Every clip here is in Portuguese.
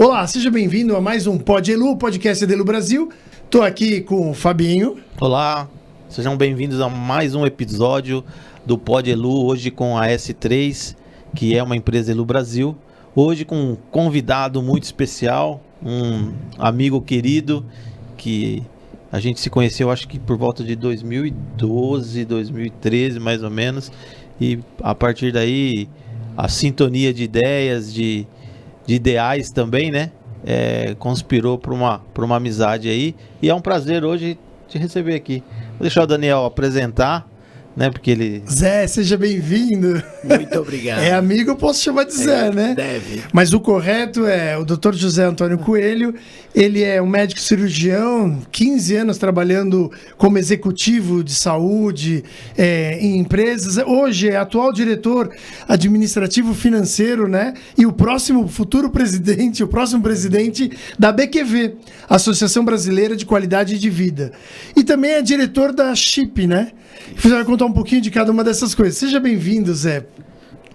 Olá, seja bem-vindo a mais um Pod Elu, podcast da Elu Brasil. Estou aqui com o Fabinho. Olá, sejam bem-vindos a mais um episódio do Pod Elu, hoje com a S3, que é uma empresa Elu Brasil. Hoje com um convidado muito especial, um amigo querido, que a gente se conheceu acho que por volta de 2012, 2013 mais ou menos. E a partir daí, a sintonia de ideias, de ideais também, né? Conspirou para uma amizade aí. E é um prazer hoje te receber aqui. Vou deixar o Daniel apresentar, né? Porque ele... Zé, seja bem-vindo. Muito obrigado. É amigo, eu posso chamar de Zé, né? Deve. Mas o correto é o Dr. José Antônio Coelho. Ele é um médico cirurgião, 15 anos trabalhando como executivo de saúde em empresas. Hoje é atual diretor administrativo financeiro, né? E o próximo presidente da BQV, Associação Brasileira de Qualidade de Vida. E também é diretor da CHIP, né? Você vai contar um pouquinho de cada uma dessas coisas. Seja bem-vindo, Zé.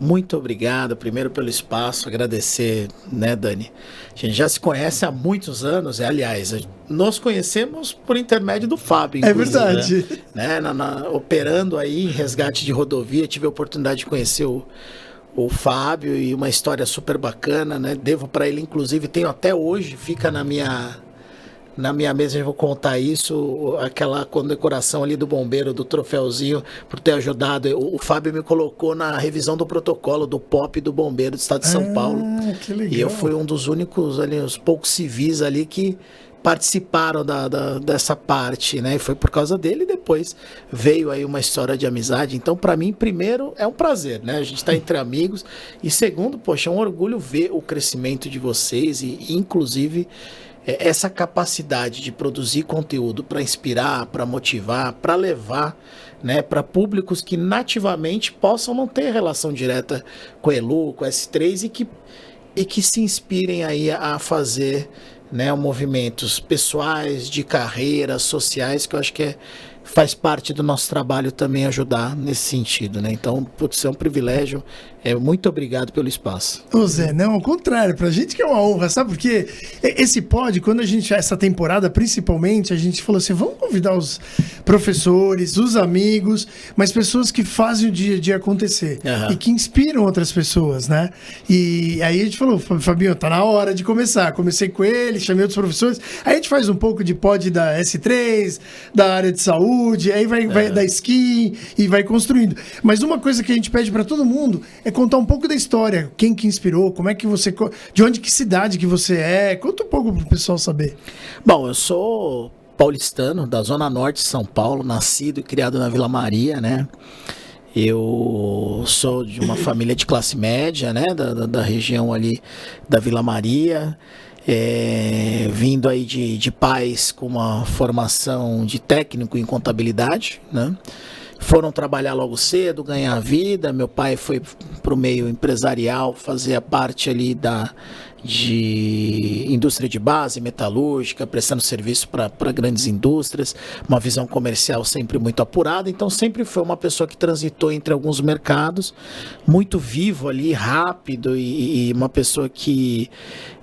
Muito obrigado, primeiro pelo espaço, agradecer, né, Dani? A gente já se conhece há muitos anos, aliás, nos conhecemos por intermédio do Fábio, inclusive. É verdade. Né? Operando aí em resgate de rodovia, tive a oportunidade de conhecer o Fábio e uma história super bacana, né? Devo para ele, inclusive, tenho até hoje, fica na minha mesa, eu vou contar isso, aquela condecoração ali do bombeiro, do troféuzinho, por ter ajudado. O Fábio me colocou na revisão do protocolo do POP do bombeiro do estado de São Paulo. Que legal. E eu fui um dos únicos ali, os poucos civis ali que participaram dessa parte, né? E foi por causa dele, e depois veio aí uma história de amizade. Então, para mim, primeiro, é um prazer, né? A gente tá entre amigos. E segundo, poxa, é um orgulho ver o crescimento de vocês e inclusive, essa capacidade de produzir conteúdo para inspirar, para motivar, para levar, né, para públicos que nativamente possam não ter relação direta com a Elu, com a S3 e que se inspirem aí a fazer, né, movimentos pessoais, de carreira, sociais, que eu acho que faz parte do nosso trabalho também ajudar nesse sentido, né? Então, putz, é um privilégio. Muito obrigado pelo espaço. Ô Zé, não, ao contrário, pra gente que é uma honra, sabe? Porque esse pod, quando a gente, essa temporada principalmente, a gente falou assim, vamos convidar os professores, os amigos, mas pessoas que fazem o dia a dia acontecer e que inspiram outras pessoas, né? E aí a gente falou, Fabinho, tá na hora de começar. Comecei com ele, chamei outros professores, aí a gente faz um pouco de pod da S3, da área de saúde, aí vai da ski e vai construindo. Mas uma coisa que a gente pede pra todo mundo é contar um pouco da história, quem que inspirou, como é que você, de onde, que cidade que você é, conta um pouco pro pessoal saber. Bom, eu sou paulistano, da Zona Norte de São Paulo, nascido e criado na Vila Maria, né? Eu sou de uma família de classe média, né? Da região ali da Vila Maria, vindo aí de pais com uma formação de técnico em contabilidade, né? Foram trabalhar logo cedo, ganhar a vida. Meu pai foi para o meio empresarial, fazia parte ali de indústria de base, metalúrgica, prestando serviço para grandes indústrias, uma visão comercial sempre muito apurada. Então sempre foi uma pessoa que transitou entre alguns mercados, muito vivo ali, rápido e uma pessoa que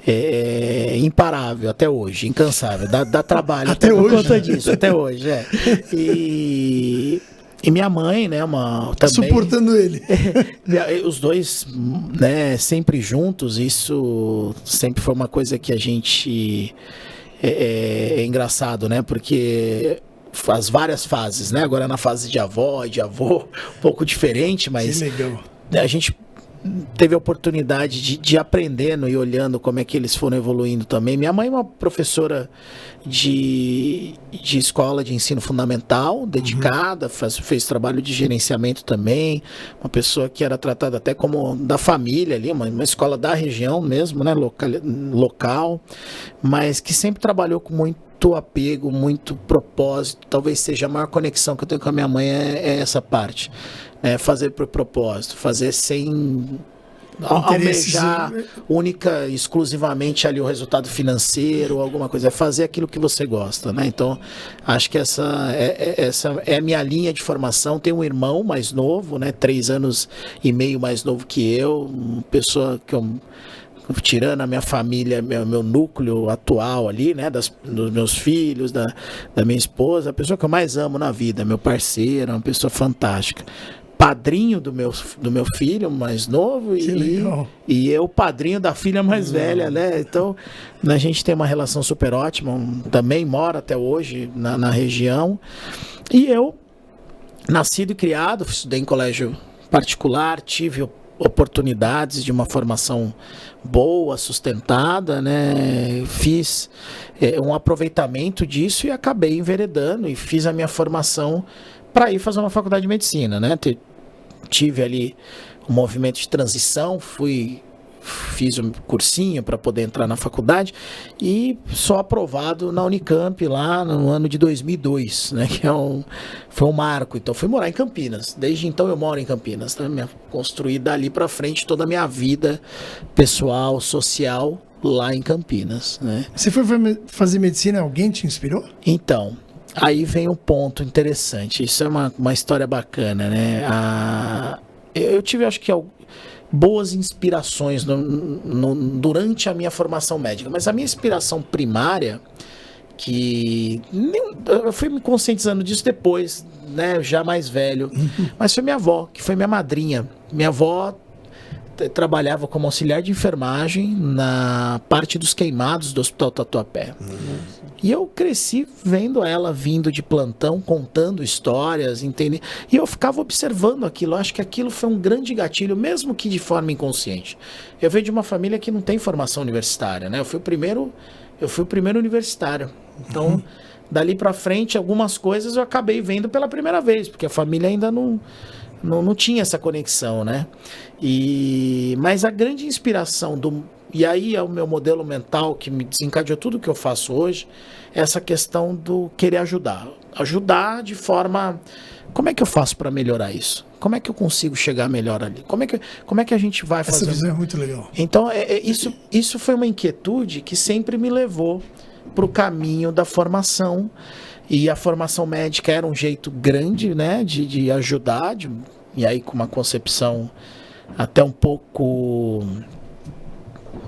é imparável até hoje, incansável, dá trabalho até hoje, por conta disso, até hoje, E minha mãe, né, também... Suportando ele. Os dois, né, sempre juntos, isso sempre foi uma coisa que a gente... É engraçado, né, porque as várias fases, né, agora na fase de avó e de avô, um pouco diferente, mas... Que legal. A gente teve a oportunidade de aprendendo e olhando como é que eles foram evoluindo também. Minha mãe é uma professora de escola de ensino fundamental, dedicada, fez trabalho de gerenciamento também, uma pessoa que era tratada até como da família ali, uma escola da região mesmo, né, local, mas que sempre trabalhou com muito apego, muito propósito. Talvez seja a maior conexão que eu tenho com a minha mãe é essa parte. Fazer por propósito, fazer sem almejar única, exclusivamente ali o resultado financeiro ou alguma coisa, é fazer aquilo que você gosta, né? Então, acho que essa é a minha linha de formação. Tenho um irmão mais novo, né? 3 anos e meio mais novo que eu, uma pessoa que eu tirando a minha família, meu núcleo atual ali, né, dos meus filhos, da minha esposa, a pessoa que eu mais amo na vida, meu parceiro, uma pessoa fantástica. Padrinho do meu filho mais novo e eu padrinho da filha mais velha, né? Então, a gente tem uma relação super ótima, também mora até hoje na região. E eu, nascido e criado, estudei em colégio particular, tive oportunidades de uma formação boa, sustentada, né? Fiz um aproveitamento disso e acabei enveredando e fiz a minha formação para ir fazer uma faculdade de medicina, né? Tive ali um movimento de transição, fiz um cursinho para poder entrar na faculdade e sou aprovado na Unicamp lá no ano de 2002, né? Que foi um marco. Então fui morar em Campinas. Desde então eu moro em Campinas, tá? Construí dali para frente toda a minha vida pessoal, social lá em Campinas, né? Você foi fazer medicina, alguém te inspirou? Então, aí vem um ponto interessante. Isso é uma história bacana, né? Eu tive, acho que, boas inspirações durante a minha formação médica. Mas a minha inspiração primária, eu fui me conscientizando disso depois, né? Já mais velho. Mas foi minha avó, que foi minha madrinha. Minha avó trabalhava como auxiliar de enfermagem na parte dos queimados do Hospital Tatuapé. E eu cresci vendo ela vindo de plantão, contando histórias, entendendo. E eu ficava observando aquilo. Eu acho que aquilo foi um grande gatilho, mesmo que de forma inconsciente. Eu venho de uma família que não tem formação universitária, né? Eu fui o primeiro universitário. Então, dali para frente, algumas coisas eu acabei vendo pela primeira vez, porque a família ainda não tinha essa conexão, né? Mas a grande inspiração e aí é o meu modelo mental que me desencadeou tudo que eu faço hoje, é essa questão do querer ajudar. Ajudar de forma... Como é que eu faço para melhorar isso? Como é que eu consigo chegar melhor ali? Como é que a gente vai fazer? Essa visão é muito legal. Então, isso foi uma inquietude que sempre me levou para o caminho da formação. E a formação médica era um jeito grande, né, de ajudar, e aí com uma concepção até um pouco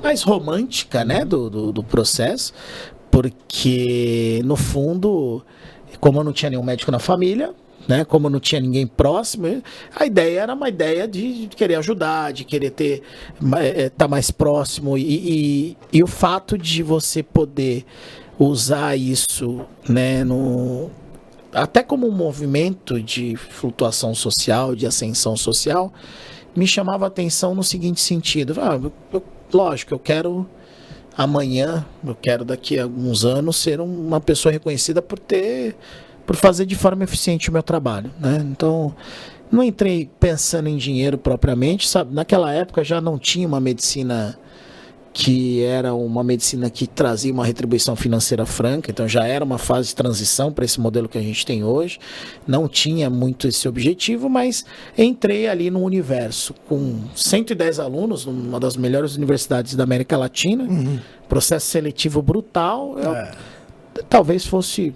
mais romântica, né, do processo, porque no fundo, como eu não tinha nenhum médico na família, né, como eu não tinha ninguém próximo, a ideia era uma ideia de querer ajudar, de querer estar mais próximo, e o fato de você poder usar isso, né, até como um movimento de flutuação social, de ascensão social, me chamava a atenção no seguinte sentido. Lógico, eu quero amanhã, eu quero daqui a alguns anos ser uma pessoa reconhecida por fazer de forma eficiente o meu trabalho, né? Então, não entrei pensando em dinheiro propriamente, sabe? Naquela época já não tinha uma medicina que era uma medicina que trazia uma retribuição financeira franca, então já era uma fase de transição para esse modelo que a gente tem hoje, não tinha muito esse objetivo, mas entrei ali no universo com 110 alunos, numa das melhores universidades da América Latina, processo seletivo brutal, talvez fosse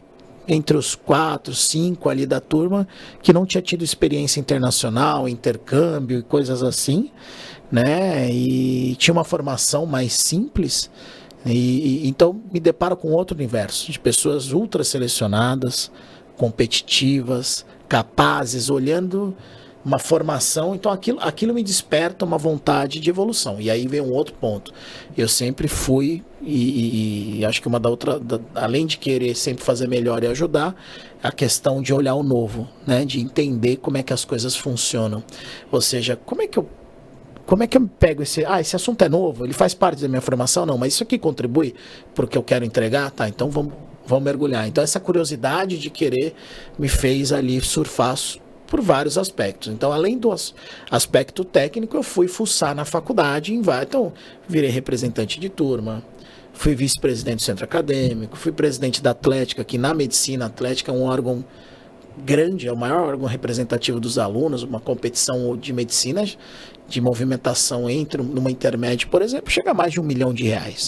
entre os 4, 5 ali da turma que não tinha tido experiência internacional, intercâmbio e coisas assim, né? E tinha uma formação mais simples, então me deparo com outro universo de pessoas ultra selecionadas, competitivas, capazes, olhando uma formação. Então aquilo me desperta uma vontade de evolução. E aí vem um outro ponto. Eu sempre fui, e acho que além de querer sempre fazer melhor e ajudar, a questão de olhar o novo, né? De entender como é que as coisas funcionam. Ou seja, como é que eu pego esse assunto é novo, ele faz parte da minha formação? Não, mas isso aqui contribui para o que eu quero entregar? Tá, então vamos mergulhar. Então essa curiosidade de querer me fez ali surfar por vários aspectos. Então, além do aspecto técnico, eu fui fuçar na faculdade, então virei representante de turma, fui vice-presidente do centro acadêmico, fui presidente da Atlética, que na medicina, a Atlética é um órgão grande, é o maior órgão representativo dos alunos, uma competição de medicina, de movimentação numa intermédia, por exemplo, chega a mais de R$1 milhão,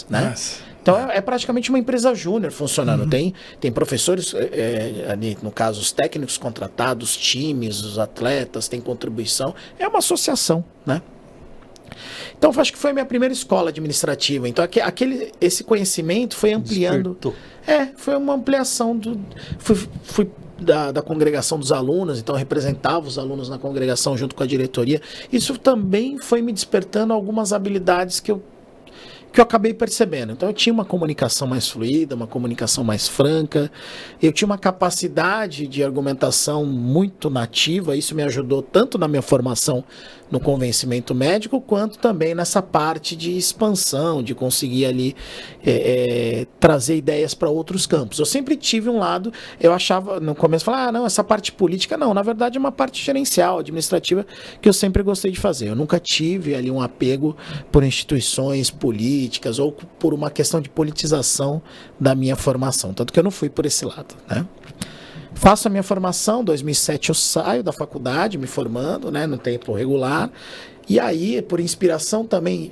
né? Nossa. Então é praticamente uma empresa júnior funcionando. Tem professores, ali, no caso, os técnicos contratados, os times, os atletas, tem contribuição. É uma associação, né? Então, acho que foi a minha primeira escola administrativa. Então, esse conhecimento foi ampliando. Despertou. Foi uma ampliação fui da congregação dos alunos, então eu representava os alunos na congregação junto com a diretoria. Isso também foi me despertando algumas habilidades que eu acabei percebendo. Então eu tinha uma comunicação mais fluida, uma comunicação mais franca, eu tinha uma capacidade de argumentação muito nativa, isso me ajudou tanto na minha formação no convencimento médico, quanto também nessa parte de expansão, de conseguir ali trazer ideias para outros campos. Eu sempre tive um lado, eu achava, no começo, não, essa parte política não, na verdade é uma parte gerencial, administrativa, que eu sempre gostei de fazer. Eu nunca tive ali um apego por instituições políticas ou por uma questão de politização da minha formação, tanto que eu não fui por esse lado, né? Faço a minha formação, em 2007 eu saio da faculdade, me formando, né, no tempo regular, e aí, por inspiração também,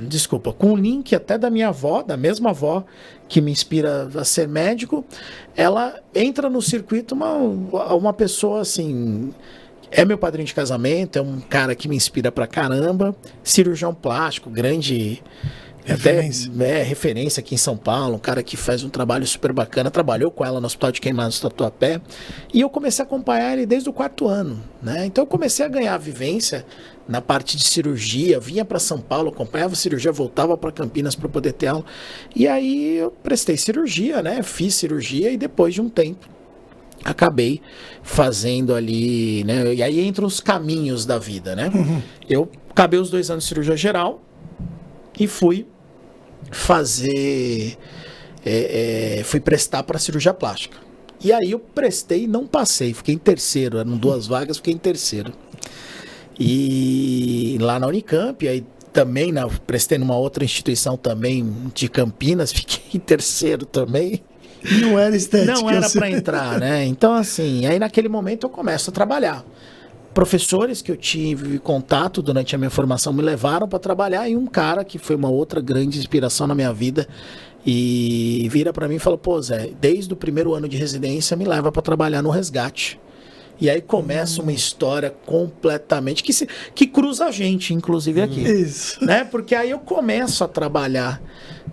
desculpa, com o link até da minha avó, da mesma avó que me inspira a ser médico, ela entra no circuito uma pessoa assim, é meu padrinho de casamento, é um cara que me inspira pra caramba, cirurgião plástico, grande... referência aqui em São Paulo, um cara que faz um trabalho super bacana, trabalhou com ela no Hospital de Queimados do Tatuapé, e eu comecei a acompanhar ele desde o 4º ano, né? Então eu comecei a ganhar vivência na parte de cirurgia, vinha para São Paulo, acompanhava cirurgia, voltava para Campinas para poder ter aula, e aí eu prestei cirurgia, né? Fiz cirurgia e depois de um tempo acabei fazendo ali, né? E aí entram os caminhos da vida, né? Eu acabei os 2 anos de cirurgia geral e fui fui prestar para cirurgia plástica. E aí eu prestei e não passei, fiquei em terceiro, eram 2 vagas, fiquei em terceiro. E lá na Unicamp, aí também prestei numa outra instituição também de Campinas, fiquei em terceiro também. Não era estética. Não era para entrar, né? Então assim, aí naquele momento eu começo a trabalhar. Professores que eu tive contato durante a minha formação me levaram para trabalhar, e um cara que foi uma outra grande inspiração na minha vida e vira para mim e fala: pô, Zé, desde o 1º ano de residência me leva para trabalhar no resgate. E aí começa uma história completamente que cruza a gente, inclusive aqui. Isso. Né? Porque aí eu começo a trabalhar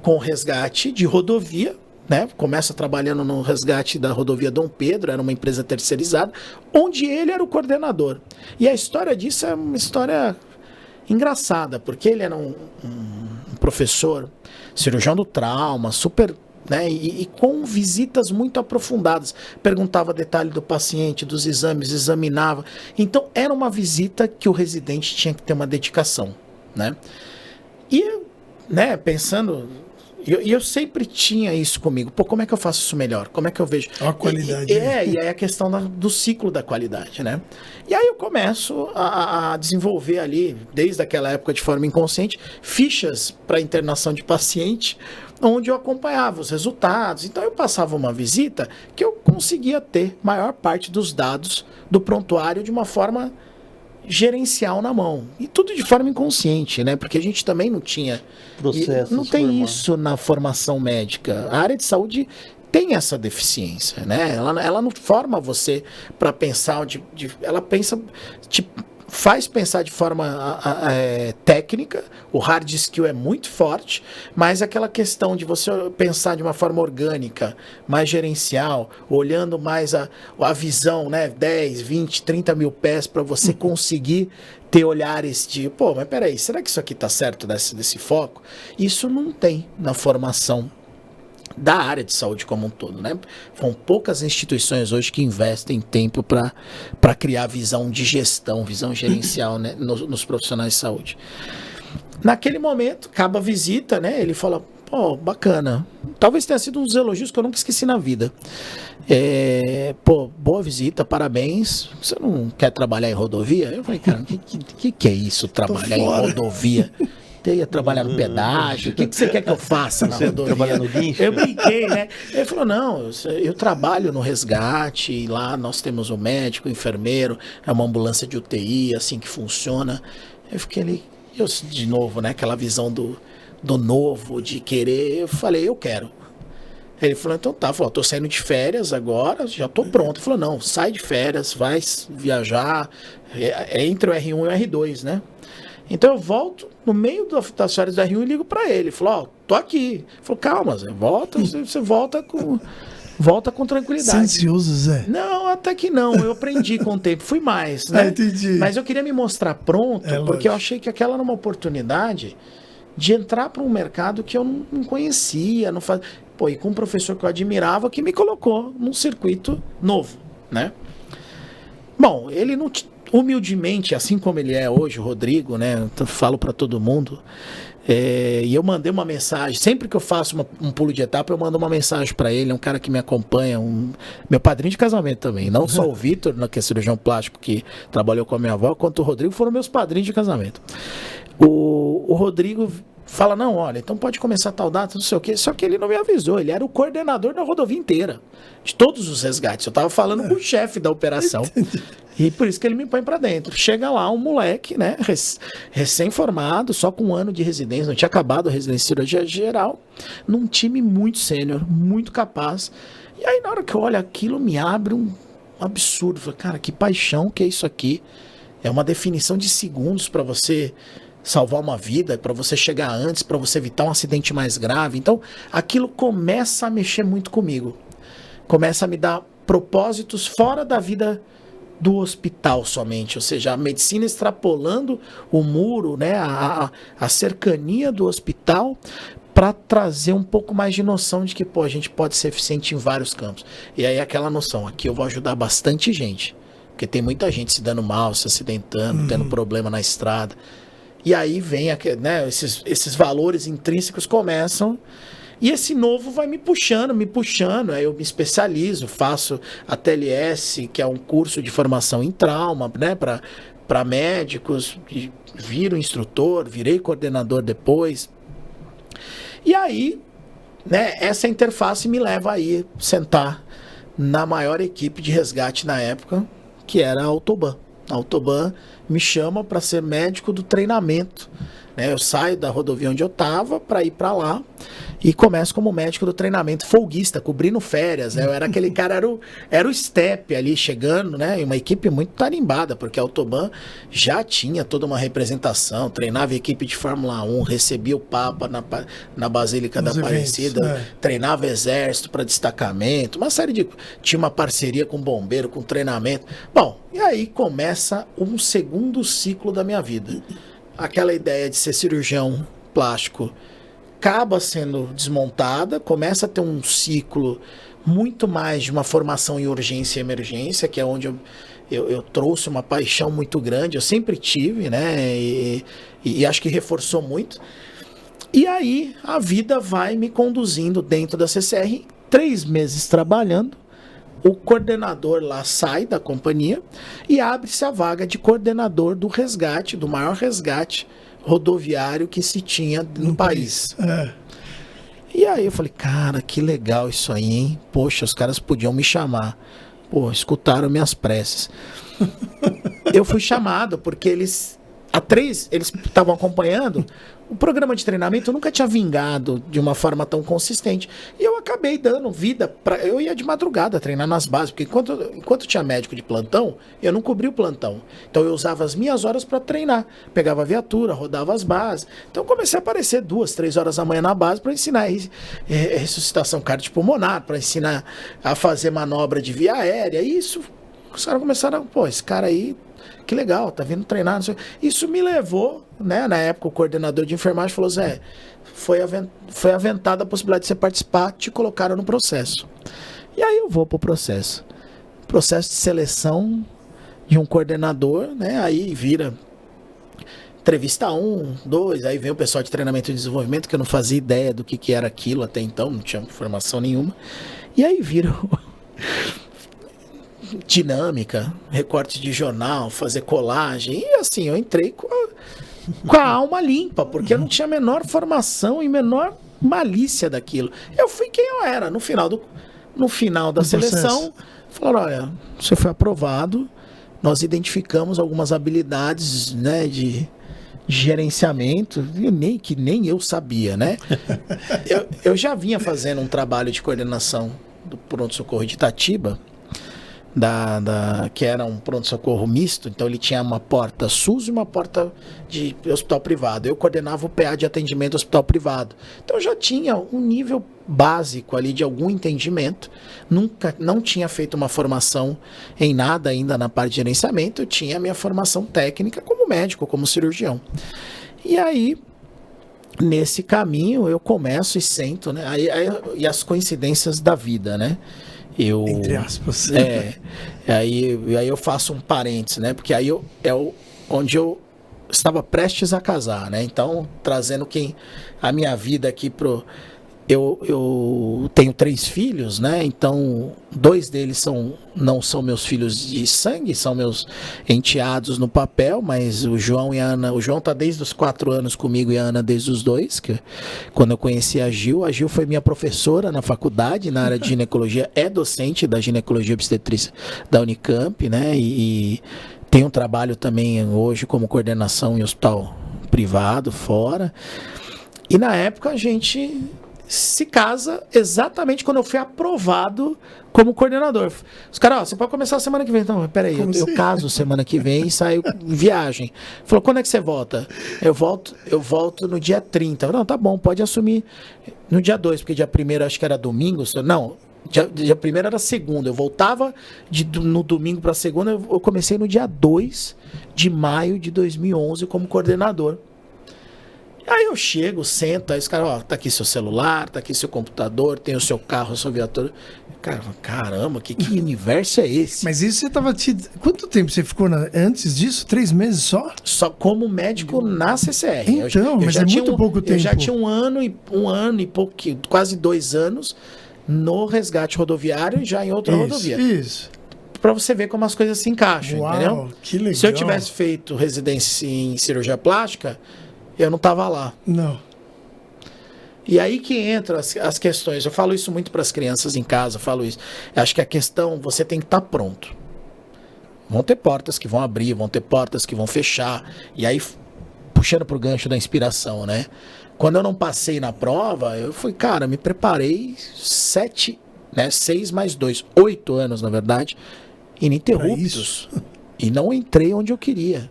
com resgate de rodovia, né? Começa trabalhando no resgate da rodovia Dom Pedro, era uma empresa terceirizada, onde ele era o coordenador. E a história disso é uma história engraçada, porque ele era um professor, cirurgião do trauma, super, né? E com visitas muito aprofundadas. Perguntava detalhe do paciente, dos exames, examinava. Então era uma visita que o residente tinha que ter uma dedicação, né? E, né, pensando... E eu sempre tinha isso comigo. Pô, como é que eu faço isso melhor? Como é que eu vejo? A qualidade. E aí a questão do ciclo da qualidade, né? E aí eu começo a desenvolver ali, desde aquela época de forma inconsciente, fichas para internação de paciente, onde eu acompanhava os resultados. Então eu passava uma visita que eu conseguia ter maior parte dos dados do prontuário de uma forma gerencial na mão. E tudo de forma inconsciente, né? Porque a gente também não tinha... Processos. Não tem isso na formação médica. A área de saúde tem essa deficiência, né? Ela não forma você para pensar... ela pensa... faz pensar de forma técnica, o hard skill é muito forte, mas aquela questão de você pensar de uma forma orgânica, mais gerencial, olhando mais a visão, né, 10, 20, 30 mil pés para você conseguir ter olhares de, pô, mas peraí, será que isso aqui tá certo desse foco? Isso não tem na formação da área de saúde como um todo, né? São poucas instituições hoje que investem tempo para criar visão de gestão, visão gerencial, né, nos profissionais de saúde. Naquele momento, acaba a visita, né? Ele fala: pô, bacana. Talvez tenha sido um dos elogios que eu nunca esqueci na vida. Pô, boa visita, parabéns. Você não quer trabalhar em rodovia? Eu falei: cara, que é isso, trabalhar em rodovia? Eu ia trabalhar no pedágio, o que você quer que eu faça na rodovia? Trabalhar no guincho? Eu brinquei, né? Ele falou: não, eu trabalho no resgate, e lá nós temos um médico, um enfermeiro, é uma ambulância de UTI, assim que funciona. Eu fiquei ali, de novo, né? Aquela visão do novo, de querer. Eu falei: eu quero. Ele falou: então tá, tô saindo de férias agora, já tô pronto. Ele falou: não, sai de férias, vai viajar, entre o R1 e o R2, né? Então eu volto no meio das férias do R1 e ligo para ele. Falou, tô aqui. Ele falou, calma, Zé, você volta com tranquilidade. Ansioso, Zé? Não, até que não. Eu aprendi com o tempo. Fui mais, né? Entendi. Mas eu queria me mostrar pronto, porque eu achei que aquela era uma oportunidade de entrar para um mercado que eu não conhecia, não fazia. Pô, e com um professor que eu admirava que me colocou num circuito novo, né? Bom, ele não... Humildemente, assim como ele é hoje, o Rodrigo, né? Eu falo para todo mundo. E eu mandei uma mensagem. Sempre que eu faço um pulo de etapa, eu mando uma mensagem para ele. É um cara que me acompanha, meu padrinho de casamento também. Não só o Vitor, que é cirurgião plástico, que trabalhou com a minha avó, quanto o Rodrigo foram meus padrinhos de casamento. O Rodrigo fala, não, olha, então pode começar tal data, não sei o quê. Só que ele não me avisou. Ele era o coordenador da rodovia inteira, de todos os resgates. Eu tava falando com o chefe da operação. E por isso que ele me põe pra dentro. Chega lá um moleque, né, recém-formado, só com 1 ano de residência, não tinha acabado a residência de cirurgia geral, num time muito sênior, muito capaz. E aí na hora que eu olho aquilo, me abre um absurdo. Eu falo, cara, que paixão que é isso aqui. É uma definição de segundos para você salvar uma vida, para você chegar antes, para você evitar um acidente mais grave. Então aquilo começa a mexer muito comigo. Começa a me dar propósitos fora da vida do hospital somente, ou seja, a medicina extrapolando o muro, né, a cercania do hospital, para trazer um pouco mais de noção de que, pô, a gente pode ser eficiente em vários campos. E aí aquela noção, aqui eu vou ajudar bastante gente, porque tem muita gente se dando mal, se acidentando, tendo problema na estrada. E aí vem, né, esses valores intrínsecos começam. E esse novo vai me puxando, aí eu me especializo, faço a TLS, que é um curso de formação em trauma, né, para médicos, viro instrutor, virei coordenador depois. E aí, né, essa interface me leva a ir sentar na maior equipe de resgate na época, que era a Autoban. A Autoban me chama para ser médico do treinamento. Eu saio da rodovia onde eu estava para ir para lá e começo como médico do treinamento folguista, cobrindo férias. Eu era aquele cara, era o step ali chegando, né? E uma equipe muito tarimbada, porque a Autoban já tinha toda uma representação, treinava a equipe de Fórmula 1, recebia o Papa na Basílica da Aparecida, treinava exército para destacamento, uma série de... Tinha uma parceria com bombeiro, com treinamento. Bom, e aí começa um segundo ciclo da minha vida. Aquela ideia de ser cirurgião plástico acaba sendo desmontada, começa a ter um ciclo muito mais de uma formação em urgência e emergência, que é onde eu trouxe uma paixão muito grande, eu sempre tive, né? E acho que reforçou muito. E aí a vida vai me conduzindo dentro da CCR, 3 meses trabalhando. O coordenador lá sai da companhia e abre-se a vaga de coordenador do resgate, do maior resgate rodoviário que se tinha no país. E aí eu falei, cara, que legal isso aí, hein? Poxa, os caras podiam me chamar. Pô, escutaram minhas preces. Eu fui chamado porque eles estavam acompanhando. O programa de treinamento nunca tinha vingado de uma forma tão consistente. E eu acabei dando vida eu ia de madrugada treinar nas bases, porque enquanto tinha médico de plantão, eu não cobria o plantão. Então eu usava as minhas horas para treinar. Pegava a viatura, rodava as bases. Então eu comecei a aparecer 2, 3 horas da manhã na base para ensinar ressuscitação cardiopulmonar, para ensinar a fazer manobra de via aérea. E isso, os caras começaram, pô, esse cara aí, que legal, tá vindo treinar. Não sei. Isso me levou, né? Na época, o coordenador de enfermagem falou, Zé, foi aventada a possibilidade de você participar, te colocaram no processo. E aí eu vou pro processo. Processo de seleção de um coordenador, né? Aí vira entrevista 1, 2, aí vem o pessoal de treinamento e desenvolvimento, que eu não fazia ideia do que era aquilo até então, não tinha informação nenhuma. E aí vira dinâmica, recorte de jornal, fazer colagem. E assim, eu entrei com a alma limpa, porque eu não tinha a menor formação e menor malícia daquilo. Eu fui quem eu era. No final da seleção, falaram, olha, você foi aprovado, nós identificamos algumas habilidades, né, de gerenciamento, que nem eu sabia, né? Eu já vinha fazendo um trabalho de coordenação do pronto-socorro de Itatiba, que era um pronto-socorro misto, então ele tinha uma porta SUS e uma porta de hospital privado. Eu coordenava o PA de atendimento do hospital privado. Então eu já tinha um nível básico ali de algum entendimento. Não tinha feito uma formação em nada ainda na parte de gerenciamento, eu tinha a minha formação técnica como médico, como cirurgião. E aí, nesse caminho, eu começo e sento, né? E as coincidências da vida, né? Entre aspas. Aí eu faço um parênteses, né? Porque aí onde eu estava prestes a casar, né? Então, trazendo a minha vida aqui pro... Eu tenho 3 filhos, né? Então, 2 deles não são meus filhos de sangue, são meus enteados no papel, mas o João e a Ana... O João tá desde os 4 anos comigo e a Ana desde os 2, que quando eu conheci a Gil foi minha professora na faculdade, na área de ginecologia, é docente da ginecologia obstetrícia da Unicamp, né? E tem um trabalho também hoje como coordenação em hospital privado, fora. E na época a gente se casa exatamente quando eu fui aprovado como coordenador. Os caras, você pode começar a semana que vem. Então, peraí, eu caso semana que vem e saio viagem. Falou, quando é que você volta? Eu volto no dia 30. Não, tá bom, pode assumir no dia 2, porque dia 1º acho que era domingo. Não, dia 1º era segunda. Eu voltava no domingo para segunda, eu comecei no dia 2 de maio de 2011 como coordenador. Aí eu chego, sento, aí os caras, tá aqui seu celular, tá aqui seu computador, tem o seu carro, a sua viatura. Caramba, que universo é esse? Mas isso você tava... Quanto tempo você ficou antes disso? 3 meses só? Só como médico na CCR. Então, mas é muito pouco tempo. Eu já tinha um ano e pouco, quase 2 anos no resgate rodoviário e já em outra rodovia. Isso. Pra você ver como as coisas se encaixam, entendeu? Que legal. Se eu tivesse feito residência em cirurgia plástica, eu não estava lá. Não. E aí que entram as questões. Eu falo isso muito para as crianças em casa, eu acho que a questão, você tem que estar pronto. Vão ter portas que vão abrir, vão ter portas que vão fechar. E aí, puxando pro gancho da inspiração, né? Quando eu não passei na prova, eu fui, me preparei 6 mais 2, 8 anos, na verdade, ininterruptos. E não entrei onde eu queria.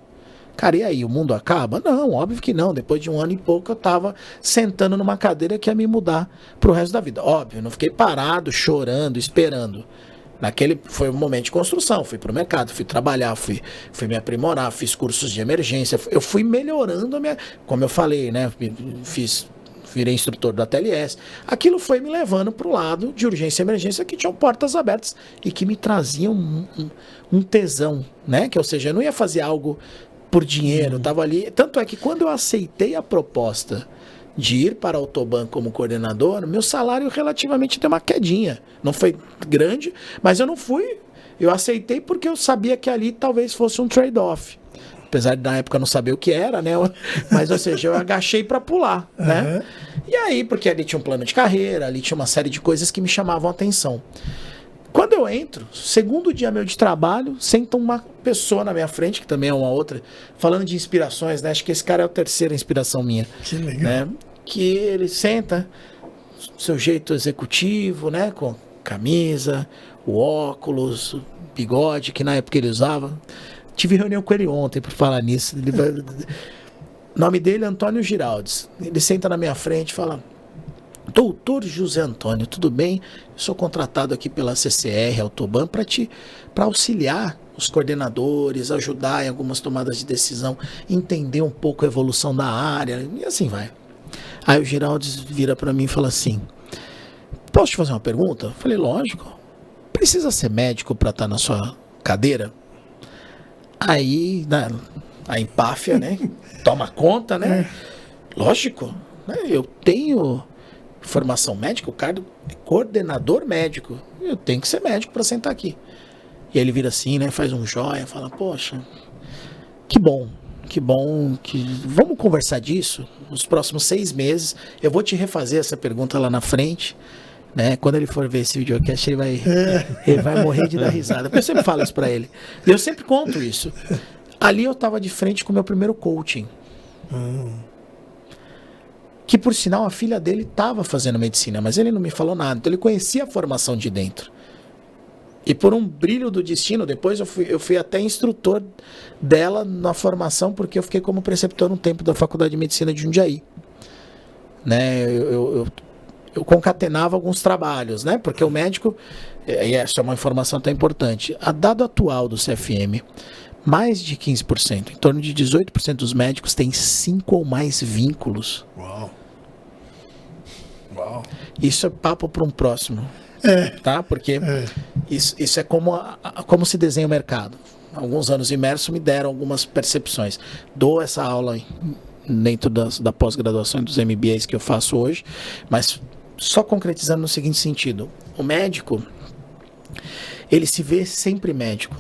Cara, e aí, o mundo acaba? Não, óbvio que não. Depois de 1 ano e pouco, eu tava sentando numa cadeira que ia me mudar pro resto da vida. Óbvio, não fiquei parado, chorando, esperando. Foi um momento de construção. Fui pro mercado, fui trabalhar, fui me aprimorar, fiz cursos de emergência. Eu fui melhorando como eu falei, né? Virei instrutor da TLS. Aquilo foi me levando pro lado de urgência e emergência que tinham portas abertas e que me traziam um tesão, né? Ou seja, eu não ia fazer algo por dinheiro, estava ali. Tanto é que quando eu aceitei a proposta de ir para a Autoban como coordenador, meu salário relativamente deu uma quedinha. Não foi grande, mas eu não fui. Eu aceitei porque eu sabia que ali talvez fosse um trade-off. Apesar de na época não saber o que era, né? Mas, ou seja, eu agachei para pular, né? E aí, porque ali tinha um plano de carreira, ali tinha uma série de coisas que me chamavam a atenção. Quando eu entro, segundo dia meu de trabalho, senta uma pessoa na minha frente, que também é uma outra, falando de inspirações, né? Acho que esse cara é a terceira inspiração minha. Que legal. Né? Que ele senta, seu jeito executivo, né? Com camisa, o óculos, o bigode, que na época ele usava. Tive reunião com ele ontem para falar nisso. O nome dele é Antônio Giraldes. Ele senta na minha frente e fala: Doutor José Antônio, tudo bem? Eu sou contratado aqui pela CCR Autoban para auxiliar os coordenadores, ajudar em algumas tomadas de decisão, entender um pouco a evolução da área, e assim vai. Aí o Giraldes vira para mim e fala assim: posso te fazer uma pergunta? Eu falei, lógico. Precisa ser médico para estar na sua cadeira? Aí a empáfia, né? Toma conta, né? Lógico, né? Eu tenho formação médica, o cara é coordenador médico. Eu tenho que ser médico para sentar aqui. E ele vira assim, né? Faz um joia, fala, poxa, que bom. Vamos conversar disso nos próximos 6 meses. Eu vou te refazer essa pergunta lá na frente, né? Quando ele for ver esse videocast, ele vai morrer de dar risada. Porque eu sempre falo isso pra ele. E eu sempre conto isso. Ali eu tava de frente com o meu primeiro coaching. Que, por sinal, a filha dele estava fazendo medicina, mas ele não me falou nada. Então ele conhecia a formação de dentro. E por um brilho do destino, depois eu fui até instrutor dela na formação, porque eu fiquei como preceptor um tempo da Faculdade de Medicina de Jundiaí. Né? Eu concatenava alguns trabalhos, né? Porque o médico, e essa é uma informação até importante, a dado atual do CFM, mais de 15%, em torno de 18% dos médicos têm 5 ou mais vínculos. Uau. Isso é papo para um próximo. Tá? Porque isso é como se desenha o mercado. Alguns anos imerso me deram algumas percepções. Dou essa aula dentro da pós-graduação e dos MBAs que eu faço hoje, mas só concretizando no seguinte sentido: o médico, ele se vê sempre médico.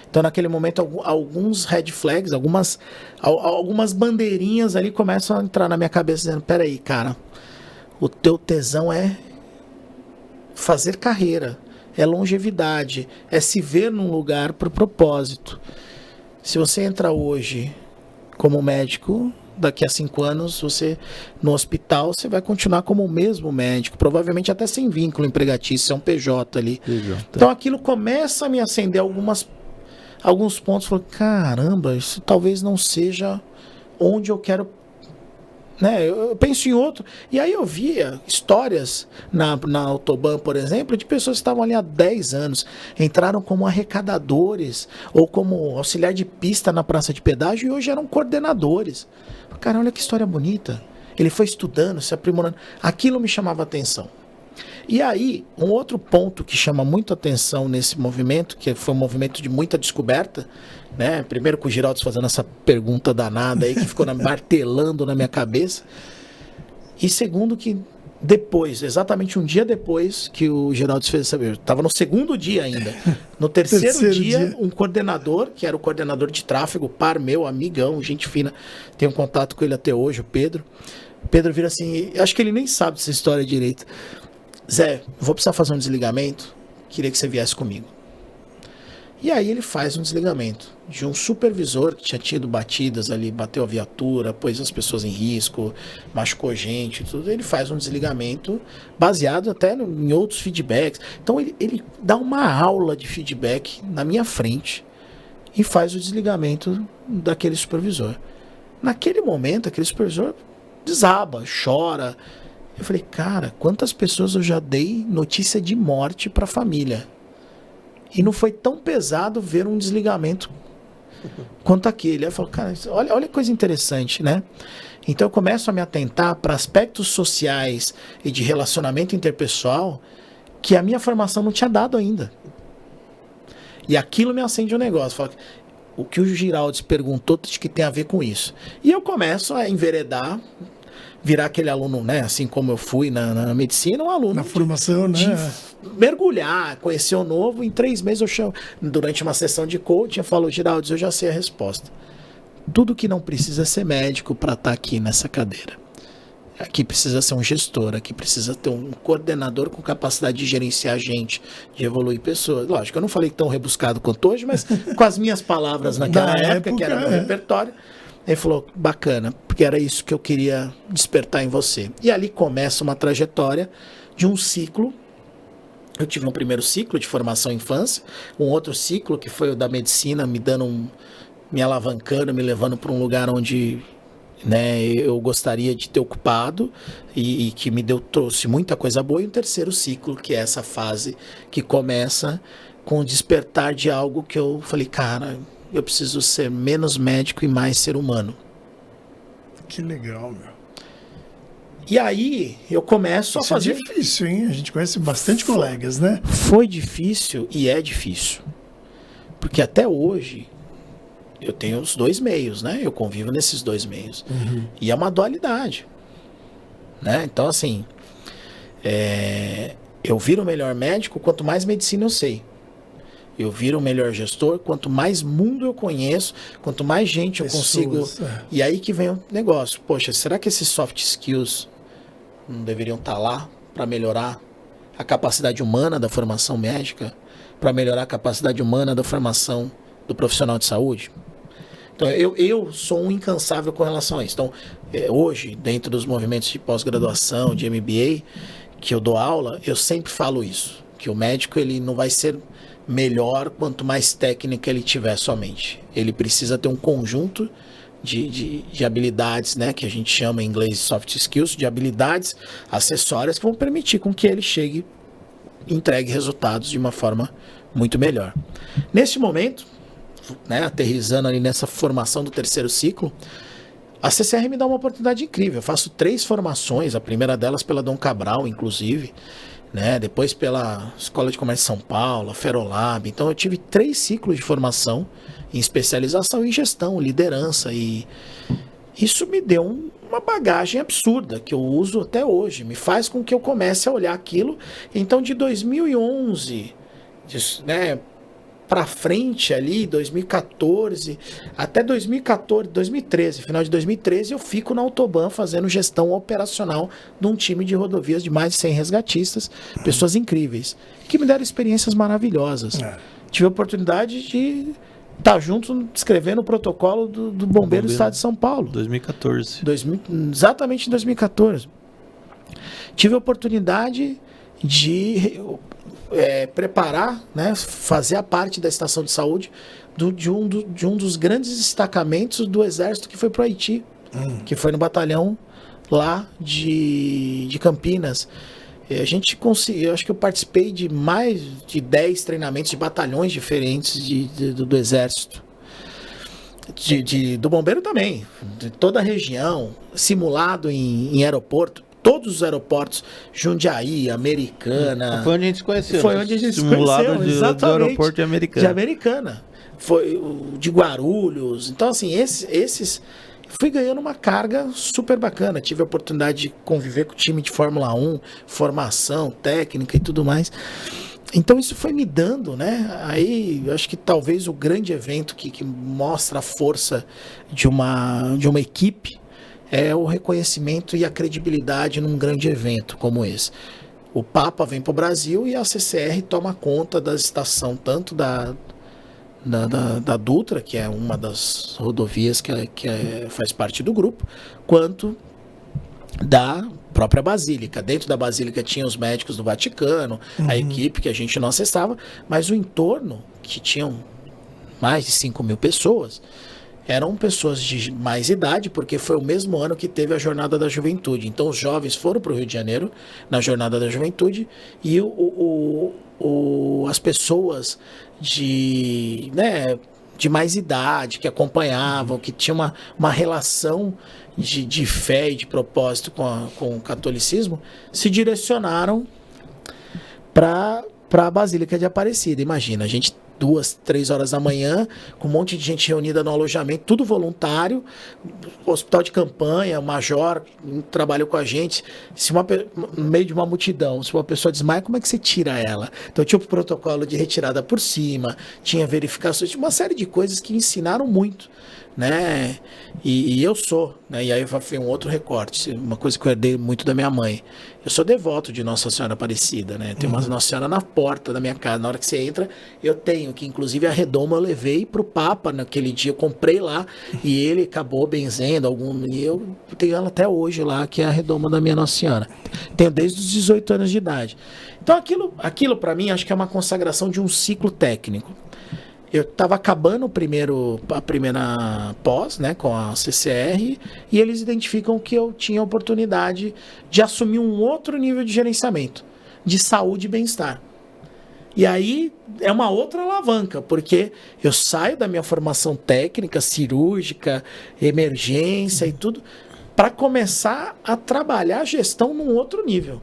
Então, naquele momento, alguns red flags, algumas bandeirinhas ali começam a entrar na minha cabeça, dizendo: peraí, cara, o teu tesão é fazer carreira, é longevidade, é se ver num lugar por propósito. Se você entra hoje como médico, daqui a 5 anos, você no hospital, você vai continuar como o mesmo médico, provavelmente até sem vínculo empregatício, é um PJ ali. Então aquilo começa a me acender alguns pontos. Falei, caramba, isso talvez não seja onde eu quero, né? Eu penso em outro. E aí eu via histórias na Autoban, por exemplo, de pessoas que estavam ali há 10 anos, entraram como arrecadadores ou como auxiliar de pista na praça de pedágio e hoje eram coordenadores. Cara, olha que história bonita. Ele foi estudando, se aprimorando. Aquilo me chamava atenção. E aí, um outro ponto que chama muito atenção nesse movimento, que foi um movimento de muita descoberta, né? Primeiro com o Giraldo fazendo essa pergunta danada aí, que ficou martelando na minha cabeça. E segundo que depois, exatamente um dia depois que o Giraldo fez saber, estava no segundo dia ainda. No terceiro dia, um coordenador, que era o coordenador de tráfego, par meu, amigão, gente fina, tenho contato com ele até hoje, o Pedro. O Pedro vira assim, acho que ele nem sabe dessa história direito. Zé, vou precisar fazer um desligamento, queria que você viesse comigo. E aí ele faz um desligamento de um supervisor que tinha tido batidas ali, bateu a viatura, pôs as pessoas em risco, machucou gente, tudo. Ele faz um desligamento baseado até em outros feedbacks. Então ele dá uma aula de feedback na minha frente e faz o desligamento daquele supervisor. Naquele momento, aquele supervisor desaba, chora. Eu falei, cara, quantas pessoas eu já dei notícia de morte para a família? E não foi tão pesado ver um desligamento quanto aquele. Aí eu falo, cara, olha que coisa interessante, né? Então eu começo a me atentar para aspectos sociais e de relacionamento interpessoal que a minha formação não tinha dado ainda. E aquilo me acende um negócio. Falo, o que o Giraldo perguntou que tem a ver com isso. E eu começo a enveredar, virar aquele aluno, né? Assim como eu fui na medicina, um aluno. Na formação, né? De mergulhar, conhecer o novo. Em 3 meses eu chamo, durante uma sessão de coaching, eu falo, Giraldo, eu já sei a resposta. Tudo que não precisa ser médico para estar aqui nessa cadeira. Aqui precisa ser um gestor, aqui precisa ter um coordenador com capacidade de gerenciar gente, de evoluir pessoas. Lógico, eu não falei tão rebuscado quanto hoje, mas com as minhas palavras naquela época, que era meu repertório. Ele falou, bacana, porque era isso que eu queria despertar em você. E ali começa uma trajetória de um ciclo. Eu tive um primeiro ciclo de formação em infância, um outro ciclo que foi o da medicina, me alavancando, me levando para um lugar onde, né, eu gostaria de ter ocupado e que trouxe muita coisa boa. E um terceiro ciclo, que é essa fase que começa com o despertar de algo que eu falei, cara, eu preciso ser menos médico e mais ser humano. Que legal, meu. E aí eu começo a fazer... É difícil, hein? A gente conhece bastante colegas, né? Foi difícil e é difícil. Porque até hoje eu tenho os 2 meios, né? Eu convivo nesses 2 meios. Uhum. E é uma dualidade, né? Então, assim, eu viro o melhor médico quanto mais medicina eu sei. Eu viro o melhor gestor quanto mais mundo eu conheço, quanto mais gente eu consigo... E aí que vem o negócio. Poxa, será que esses soft skills não deveriam estar lá para melhorar a capacidade humana da formação médica? Para melhorar a capacidade humana da formação do profissional de saúde? Então, eu sou um incansável com relação a isso. Então, hoje, dentro dos movimentos de pós-graduação, de MBA, que eu dou aula, eu sempre falo isso. que o médico ele não vai ser melhor quanto mais técnica ele tiver somente. Ele precisa ter um conjunto de habilidades, né, que a gente chama em inglês soft skills, de habilidades acessórias que vão permitir com que ele chegue e entregue resultados de uma forma muito melhor. Neste momento, né, aterrissando ali nessa formação do terceiro ciclo, a CCR me dá uma oportunidade incrível. Eu faço 3 formações, a primeira delas pela Dom Cabral, inclusive, né, depois pela Escola de Comércio de São Paulo, a Ferolab. Então eu tive 3 ciclos de formação em especialização em gestão, liderança, e isso me deu uma bagagem absurda que eu uso até hoje, me faz com que eu comece a olhar aquilo. Então de 2011, né, para frente ali, 2014, até 2013, final de 2013, eu fico na Autoban fazendo gestão operacional de um time de rodovias de mais de 100 resgatistas, pessoas incríveis, que me deram experiências maravilhosas. Tive a oportunidade de estar junto escrevendo o protocolo do Bombeiro do Estado de São Paulo. 2014. Exatamente em 2014. Tive a oportunidade de preparar, né, fazer a parte da estação de saúde de um dos grandes destacamentos do Exército que foi para o Haiti, que foi no batalhão lá de Campinas. A gente conseguiu, acho que eu participei de mais de 10 treinamentos de batalhões diferentes do Exército. Do Bombeiro também, de toda a região, simulado em aeroporto. Todos os aeroportos, Jundiaí, Americana. Foi onde a gente se conheceu. Foi onde a gente se simulado conheceu, do aeroporto de Americana. De Americana. Foi o de Guarulhos. Então, assim, esses fui ganhando uma carga super bacana. Tive a oportunidade de conviver com o time de Fórmula 1, formação, técnica e tudo mais. Então isso foi me dando, né? Aí eu acho que talvez o grande evento que mostra a força de uma equipe é o reconhecimento e a credibilidade num grande evento como esse. O Papa vem para o Brasil e a CCR toma conta da estação, tanto da Dutra, que é uma das rodovias que faz parte do grupo, quanto da própria Basílica. Dentro da Basílica tinha os médicos do Vaticano, a equipe que a gente não acessava, mas o entorno, que tinham mais de 5.000 pessoas, eram pessoas de mais idade, porque foi o mesmo ano que teve a Jornada da Juventude. Então os jovens foram para o Rio de Janeiro na Jornada da Juventude e as pessoas de mais idade, que acompanhavam, que tinham uma relação de fé e de propósito com o catolicismo, se direcionaram para a Basílica de Aparecida. Imagina, a gente 2, 3 horas da manhã, com um monte de gente reunida no alojamento, tudo voluntário, hospital de campanha, o major trabalhou com a gente, no meio de uma multidão, se uma pessoa desmaia, como é que você tira ela? Então tinha o protocolo de retirada por cima, tinha verificações, tinha uma série de coisas que ensinaram muito, né? E eu sou, né? E aí foi um outro recorte, uma coisa que eu herdei muito da minha mãe. Eu sou devoto de Nossa Senhora Aparecida, né? Tem uma Nossa Senhora na porta da minha casa. Na hora que você entra, eu tenho, que inclusive a redoma eu levei pro Papa naquele dia, eu comprei lá e ele acabou benzendo e eu tenho ela até hoje lá, que é a redoma da minha Nossa Senhora. Tenho desde os 18 anos de idade. Então aquilo para mim, acho que é uma consagração de um ciclo técnico. Eu estava acabando a primeira pós, né, com a CCR, e eles identificam que eu tinha a oportunidade de assumir um outro nível de gerenciamento, de saúde e bem-estar. E aí é uma outra alavanca, porque eu saio da minha formação técnica, cirúrgica, emergência e tudo, para começar a trabalhar a gestão num outro nível.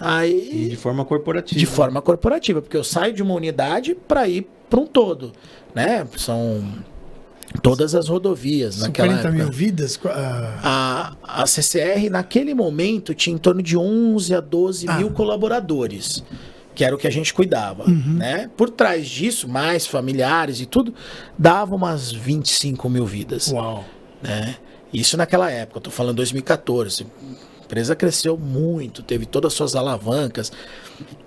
E de forma corporativa. De forma corporativa, porque eu saio de uma unidade para ir para um todo, né? São todas as rodovias naquela 40 época. mil vidas? A CCR, naquele momento, tinha em torno de 11 a 12 mil colaboradores, que era o que a gente cuidava, né? Por trás disso, mais familiares e tudo, dava umas 25 mil vidas. Uau! Né? Isso naquela época, eu tô falando 2014. A empresa cresceu muito, teve todas as suas alavancas.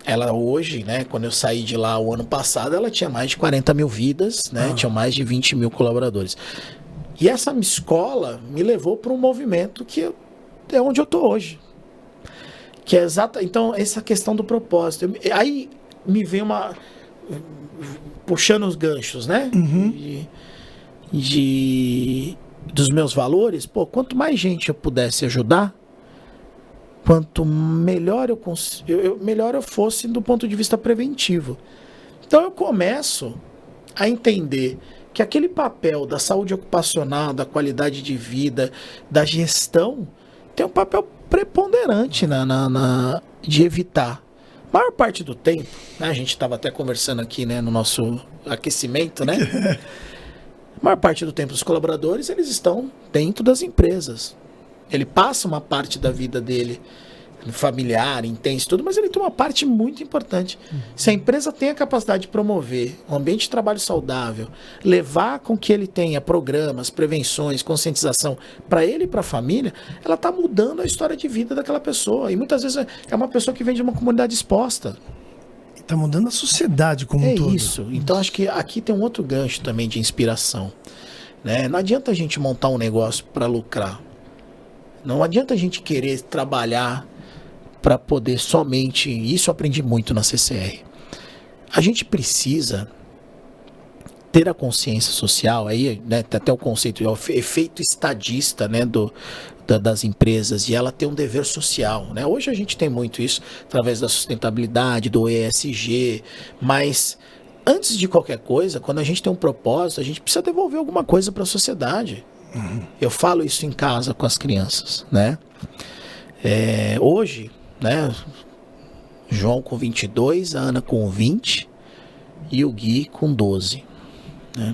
Ela hoje, né, quando eu saí de lá o ano passado, ela tinha mais de 40 mil vidas, né? Tinha mais de 20 mil colaboradores. E essa escola me levou para um movimento que é onde eu tô hoje. Que é exata. Então, essa questão do propósito. Aí me vem puxando os ganchos, né? Dos meus valores. Pô, quanto mais gente eu pudesse ajudar, quanto melhor melhor eu fosse do ponto de vista preventivo. Então eu começo a entender que aquele papel da saúde ocupacional, da qualidade de vida, da gestão, tem um papel preponderante de evitar. A maior parte do tempo, né, a gente estava até conversando aqui, né, no nosso aquecimento, né? A maior parte do tempo os colaboradores, eles estão dentro das empresas. Ele passa uma parte da vida dele familiar, intenso, tudo, mas ele tem uma parte muito importante. Se a empresa tem a capacidade de promover um ambiente de trabalho saudável, levar com que ele tenha programas, prevenções, conscientização para ele e para a família, ela está mudando a história de vida daquela pessoa. E muitas vezes é uma pessoa que vem de uma comunidade exposta. Está mudando a sociedade como um todo. É isso. Então acho que aqui tem um outro gancho também de inspiração. Né? Não adianta a gente montar um negócio para lucrar. Não adianta a gente querer trabalhar para poder somente... Isso eu aprendi muito na CCR. A gente precisa ter a consciência social, aí, né, tem até o conceito, é o efeito estadista, né, das empresas, e ela tem um dever social. Né? Hoje a gente tem muito isso através da sustentabilidade, do ESG, mas antes de qualquer coisa, quando a gente tem um propósito, a gente precisa devolver alguma coisa para a sociedade. Eu falo isso em casa com as crianças, né? Hoje, né, João com 22, a Ana com 20 e o Gui com 12. Né?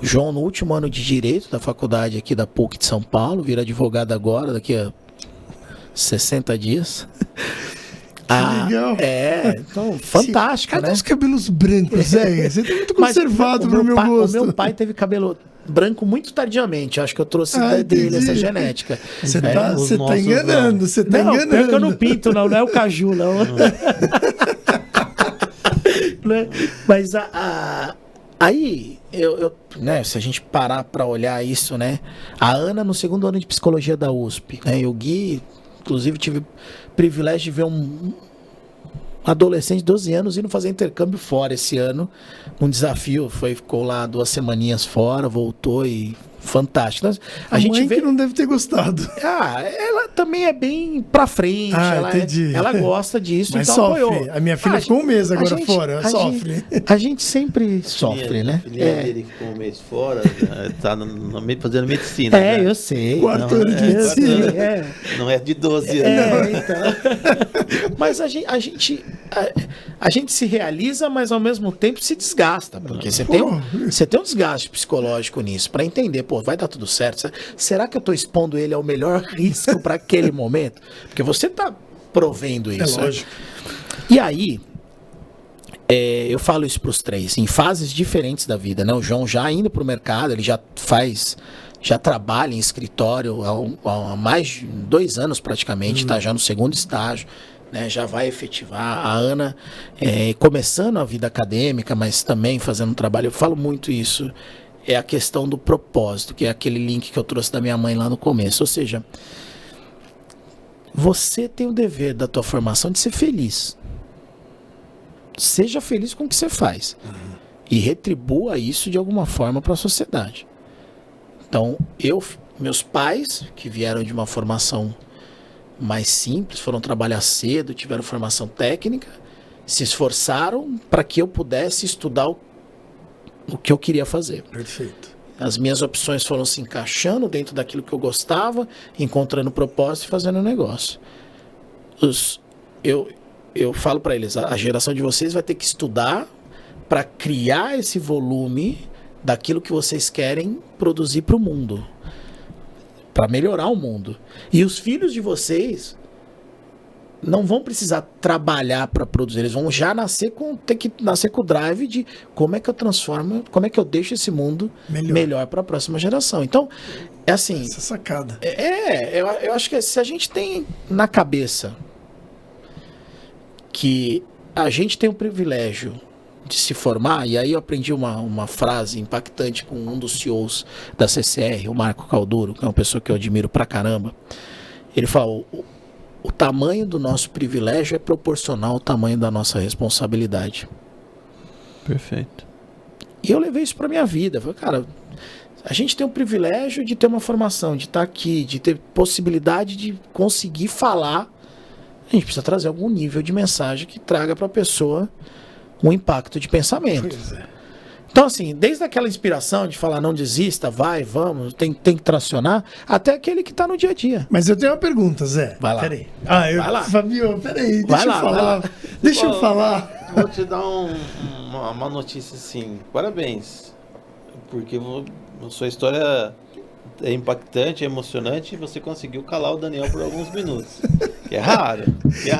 O João no último ano de Direito da faculdade aqui da PUC de São Paulo, vira advogado agora, daqui a 60 dias. Legal. Então, fantástico, Cadê né? os cabelos brancos, Zé? Você tá muito conservado pro meu gosto. O meu pai teve cabelo branco muito tardiamente. Acho que eu trouxe dele essa genética. Você tá enganando, você tá enganando. Pior que eu não pinto, não é o caju, não. Né? Mas aí, né, se a gente parar para olhar isso, né? A Ana no segundo ano de psicologia da USP, né? E o Gui, inclusive, tive o privilégio de ver um adolescente de 12 anos indo fazer intercâmbio fora esse ano. Um desafio, ficou lá 2 semaninhas fora, voltou e fantástico. A gente mãe que não deve ter gostado. Ela também é bem pra frente. Ela gosta disso, mas então sofre. Apoiou. A minha filha ficou um mês agora fora, sofre. A gente sempre sofre, né? A filha dele ficou um mês fora, tá fazendo medicina. Né? Eu sei. Quarto ano de medicina. Não é de 12 anos. Então. Mas a gente se realiza, mas ao mesmo tempo se desgasta. Porque você tem um desgaste psicológico nisso, para entender, vai dar tudo certo. Será que eu estou expondo ele ao melhor risco para aquele momento? Porque você está provendo isso. É lógico. E aí, eu falo isso para os 3, em fases diferentes da vida, né? O João já indo para o mercado, ele já trabalha em escritório há mais de 2 anos praticamente, está já no segundo estágio, né? Já vai efetivar. A Ana começando a vida acadêmica, mas também fazendo um trabalho, eu falo muito isso, é a questão do propósito, que é aquele link que eu trouxe da minha mãe lá no começo. Ou seja, você tem o dever da tua formação de ser feliz. Seja feliz com o que você faz. E retribua isso de alguma forma para a sociedade. Então, meus pais, que vieram de uma formação mais simples, foram trabalhar cedo, tiveram formação técnica, se esforçaram para que eu pudesse estudar o que eu queria fazer. Perfeito. As minhas opções foram se encaixando dentro daquilo que eu gostava, encontrando propósito e fazendo negócio. Eu falo para eles, a geração de vocês vai ter que estudar para criar esse volume daquilo que vocês querem produzir para o mundo, para melhorar o mundo. E os filhos de vocês não vão precisar trabalhar para produzir, eles vão já ter que nascer com o drive de como é que eu transformo, como é que eu deixo esse mundo melhor para a próxima geração. Então, é assim... Essa sacada. Eu acho que se a gente tem na cabeça que a gente tem o privilégio de se formar, e aí eu aprendi uma frase impactante com um dos CEOs da CCR, o Marco Calduro, que é uma pessoa que eu admiro pra caramba. Ele falou: o tamanho do nosso privilégio é proporcional ao tamanho da nossa responsabilidade. Perfeito. E eu levei isso para minha vida. Falei, cara, a gente tem o privilégio de ter uma formação, de estar aqui, de ter possibilidade de conseguir falar. A gente precisa trazer algum nível de mensagem que traga para a pessoa um impacto de pensamento. Pois é. Então, assim, desde aquela inspiração de falar não desista, vai, vamos, tem que tracionar, até aquele que está no dia a dia. Mas eu tenho uma pergunta, Zé. Vai lá. Peraí. Vai lá. Fabio, peraí. Vai Deixa lá, eu falar. vai lá. Deixa eu falar. Vou te dar uma notícia assim. Parabéns. Porque a sua história é impactante, é emocionante e você conseguiu calar o Daniel por alguns minutos. Que é raro.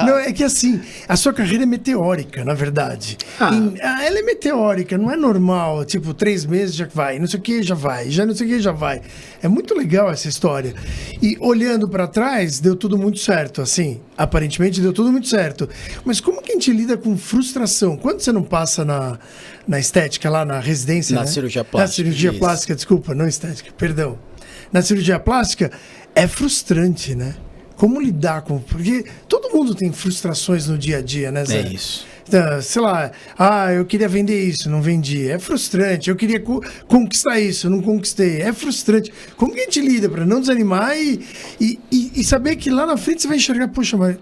Não, é que assim, a sua carreira é meteórica, na verdade. Ela é meteórica, não é normal, tipo, 3 meses já vai, não sei o que já vai, já não sei o que já vai. É muito legal essa história. E olhando pra trás, deu tudo muito certo, assim, aparentemente deu tudo muito certo. Mas como que a gente lida com frustração? Quando você não passa na estética, lá na residência, Na né? cirurgia plástica. Na cirurgia Isso. plástica, desculpa, não estética, perdão. Na cirurgia plástica, é frustrante, né? Como lidar com... Porque todo mundo tem frustrações no dia a dia, né, Zé? É isso. Sei lá, eu queria vender isso, não vendi. É frustrante. Eu queria conquistar isso, não conquistei. É frustrante. Como que a gente lida para não desanimar e saber que lá na frente você vai enxergar, poxa, mas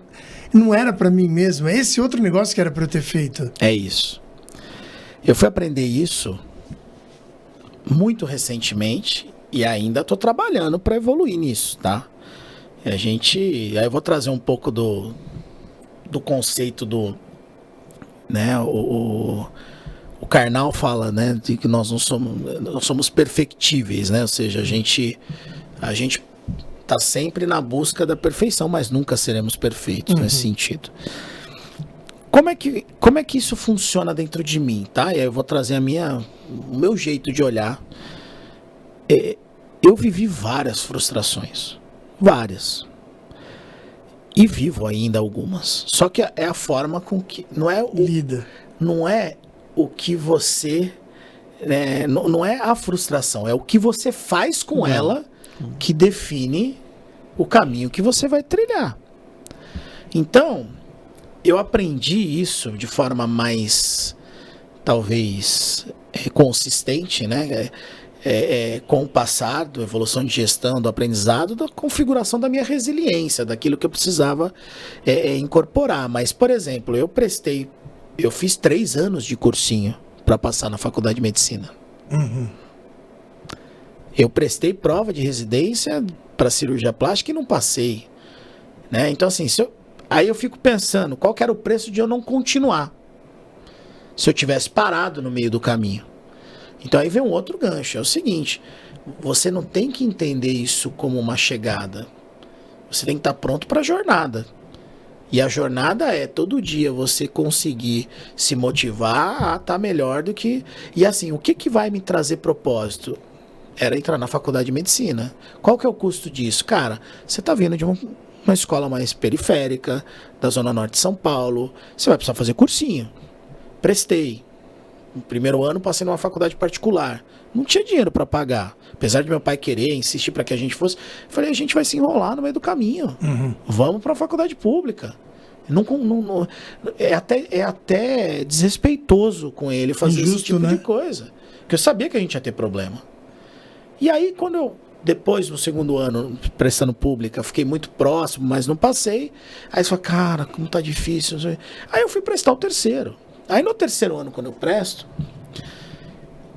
não era para mim mesmo. É esse outro negócio que era para eu ter feito. É isso. Eu fui aprender isso muito recentemente e ainda estou trabalhando para evoluir nisso, tá? Aí eu vou trazer um pouco do conceito do, né, o Karnal fala, né, de que nós somos perfectíveis, né? Ou seja, a gente tá sempre na busca da perfeição, mas nunca seremos perfeitos nesse sentido. Como é que isso funciona dentro de mim, tá? E aí eu vou trazer o meu jeito de olhar. Eu vivi várias frustrações. Várias. E vivo ainda algumas. Só que é a forma com que... Lida. Não é o que você... não é a frustração. É o que você faz com ela que define o caminho que você vai trilhar. Então, eu aprendi isso de forma mais, talvez, consistente, né? Com o passar, da evolução de gestão, do aprendizado, da configuração da minha resiliência, daquilo que eu precisava incorporar. Mas, por exemplo, eu fiz 3 anos de cursinho para passar na faculdade de medicina. Eu prestei prova de residência para cirurgia plástica e não passei, né? Então, assim, aí eu fico pensando, qual que era o preço de eu não continuar? Se eu tivesse parado no meio do caminho. Então aí vem um outro gancho, é o seguinte, você não tem que entender isso como uma chegada, você tem que estar pronto para a jornada. E a jornada é todo dia você conseguir se motivar a estar melhor do que... E assim, o que vai me trazer propósito? Era entrar na faculdade de medicina. Qual que é o custo disso? Cara, você está vindo de uma escola mais periférica, da Zona Norte de São Paulo, você vai precisar fazer cursinho. Prestei. No primeiro ano passei numa faculdade particular. Não tinha dinheiro para pagar. Apesar de meu pai querer, insistir para que a gente fosse, eu falei, a gente vai se enrolar no meio do caminho. Vamos para a faculdade pública. É até desrespeitoso com ele fazer esse tipo de coisa. Porque eu sabia que a gente ia ter problema. E aí, quando eu, depois, no segundo ano, prestando pública, fiquei muito próximo, mas não passei. Aí você fala, cara, como tá difícil. Aí eu fui prestar o terceiro. Aí no terceiro ano, quando eu presto,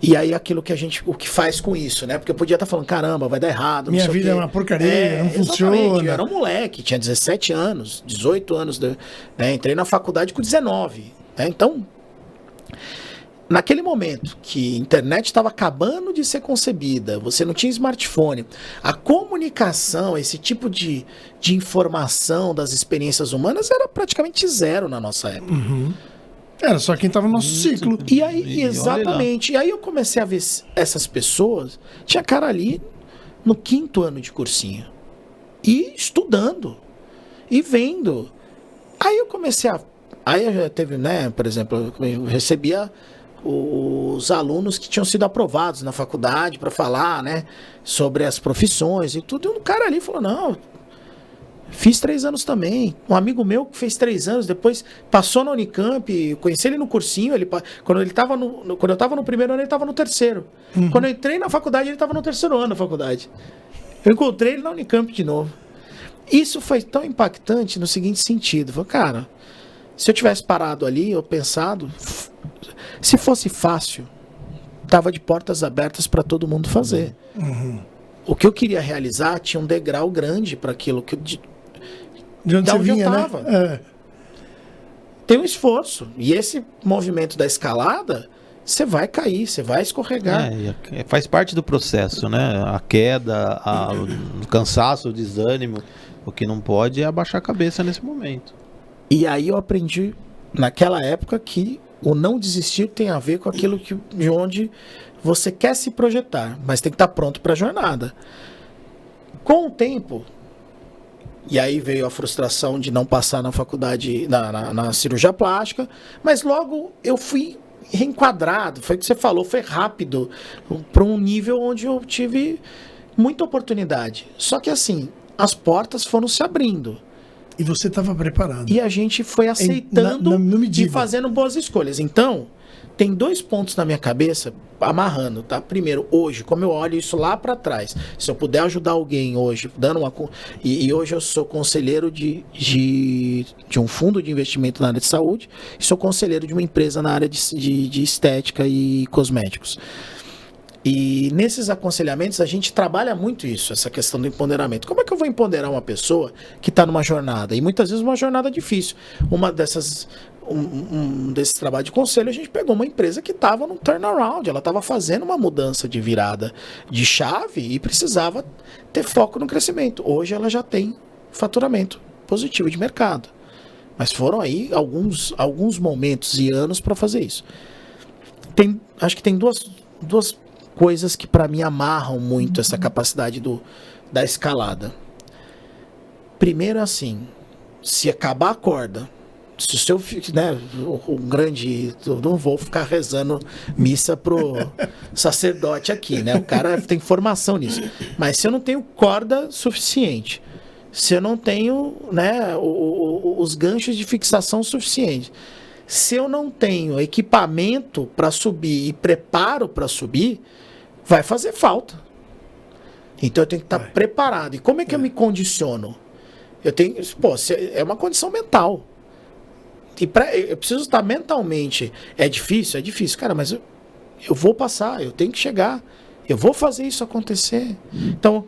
e aí aquilo que o que faz com isso, né? Porque eu podia estar falando, caramba, vai dar errado. Minha vida é uma porcaria, não funciona. Eu era um moleque, tinha 17 anos, 18 anos, né? Entrei na faculdade com 19. Né? Então, naquele momento que a internet estava acabando de ser concebida, você não tinha smartphone, a comunicação, esse tipo de informação das experiências humanas era praticamente zero na nossa época. Era só quem estava no nosso ciclo. E aí, exatamente. E aí eu comecei a ver essas pessoas, tinha cara ali no 5º ano de cursinho. E estudando. E vendo. Aí eu comecei a... Aí eu já teve, né, por exemplo, eu recebia os alunos que tinham sido aprovados na faculdade para falar, né, sobre as profissões e tudo. E um cara ali falou, não... Fiz 3 anos também. Um amigo meu que fez 3 anos, depois passou na Unicamp, conheci ele no cursinho, quando eu estava no primeiro ano, ele estava no terceiro. Quando eu entrei na faculdade, ele estava no terceiro ano da faculdade. Eu encontrei ele na Unicamp de novo. Isso foi tão impactante no seguinte sentido. Falei, cara, se eu tivesse parado ali, eu pensado, se fosse fácil, tava de portas abertas para todo mundo fazer. O que eu queria realizar tinha um degrau grande para aquilo que de onde você vinha, eu tava. né? Tem um esforço. E esse movimento da escalada, você vai cair, você vai escorregar. Faz parte do processo, né? A queda, o cansaço, o desânimo. O que não pode é abaixar a cabeça nesse momento. E aí eu aprendi, naquela época, que o não desistir tem a ver com aquilo de onde você quer se projetar, mas tem que estar pronto para a jornada. Com o tempo, e aí veio a frustração de não passar na faculdade, na cirurgia plástica, mas logo eu fui reenquadrado, foi o que você falou, foi rápido, para um nível onde eu tive muita oportunidade. Só que assim, as portas foram se abrindo. E você estava preparado. E a gente foi aceitando e fazendo boas escolhas. Então, tem 2 pontos na minha cabeça amarrando, tá? Primeiro, hoje, como eu olho isso lá para trás, se eu puder ajudar alguém hoje, e hoje eu sou conselheiro de um fundo de investimento na área de saúde, e sou conselheiro de uma empresa na área de estética e cosméticos. E nesses aconselhamentos a gente trabalha muito isso, essa questão do empoderamento. Como é que eu vou empoderar uma pessoa que está numa jornada? E muitas vezes uma jornada difícil. Uma dessas, desse trabalho de conselho, a gente pegou uma empresa que estava num turnaround, ela estava fazendo uma mudança de virada de chave e precisava ter foco no crescimento. Hoje ela já tem faturamento positivo de mercado. Mas foram aí alguns momentos e anos para fazer isso. Acho que tem duas coisas que para mim amarram muito essa capacidade da escalada. Primeiro, assim, se acabar a corda, se o seu filho, né, o grande, eu não vou ficar rezando missa pro sacerdote aqui, né? O cara tem formação nisso. Mas se eu não tenho corda suficiente, se eu não tenho, né, os ganchos de fixação suficientes, se eu não tenho equipamento para subir e preparo para subir, vai fazer falta. Então eu tenho que estar preparado. E como é que eu me condiciono? É uma condição mental. E eu preciso estar mentalmente. É difícil? É difícil. Cara, mas eu vou passar, eu tenho que chegar. Eu vou fazer isso acontecer. Então,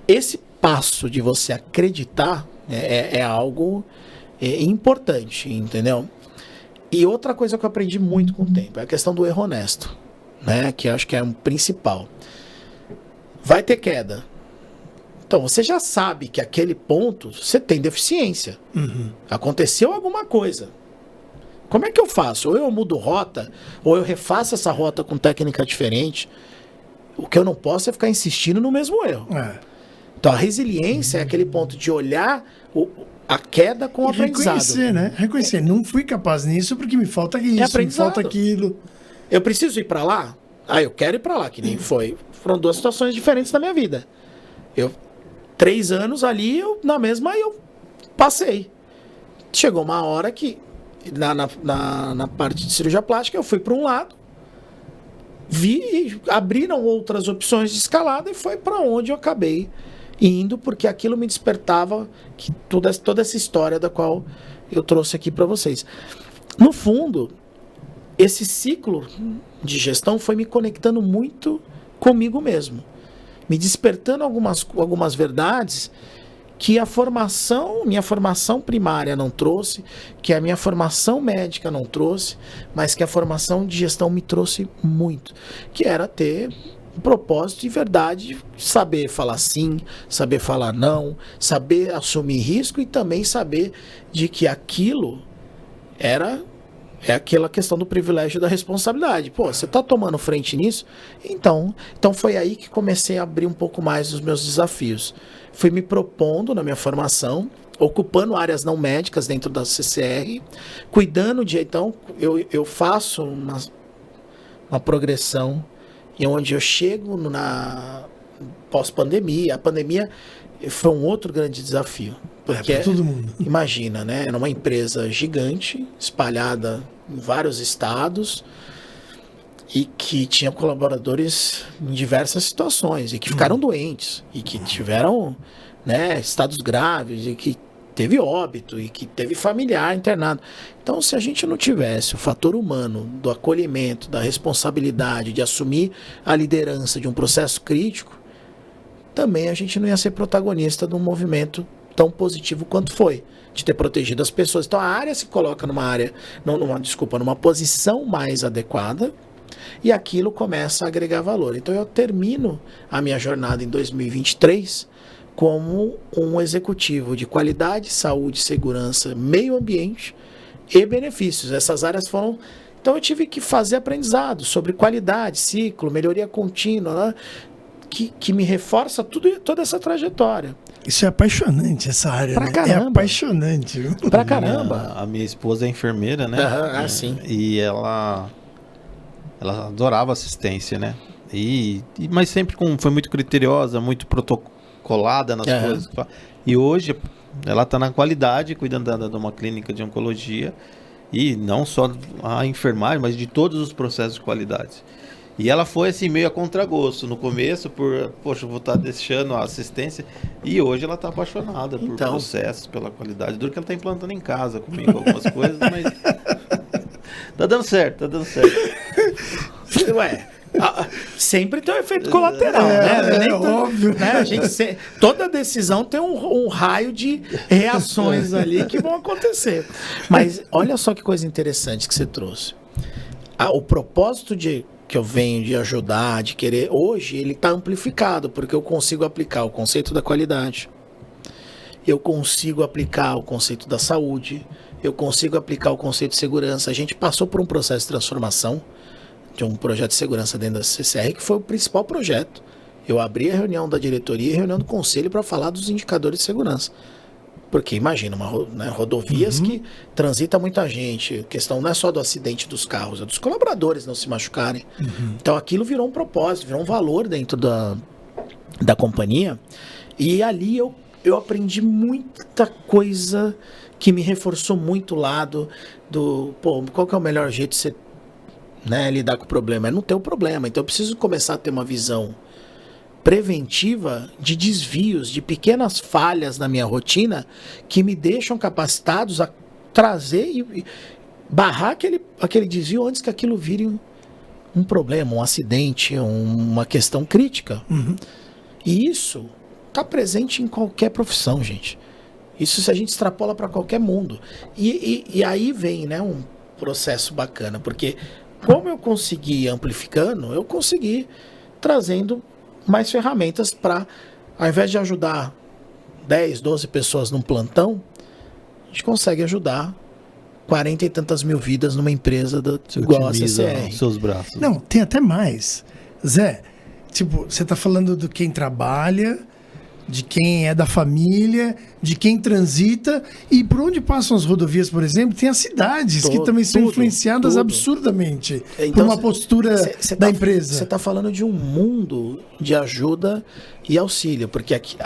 esse passo de você acreditar é algo importante, entendeu? E outra coisa que eu aprendi muito com o tempo é a questão do erro honesto, né? Que eu acho que é um principal. Vai ter queda. Então, você já sabe que aquele ponto você tem deficiência. Aconteceu alguma coisa. Como é que eu faço? Ou eu mudo rota, ou eu refaço essa rota com técnica diferente. O que eu não posso é ficar insistindo no mesmo erro. Então, a resiliência é aquele ponto de olhar a queda com o aprendizado. Reconhecer, né? Reconhecer. Não fui capaz nisso porque me falta isso, me falta aquilo. Eu preciso ir para lá? Eu quero ir para lá, que nem foi. Foram 2 situações diferentes da minha vida. 3 anos ali, na mesma, eu passei. Chegou uma hora que, na parte de cirurgia plástica, eu fui para um lado, abriram outras opções de escalada e foi para onde eu acabei indo, porque aquilo me despertava toda essa história da qual eu trouxe aqui para vocês. No fundo, esse ciclo de gestão foi me conectando muito comigo mesmo, me despertando algumas verdades que minha formação primária não trouxe, que a minha formação médica não trouxe, mas que a formação de gestão me trouxe muito, que era ter um propósito de verdade, saber falar sim, saber falar não, saber assumir risco e também saber de que aquilo é aquela questão do privilégio da responsabilidade. Você tá tomando frente nisso? Então foi aí que comecei a abrir um pouco mais os meus desafios. Fui me propondo na minha formação, ocupando áreas não médicas dentro da CCR, cuidando de... Então, eu faço uma progressão em onde eu chego na pós-pandemia. A pandemia, foi um outro grande desafio. Porque pra todo mundo. imagina, né? Era uma empresa gigante, espalhada em vários estados e que tinha colaboradores em diversas situações e que ficaram doentes e que tiveram, né, estados graves e que teve óbito e que teve familiar internado. Então, se a gente não tivesse o fator humano do acolhimento, da responsabilidade de assumir a liderança de um processo crítico, também a gente não ia ser protagonista de um movimento tão positivo quanto foi, de ter protegido as pessoas. Então a área se coloca numa posição mais adequada e aquilo começa a agregar valor. Então eu termino a minha jornada em 2023 como um executivo de qualidade, saúde, segurança, meio ambiente e benefícios. Essas áreas foram... Então eu tive que fazer aprendizado sobre qualidade, ciclo, melhoria contínua, né? Que me reforça toda essa trajetória. Isso é apaixonante, essa área, Pra né? caramba. É apaixonante, viu? Pra caramba. A minha esposa é enfermeira, né? Sim. E ela adorava assistência, né? Mas sempre foi muito criteriosa, muito protocolada nas coisas. E hoje ela está na qualidade, cuidando de uma clínica de oncologia. E não só a enfermagem, mas de todos os processos de qualidade. E ela foi assim meio a contragosto no começo, poxa, vou estar deixando a assistência. E hoje ela está apaixonada por processos, pela qualidade. Duro que ela está implantando em casa comigo algumas coisas, mas tá dando certo, tá dando certo. Ué, sempre tem um efeito colateral, né? Óbvio. Né? A gente toda decisão tem um raio de reações ali que vão acontecer. Mas olha só que coisa interessante que você trouxe. O propósito que eu venho de ajudar, de querer, hoje ele está amplificado, porque eu consigo aplicar o conceito da qualidade, eu consigo aplicar o conceito da saúde, eu consigo aplicar o conceito de segurança. A gente passou por um processo de transformação de um projeto de segurança dentro da CCR, que foi o principal projeto. Eu abri a reunião da diretoria e a reunião do conselho para falar dos indicadores de segurança. Porque imagina, rodovias que transita muita gente, a questão não é só do acidente dos carros, é dos colaboradores não se machucarem. Então aquilo virou um propósito, virou um valor dentro da companhia. E ali eu aprendi muita coisa que me reforçou muito o lado qual que é o melhor jeito de você, né, lidar com o problema? É não ter o problema. Então eu preciso começar a ter uma visão preventiva de desvios, de pequenas falhas na minha rotina que me deixam capacitados a trazer e barrar aquele desvio antes que aquilo vire um problema, um acidente, uma questão crítica. E isso está presente em qualquer profissão, gente. Isso se a gente extrapola para qualquer mundo. E aí vem, né, um processo bacana, porque como eu consegui amplificando, eu consegui trazendo mais ferramentas para, ao invés de ajudar 10, 12 pessoas num plantão, a gente consegue ajudar 40 e tantas mil vidas numa empresa igual a CCR. Seus braços. Não, tem até mais. Zé, tipo, você tá falando de quem trabalha, de quem é da família, de quem transita, e por onde passam as rodovias, por exemplo, tem as cidades que também são influenciadas absurdamente por uma postura da empresa. Você está falando de um mundo de ajuda e auxílio, porque aqui,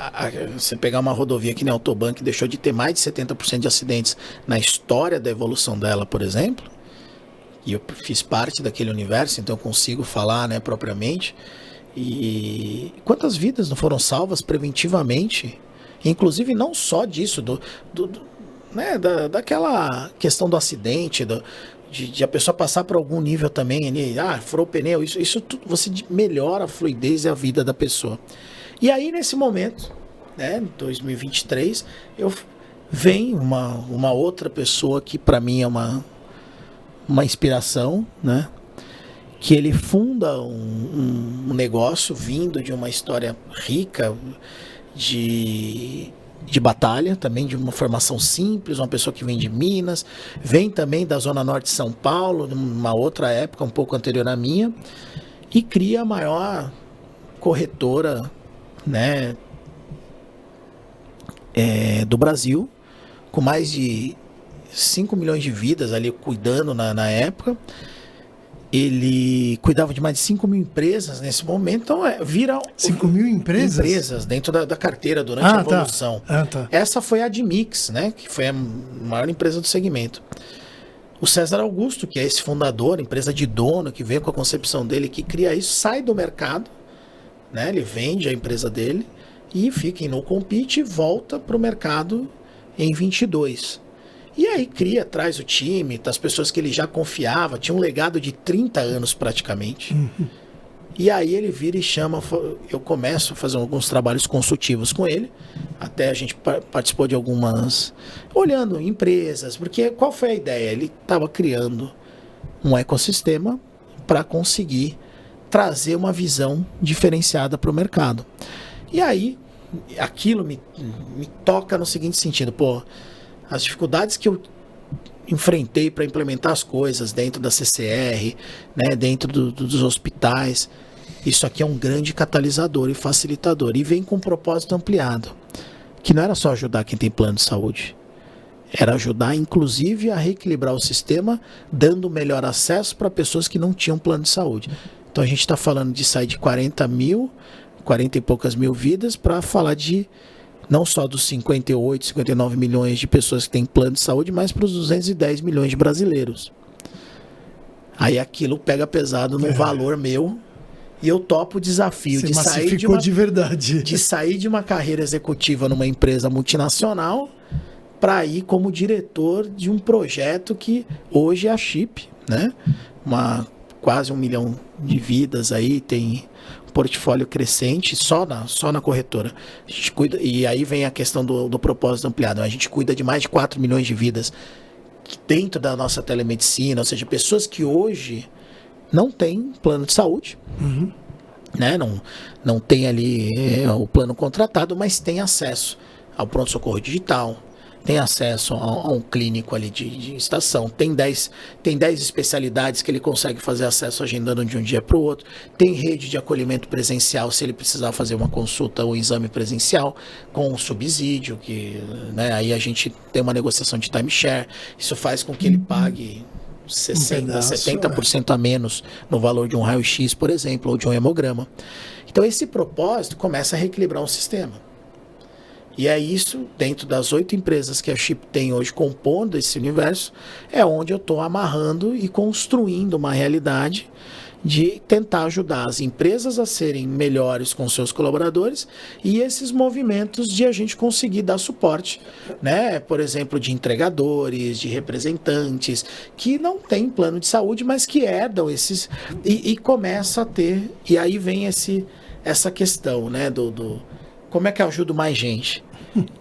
você pegar uma rodovia que nem a Autobahn, que deixou de ter mais de 70% de acidentes na história da evolução dela, por exemplo, e eu fiz parte daquele universo, então eu consigo falar, né, propriamente. E quantas vidas não foram salvas preventivamente? Inclusive não só disso, né, daquela questão do acidente, de a pessoa passar por algum nível também, furou o pneu, isso tudo, você melhora a fluidez e a vida da pessoa. E aí nesse momento, né, em 2023, vem uma outra pessoa que para mim é uma inspiração, né? Que ele funda um negócio vindo de uma história rica de batalha, também de uma formação simples, uma pessoa que vem de Minas, vem também da Zona Norte de São Paulo, numa outra época, um pouco anterior à minha, e cria a maior corretora, né, do Brasil, com mais de 5 milhões de vidas ali cuidando na época. ele cuidava de mais de 5 mil empresas nesse momento, então vira... 5 mil empresas? Empresas dentro da carteira durante a evolução. Tá. Essa foi a Admix, né, que foi a maior empresa do segmento. O César Augusto, que é esse fundador, empresa de dono, que veio com a concepção dele, que cria isso, sai do mercado, né, ele vende a empresa dele e fica em no compete e volta para o mercado em 22. E aí traz o time, das pessoas que ele já confiava, tinha um legado de 30 anos praticamente. E aí ele vira e chama, eu começo a fazer alguns trabalhos consultivos com ele, até a gente participou de algumas, olhando empresas, porque qual foi a ideia? Ele estava criando um ecossistema para conseguir trazer uma visão diferenciada para o mercado. E aí, aquilo me toca no seguinte sentido, as dificuldades que eu enfrentei para implementar as coisas dentro da CCR, né, dentro dos hospitais, isso aqui é um grande catalisador e facilitador. E vem com um propósito ampliado, que não era só ajudar quem tem plano de saúde, era ajudar, inclusive, a reequilibrar o sistema, dando melhor acesso para pessoas que não tinham plano de saúde. Então a gente está falando de sair de 40 e poucas mil vidas para falar de não só dos 58, 59 milhões de pessoas que têm plano de saúde, mas para os 210 milhões de brasileiros. Aí aquilo pega pesado no valor meu e eu topo o desafio de sair de sair de uma carreira executiva numa empresa multinacional para ir como diretor de um projeto que hoje é a Chip, né? Quase 1 milhão de vidas aí, tem portfólio crescente só na corretora. A gente cuida, e aí vem a questão do propósito ampliado. A gente cuida de mais de 4 milhões de vidas dentro da nossa telemedicina, ou seja, pessoas que hoje não têm plano de saúde, né? Não tem ali o plano contratado, mas tem acesso ao pronto-socorro digital, tem acesso a um clínico ali de estação, tem 10 especialidades que ele consegue fazer acesso agendando de um dia para o outro, tem rede de acolhimento presencial se ele precisar fazer uma consulta ou exame presencial, com um subsídio, que, né, aí a gente tem uma negociação de timeshare, isso faz com que ele pague 60%, 70% a menos no valor de um raio-x, por exemplo, ou de um hemograma. Então esse propósito começa a reequilibrar um sistema. E é isso, dentro das 8 empresas que a Chip tem hoje compondo esse universo, é onde eu estou amarrando e construindo uma realidade de tentar ajudar as empresas a serem melhores com seus colaboradores e esses movimentos de a gente conseguir dar suporte, né? Por exemplo, de entregadores, de representantes que não têm plano de saúde, mas que herdam esses e começa a ter, e aí vem essa questão, né, do como é que eu ajudo mais gente.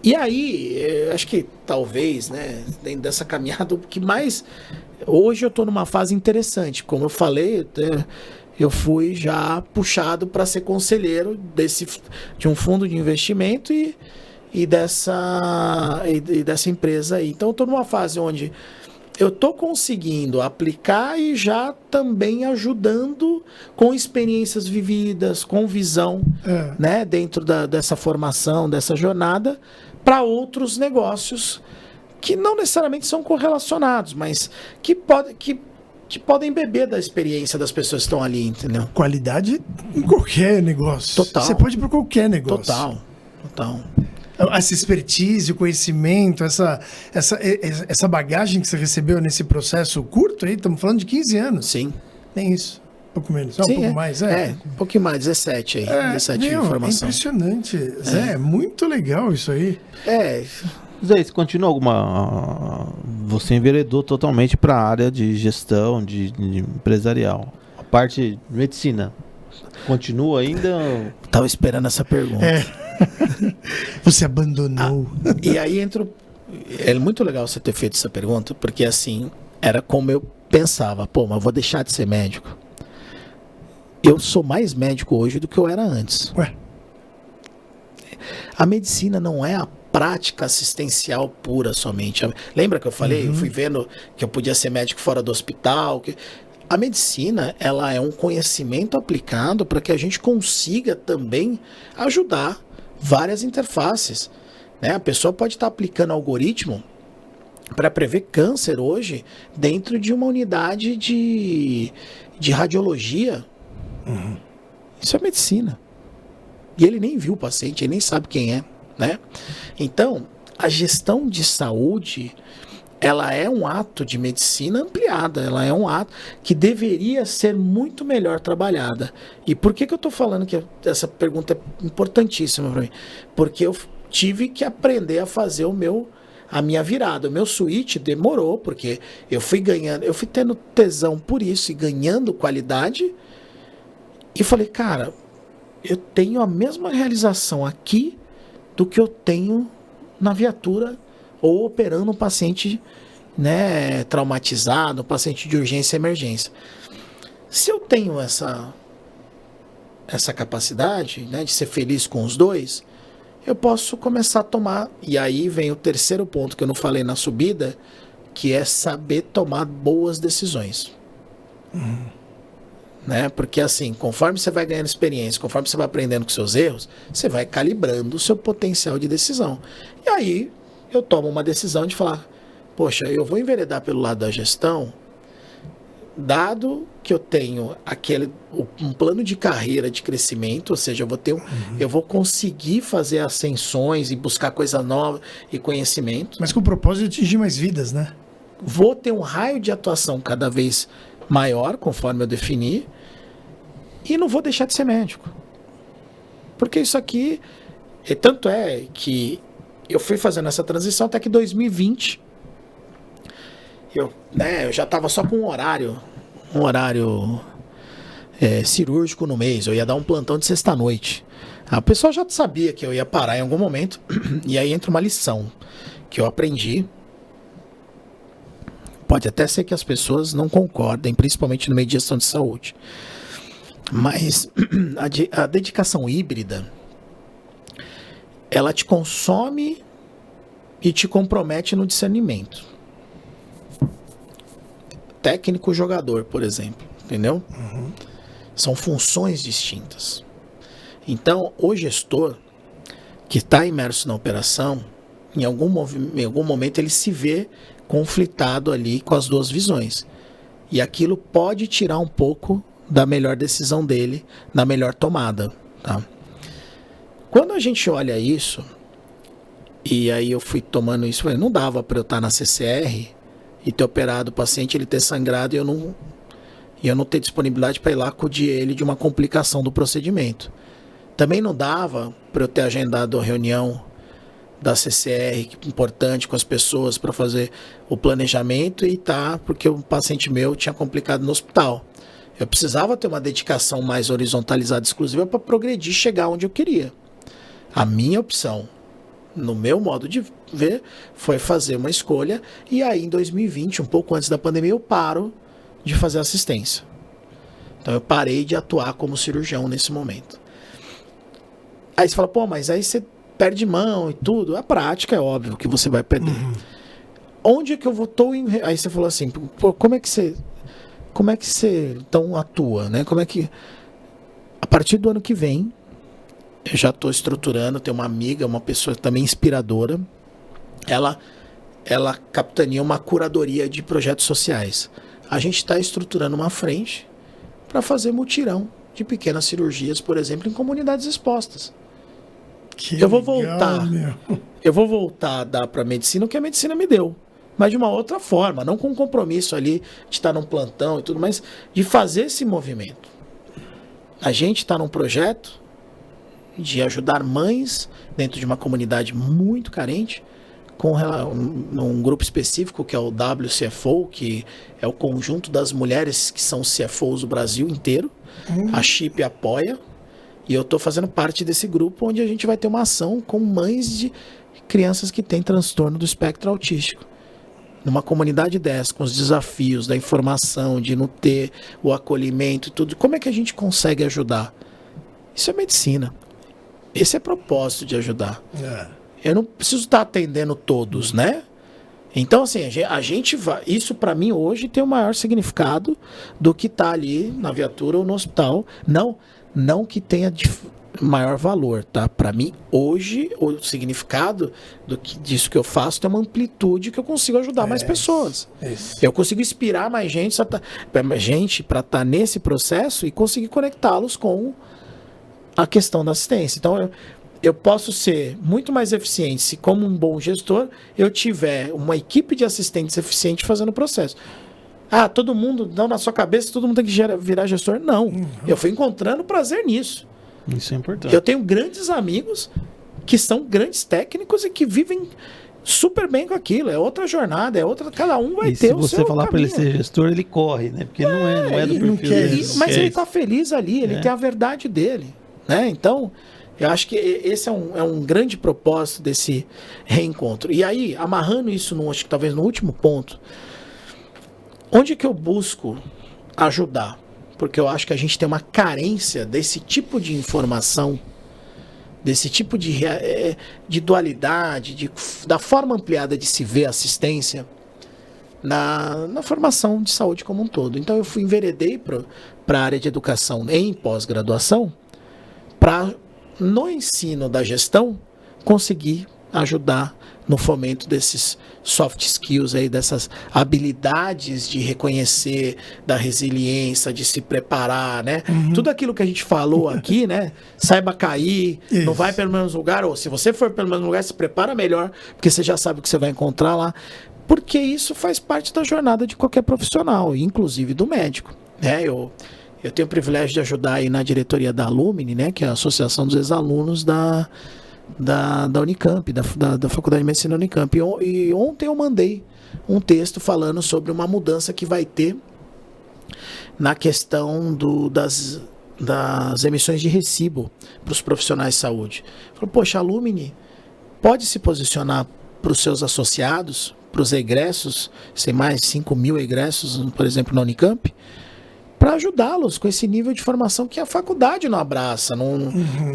E aí, acho que talvez, né, dentro dessa caminhada, o que mais... Hoje eu estou numa fase interessante. Como eu falei, eu fui já puxado para ser conselheiro de um fundo de investimento e dessa empresa aí. Então eu estou numa fase onde eu estou conseguindo aplicar e já também ajudando com experiências vividas, com visão, né, dentro dessa formação, dessa jornada, para outros negócios que não necessariamente são correlacionados, mas que podem beber da experiência das pessoas que estão ali, entendeu? Qualidade em qualquer negócio. Total. Você pode ir para qualquer negócio. Total. Essa expertise, o conhecimento, essa bagagem que você recebeu nesse processo curto aí, estamos falando de 15 anos. Sim. Tem isso. Um pouco menos. Sim, um pouco mais, um pouquinho mais, 17 aí. 17 de informação. É impressionante. Zé, é muito legal isso aí. Zé, você continua você enveredou totalmente para a área de gestão, de empresarial. A parte de medicina continua ainda? Tava esperando essa pergunta. Você abandonou. E aí é muito legal você ter feito essa pergunta, porque assim, era como eu pensava, mas eu vou deixar de ser médico. Eu sou mais médico hoje do que eu era antes. Ué? A medicina não é a prática assistencial pura somente. Lembra que eu falei? Eu fui vendo que eu podia ser médico fora do hospital. A medicina, ela é um conhecimento aplicado para que a gente consiga também ajudar várias interfaces, né? A pessoa pode estar aplicando algoritmo para prever câncer hoje dentro de uma unidade de radiologia. Isso é medicina. E ele nem viu o paciente, ele nem sabe quem é, né? Então, a gestão de saúde, ela é um ato de medicina ampliada, ela é um ato que deveria ser muito melhor trabalhada. E por que eu estou falando que essa pergunta é importantíssima para mim? Porque eu tive que aprender a fazer a minha virada. O meu switch demorou, porque eu fui tendo tesão por isso e ganhando qualidade. E falei, cara, eu tenho a mesma realização aqui do que eu tenho na viatura ou operando um paciente, né, traumatizado, um paciente de urgência e emergência. Se eu tenho essa capacidade, né, de ser feliz com os dois, eu posso começar a tomar, e aí vem o terceiro ponto que eu não falei na subida, que é saber tomar boas decisões. Né? Porque assim, conforme você vai ganhando experiência, conforme você vai aprendendo com seus erros, você vai calibrando o seu potencial de decisão. E aí eu tomo uma decisão de falar, poxa, eu vou enveredar pelo lado da gestão, dado que eu tenho um plano de carreira de crescimento, ou seja, eu vou conseguir fazer ascensões e buscar coisa nova e conhecimento. Mas com o propósito de atingir mais vidas, né? Vou ter um raio de atuação cada vez maior, conforme eu definir, e não vou deixar de ser médico. Porque isso aqui, tanto é que eu fui fazendo essa transição até que 2020, eu já estava só com um horário cirúrgico no mês, eu ia dar um plantão de sexta-noite. A pessoa já sabia que eu ia parar em algum momento, e aí entra uma lição que eu aprendi. Pode até ser que as pessoas não concordem, principalmente no meio de gestão de saúde. Mas a dedicação híbrida, ela te consome e te compromete no discernimento. Técnico-jogador, por exemplo, entendeu? São funções distintas. Então, o gestor que está imerso na operação, em algum momento ele se vê conflitado ali com as duas visões. E aquilo pode tirar um pouco da melhor decisão dele, na melhor tomada. Tá? Quando a gente olha isso, e aí eu fui tomando isso, falei, não dava para eu estar na CCR e ter operado o paciente, ele ter sangrado e eu não ter disponibilidade para ir lá acudir ele de uma complicação do procedimento. Também não dava para eu ter agendado a reunião da CCR, importante, com as pessoas para fazer o planejamento e porque o paciente meu tinha complicado no hospital. Eu precisava ter uma dedicação mais horizontalizada, exclusiva, para progredir e chegar onde eu queria. A minha opção, no meu modo de ver, foi fazer uma escolha, e aí em 2020, um pouco antes da pandemia, eu paro de fazer assistência. Então eu parei de atuar como cirurgião nesse momento. Aí você fala, pô, mas aí você perde mão e tudo. A prática é óbvio que você vai perder. Onde é que eu vou? Aí você falou assim, pô, como é que você então atua, né? Como é que a partir do ano que vem eu já estou estruturando, tenho uma amiga, uma pessoa também inspiradora, ela capitaneia uma curadoria de projetos sociais. A gente está estruturando uma frente para fazer mutirão de pequenas cirurgias, por exemplo, em comunidades expostas. Eu vou voltar a dar para a medicina o que a medicina me deu, mas de uma outra forma, não com um compromisso ali de estar num plantão e tudo, mas de fazer esse movimento. A gente está num projeto de ajudar mães dentro de uma comunidade muito carente, com um grupo específico que é o WCFO, que é o conjunto das mulheres que são CFOs do Brasil inteiro. A CHIP apoia, e eu estou fazendo parte desse grupo onde a gente vai ter uma ação com mães de crianças que têm transtorno do espectro autístico. Numa comunidade dessa, com os desafios da informação, de não ter o acolhimento e tudo, como é que a gente consegue ajudar? Isso é medicina. Esse é o propósito de ajudar. Eu não preciso estar atendendo todos, né? Então, assim, a gente vai... Isso, para mim, hoje tem o maior significado do que estar ali na viatura ou no hospital. não que tenha maior valor, tá? Para mim, hoje, o significado disso que eu faço tem uma amplitude que eu consigo ajudar mais pessoas. Eu consigo inspirar mais gente para estar nesse processo e conseguir conectá-los com a questão da assistência. Então, eu posso ser muito mais eficiente se, como um bom gestor, eu tiver uma equipe de assistentes eficiente fazendo o processo. Todo mundo, não, na sua cabeça, todo mundo tem que virar gestor. Não. Eu fui encontrando prazer nisso. Isso é importante. Eu tenho grandes amigos que são grandes técnicos e que vivem super bem com aquilo. É outra jornada, cada um vai ter o seu caminho. Se você falar para ele ser gestor, ele corre, né? Porque não é do perfil dele. Mas ele está feliz ali, ele tem a verdade dele, né? Então, eu acho que esse é um grande propósito desse reencontro. E aí, amarrando isso, acho que talvez no último ponto, onde que eu busco ajudar? Porque eu acho que a gente tem uma carência desse tipo de informação, desse tipo de dualidade, da forma ampliada de se ver assistência na formação de saúde como um todo. Então eu enveredei para a área de educação em pós-graduação, para no ensino da gestão conseguir ajudar no fomento desses soft skills aí, dessas habilidades de reconhecer, da resiliência, de se preparar, né? Tudo aquilo que a gente falou aqui, né? Saiba cair, não vai pelo mesmo lugar, ou se você for pelo mesmo lugar, se prepara melhor, porque você já sabe o que você vai encontrar lá, porque isso faz parte da jornada de qualquer profissional, inclusive do médico, né? Eu tenho o privilégio de ajudar aí na diretoria da Alumni, né? Que é a Associação dos Ex-Alunos da Unicamp, da Faculdade de Medicina da Unicamp. E ontem eu mandei um texto falando sobre uma mudança que vai ter na questão das emissões de recibo para os profissionais de saúde. Falei, poxa, a Alumni pode se posicionar para os seus associados, para os egressos, tem mais 5 mil egressos, por exemplo, na Unicamp, para ajudá-los com esse nível de formação que a faculdade não abraça,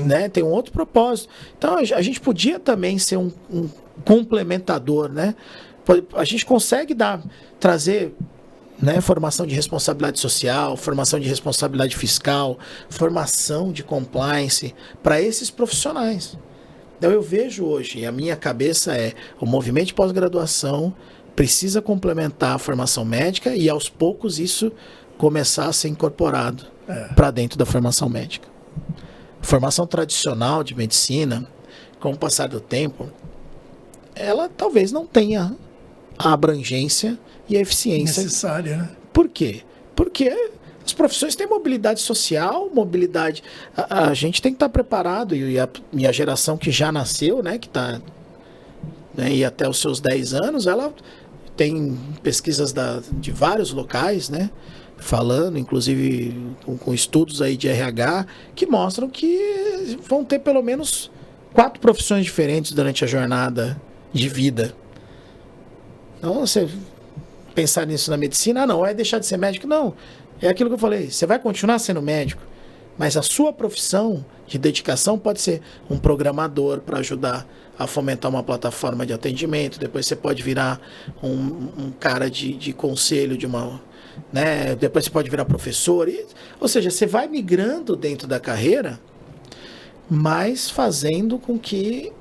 né? Tem um outro propósito. Então, a gente podia também ser um complementador, né? A gente consegue trazer, né, formação de responsabilidade social, formação de responsabilidade fiscal, formação de compliance para esses profissionais. Então, eu vejo hoje, a minha cabeça o movimento de pós-graduação precisa complementar a formação médica e, aos poucos, isso começar a ser incorporado para dentro da formação médica. Formação tradicional de medicina, com o passar do tempo, ela talvez não tenha a abrangência e a eficiência necessária, né? Por quê? Porque as profissões têm mobilidade social, mobilidade... A gente tem que estar preparado, e a minha geração que já nasceu, né, que está, né, e até os seus 10 anos, ela tem pesquisas de vários locais, né, falando, inclusive com estudos aí de RH, que mostram que vão ter pelo menos 4 profissões diferentes durante a jornada de vida. Então, você pensar nisso na medicina, não, é deixar de ser médico, não. É aquilo que eu falei, você vai continuar sendo médico, mas a sua profissão de dedicação pode ser um programador para ajudar a fomentar uma plataforma de atendimento, depois você pode virar um cara de conselho de uma... né? Depois você pode virar professor, ou seja, você vai migrando dentro da carreira, mas fazendo com que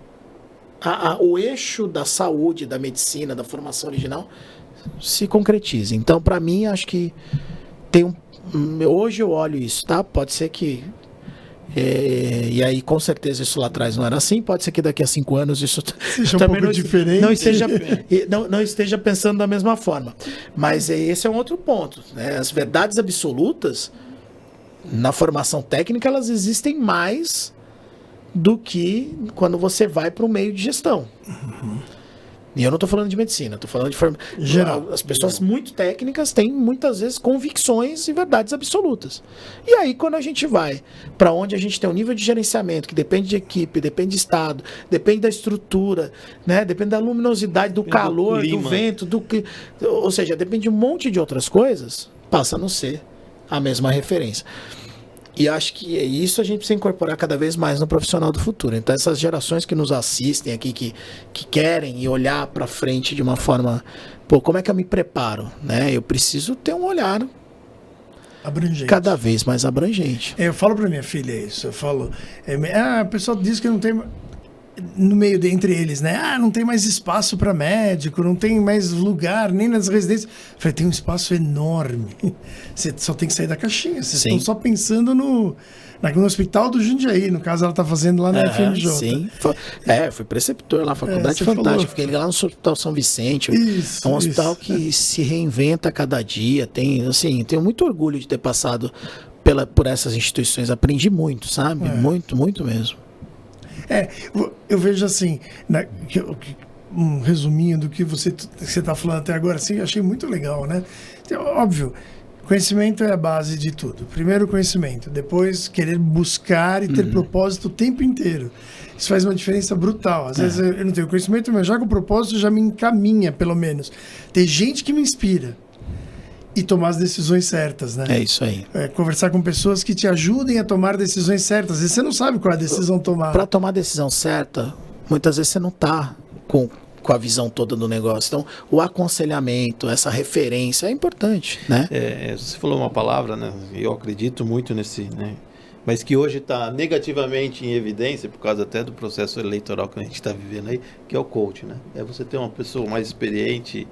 o eixo da saúde, da medicina, da formação original se concretize. Então, para mim, acho que hoje eu olho isso, tá? Pode ser que e aí com certeza isso lá atrás não era assim, pode ser que daqui a 5 anos isso seja um pouco diferente, não esteja pensando da mesma forma, mas esse é um outro ponto, né? As verdades absolutas na formação técnica, elas existem mais do que quando você vai para o meio de gestão. E eu não estou falando de medicina, estou falando de geral. As pessoas muito técnicas têm muitas vezes convicções e verdades absolutas. E aí, quando a gente vai para onde a gente tem um nível de gerenciamento que depende de equipe, depende de estado, depende da estrutura, né? Depende da luminosidade, do calor, do vento, ou seja, depende de um monte de outras coisas, passa a não ser a mesma referência. E acho que isso a gente precisa incorporar cada vez mais no profissional do futuro. Então, essas gerações que nos assistem aqui, que querem olhar para frente de uma forma... como é que eu me preparo? Né? Eu preciso ter um olhar Abrangente. cada vez mais abrangente. Eu falo pra minha filha isso, eu falo, o pessoal diz que não tem, no meio entre eles, né? Não tem mais espaço para médico, não tem mais lugar, nem nas residências. Eu falei, tem um espaço enorme. Você só tem que sair da caixinha. Vocês estão só pensando no hospital do Jundiaí, no caso ela tá fazendo lá na FMJ. Sim, fui preceptor lá, faculdade fantástica. Falou. Fiquei lá no Hospital São Vicente. Isso, é um hospital que se reinventa a cada dia. Tenho muito orgulho de ter passado por essas instituições. Aprendi muito, sabe? Muito, muito mesmo. Eu vejo assim, um resuminho do que você está falando até agora, assim, achei muito legal, né? Então, óbvio, conhecimento é a base de tudo. Primeiro conhecimento, depois querer buscar e ter propósito o tempo inteiro. Isso faz uma diferença brutal. Às vezes eu não tenho conhecimento, mas já com o propósito já me encaminha, pelo menos. Tem gente que me inspira. E tomar as decisões certas, né? É isso aí. Conversar com pessoas que te ajudem a tomar decisões certas. Às vezes você não sabe qual é a decisão tomar. Para tomar a decisão certa, muitas vezes você não está com a visão toda do negócio. Então, o aconselhamento, essa referência é importante, né? Você falou uma palavra, né? Eu acredito muito nesse, né? Mas que hoje está negativamente em evidência, por causa até do processo eleitoral que a gente está vivendo aí, que é o coach, né? É você ter uma pessoa mais experiente,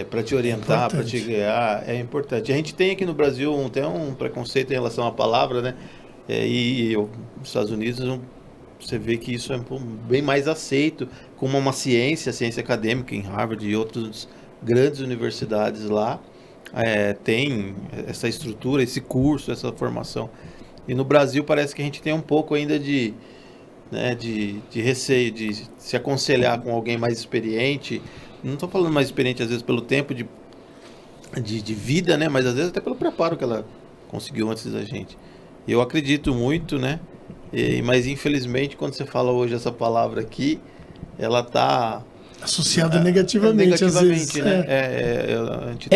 para te orientar, para te guiar, é importante. A gente tem aqui no Brasil tem um preconceito em relação à palavra, né? Nos Estados Unidos você vê que isso é bem mais aceito como uma ciência acadêmica em Harvard e outras grandes universidades lá. Tem essa estrutura, esse curso, essa formação. E no Brasil parece que a gente tem um pouco ainda de receio de se aconselhar com alguém mais experiente. Não estou falando mais experiente, às vezes, pelo tempo de vida, né? Mas às vezes até pelo preparo que ela conseguiu antes da gente. Eu acredito muito, né? Mas infelizmente, quando você fala hoje essa palavra aqui, ela está associada negativamente, às vezes. Né? A gente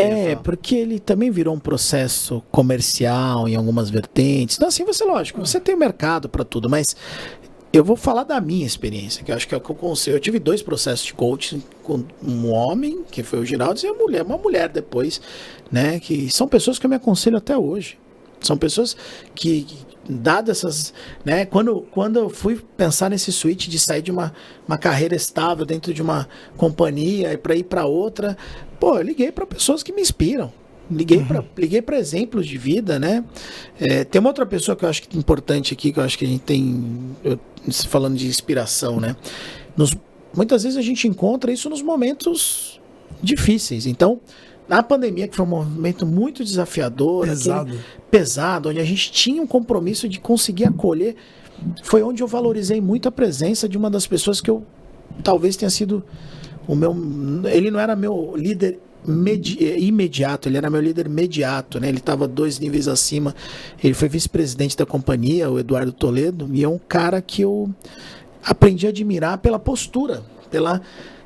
porque ele também virou um processo comercial em algumas vertentes. Então, assim, lógico, você tem mercado para tudo, mas eu vou falar da minha experiência, que eu acho que é o que eu consigo. Eu tive 2 processos de coaching com um homem, que foi o Giraldo, e uma mulher depois, né? Que são pessoas que eu me aconselho até hoje. São pessoas que dadas essas, né? Quando eu fui pensar nesse switch de sair de uma carreira estável dentro de uma companhia e para ir para outra, eu liguei para pessoas que me inspiram. Liguei para exemplos de vida, né? Tem uma outra pessoa que eu acho que é importante aqui, que eu acho que a gente tem, falando de inspiração, né? Muitas vezes a gente encontra isso nos momentos difíceis. Então, na pandemia, que foi um momento muito desafiador, pesado, onde a gente tinha um compromisso de conseguir acolher, foi onde eu valorizei muito a presença de uma das pessoas que eu talvez tenha sido ele não era meu líder imediato, ele era meu líder imediato, né? Ele estava 2 níveis acima. Ele foi vice-presidente da companhia, o Eduardo Toledo, e é um cara que eu aprendi a admirar pela postura, pela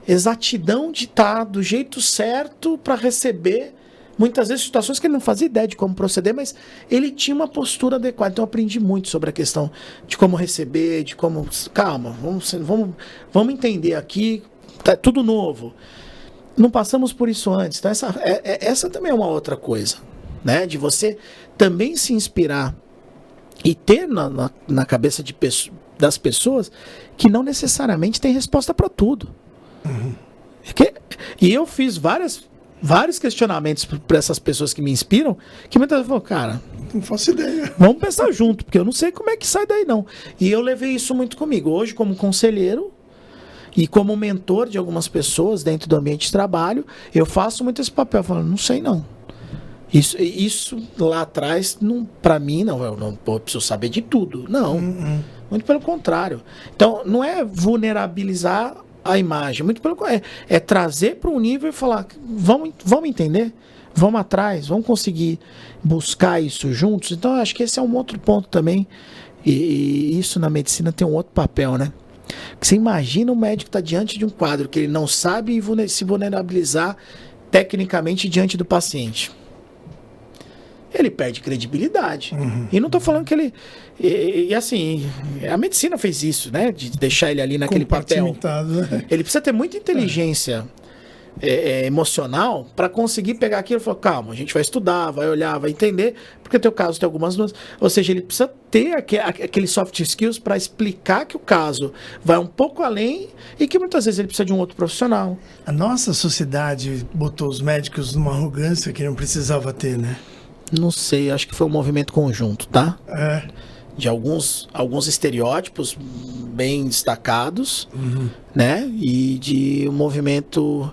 exatidão de estar do jeito certo para receber muitas vezes situações que ele não fazia ideia de como proceder, mas ele tinha uma postura adequada. Então eu aprendi muito sobre a questão de como receber, de como, calma, vamos entender aqui, tá tudo novo. Não passamos por isso antes. Então essa também é uma outra coisa, né? De você também se inspirar e ter na cabeça das pessoas que não necessariamente tem resposta para tudo. E eu fiz vários questionamentos para essas pessoas que me inspiram, que muitas vezes falam, cara, não faço ideia. Vamos pensar junto, porque eu não sei como é que sai daí não. E eu levei isso muito comigo. Hoje, como conselheiro e como mentor de algumas pessoas dentro do ambiente de trabalho, eu faço muito esse papel, falando, não sei não. Isso lá atrás, para mim, eu não preciso saber de tudo. Não, muito pelo contrário. Então, não é vulnerabilizar a imagem, muito pelo contrário, é trazer para um nível e falar, vamos entender, vamos atrás, vamos conseguir buscar isso juntos. Então, eu acho que esse é um outro ponto também, e isso na medicina tem um outro papel, né? Que você imagina um médico estar diante de um quadro que ele não sabe se vulnerabilizar tecnicamente diante do paciente. Ele perde credibilidade. E não estou falando que ele... E assim, a medicina fez isso, né? De deixar ele ali naquele papel. Né? Ele precisa ter muita inteligência emocional para conseguir pegar aquilo e falar, calma, a gente vai estudar, vai olhar, vai entender, porque o teu caso tem algumas nuances. Ou seja, ele precisa ter aquele soft skills para explicar que o caso vai um pouco além e que muitas vezes ele precisa de um outro profissional. A nossa sociedade botou os médicos numa arrogância que não precisava ter, né? Não sei, acho que foi um movimento conjunto, tá? É. De alguns estereótipos bem destacados, né? E de um movimento,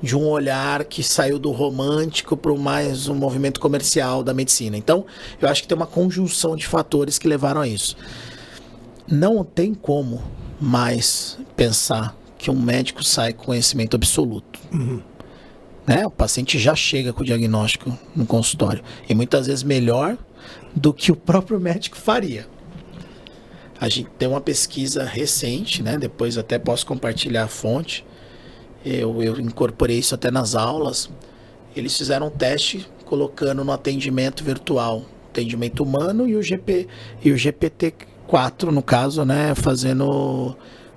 de um olhar que saiu do romântico para mais um movimento comercial da medicina. Então, eu acho que tem uma conjunção de fatores que levaram a isso. Não tem como mais pensar que um médico sai com conhecimento absoluto. Né? O paciente já chega com o diagnóstico no consultório. E muitas vezes melhor do que o próprio médico faria. A gente tem uma pesquisa recente, né? Depois até posso compartilhar a fonte. Eu incorporei isso até nas aulas. Eles fizeram um teste colocando no atendimento virtual, atendimento humano e o GPT-4, no caso, né? Fazendo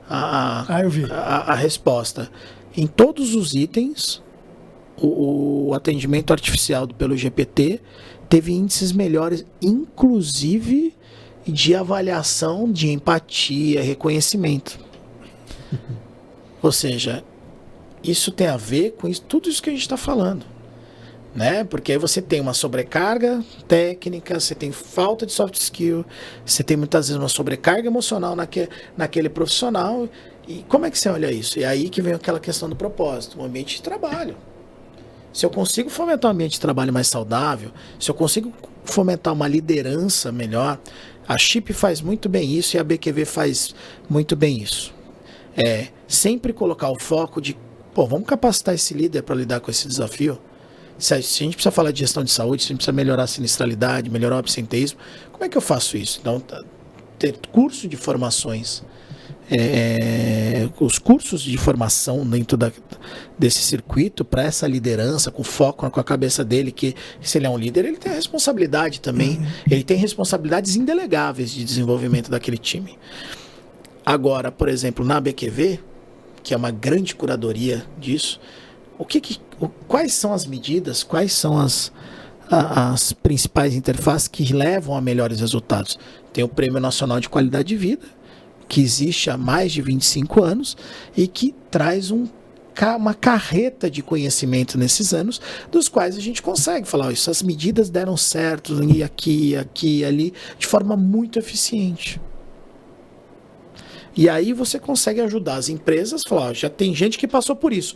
a resposta. Em todos os itens, o atendimento artificial pelo GPT teve índices melhores, inclusive de avaliação de empatia, reconhecimento. Ou seja, isso tem a ver com isso, tudo isso que a gente está falando, né? Porque aí você tem uma sobrecarga técnica, você tem falta de soft skill, você tem muitas vezes uma sobrecarga emocional naquele profissional. E como é que você olha isso? E aí que vem aquela questão do propósito, o ambiente de trabalho. Se eu consigo fomentar um ambiente de trabalho mais saudável, se eu consigo fomentar uma liderança melhor, a Chip faz muito bem isso e a BQV faz muito bem isso. Sempre colocar o foco de, vamos capacitar esse líder para lidar com esse desafio. Se a gente precisa falar de gestão de saúde, se a gente precisa melhorar a sinistralidade, melhorar o absenteísmo, como é que eu faço isso? Então, ter curso de formações, os cursos de formação dentro desse circuito para essa liderança, com foco com a cabeça dele, que se ele é um líder, ele tem a responsabilidade também, ele tem responsabilidades indelegáveis de desenvolvimento daquele time. Agora, por exemplo, na BQV, que é uma grande curadoria disso, quais são as medidas, quais são as principais interfaces que levam a melhores resultados? Tem o Prêmio Nacional de Qualidade de Vida, que existe há mais de 25 anos e que traz uma carreta de conhecimento nesses anos, dos quais a gente consegue falar, essas medidas deram certo aqui, ali, de forma muito eficiente. E aí você consegue ajudar as empresas a falar, já tem gente que passou por isso.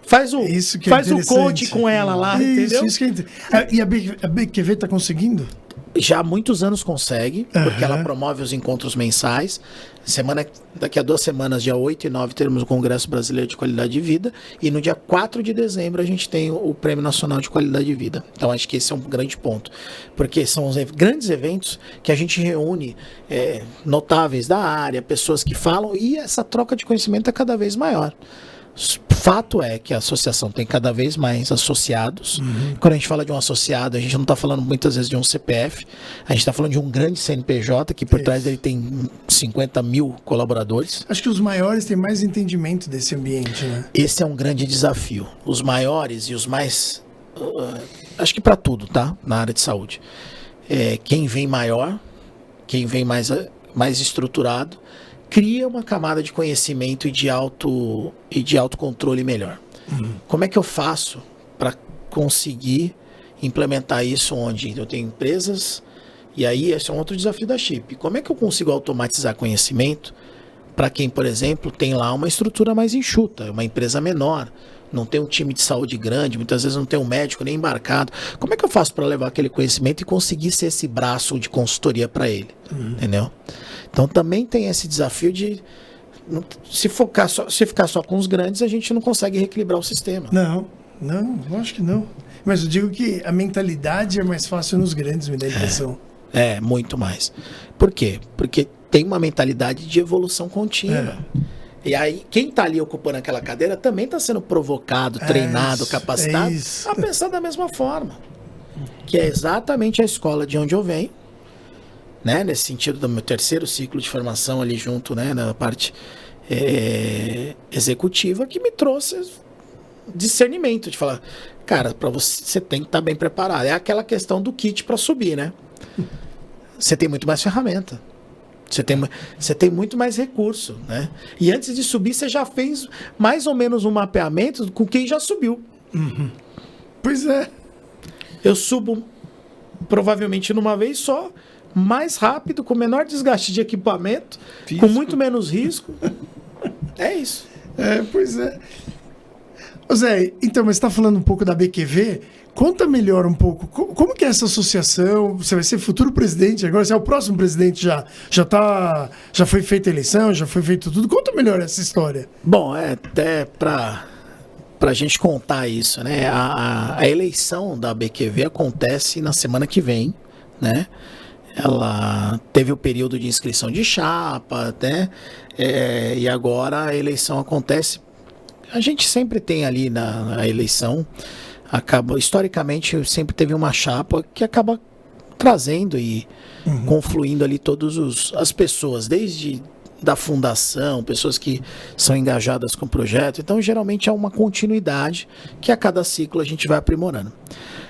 Faz o coach com ela lá, entendeu? Isso que e a BQV está conseguindo? Já há muitos anos consegue, porque ela promove os encontros mensais. Daqui a 2 semanas, dia 8 e 9, teremos o Congresso Brasileiro de Qualidade de Vida. E no dia 4 de dezembro a gente tem o Prêmio Nacional de Qualidade de Vida. Então acho que esse é um grande ponto. Porque são os grandes eventos que a gente reúne notáveis da área, pessoas que falam, e essa troca de conhecimento é cada vez maior. Fato é que a associação tem cada vez mais associados. Quando a gente fala de um associado, a gente não está falando muitas vezes de um CPF, a gente está falando de um grande CNPJ que por trás dele tem 50 mil colaboradores. Acho que os maiores têm mais entendimento desse ambiente, né? Esse é um grande desafio. Os maiores e os mais... acho que para tudo, tá? Na área de saúde. Quem vem maior, quem vem mais estruturado, cria uma camada de conhecimento e de autocontrole melhor. Como é que eu faço para conseguir implementar isso onde eu tenho empresas? E aí esse é um outro desafio da Chip. Como é que eu consigo automatizar conhecimento para quem, por exemplo, tem lá uma estrutura mais enxuta, uma empresa menor, não tem um time de saúde grande, muitas vezes não tem um médico nem embarcado. Como é que eu faço para levar aquele conhecimento e conseguir ser esse braço de consultoria para ele? Entendeu? Então também tem esse desafio de se ficar só com os grandes, a gente não consegue reequilibrar o sistema. Não, acho que não. Mas eu digo que a mentalidade é mais fácil nos grandes, me dá a impressão. Muito mais. Por quê? Porque tem uma mentalidade de evolução contínua. E aí, quem está ali ocupando aquela cadeira também está sendo provocado, treinado, capacitado a pensar da mesma forma. Que é exatamente a escola de onde eu venho, né? Nesse sentido do meu 3º ciclo de formação ali junto, né? Na parte executiva, que me trouxe discernimento de falar, cara, para você tem que estar bem preparado. É aquela questão do kit para subir, né? Você tem muito mais ferramenta. Você tem muito mais recurso, né? E antes de subir, você já fez mais ou menos um mapeamento com quem já subiu. Uhum. Pois é. Eu subo provavelmente numa vez só, mais rápido, com menor desgaste de equipamento, com muito menos risco. É isso. Pois é. Ô Zé, então, mas você está falando um pouco da BQV. Conta melhor um pouco, como que é essa associação? Você vai ser futuro presidente agora? Você é o próximo presidente já? Já foi feita a eleição? Já foi feito tudo? Conta melhor essa história. Bom, até para a gente contar isso, né? A eleição da BQV acontece na semana que vem, né? Ela teve o período de inscrição de chapa, né? E agora a eleição acontece. A gente sempre tem ali na eleição, historicamente sempre teve uma chapa que acaba trazendo e confluindo ali todas as pessoas, desde da fundação, pessoas que são engajadas com o projeto. Então, geralmente é uma continuidade que a cada ciclo a gente vai aprimorando.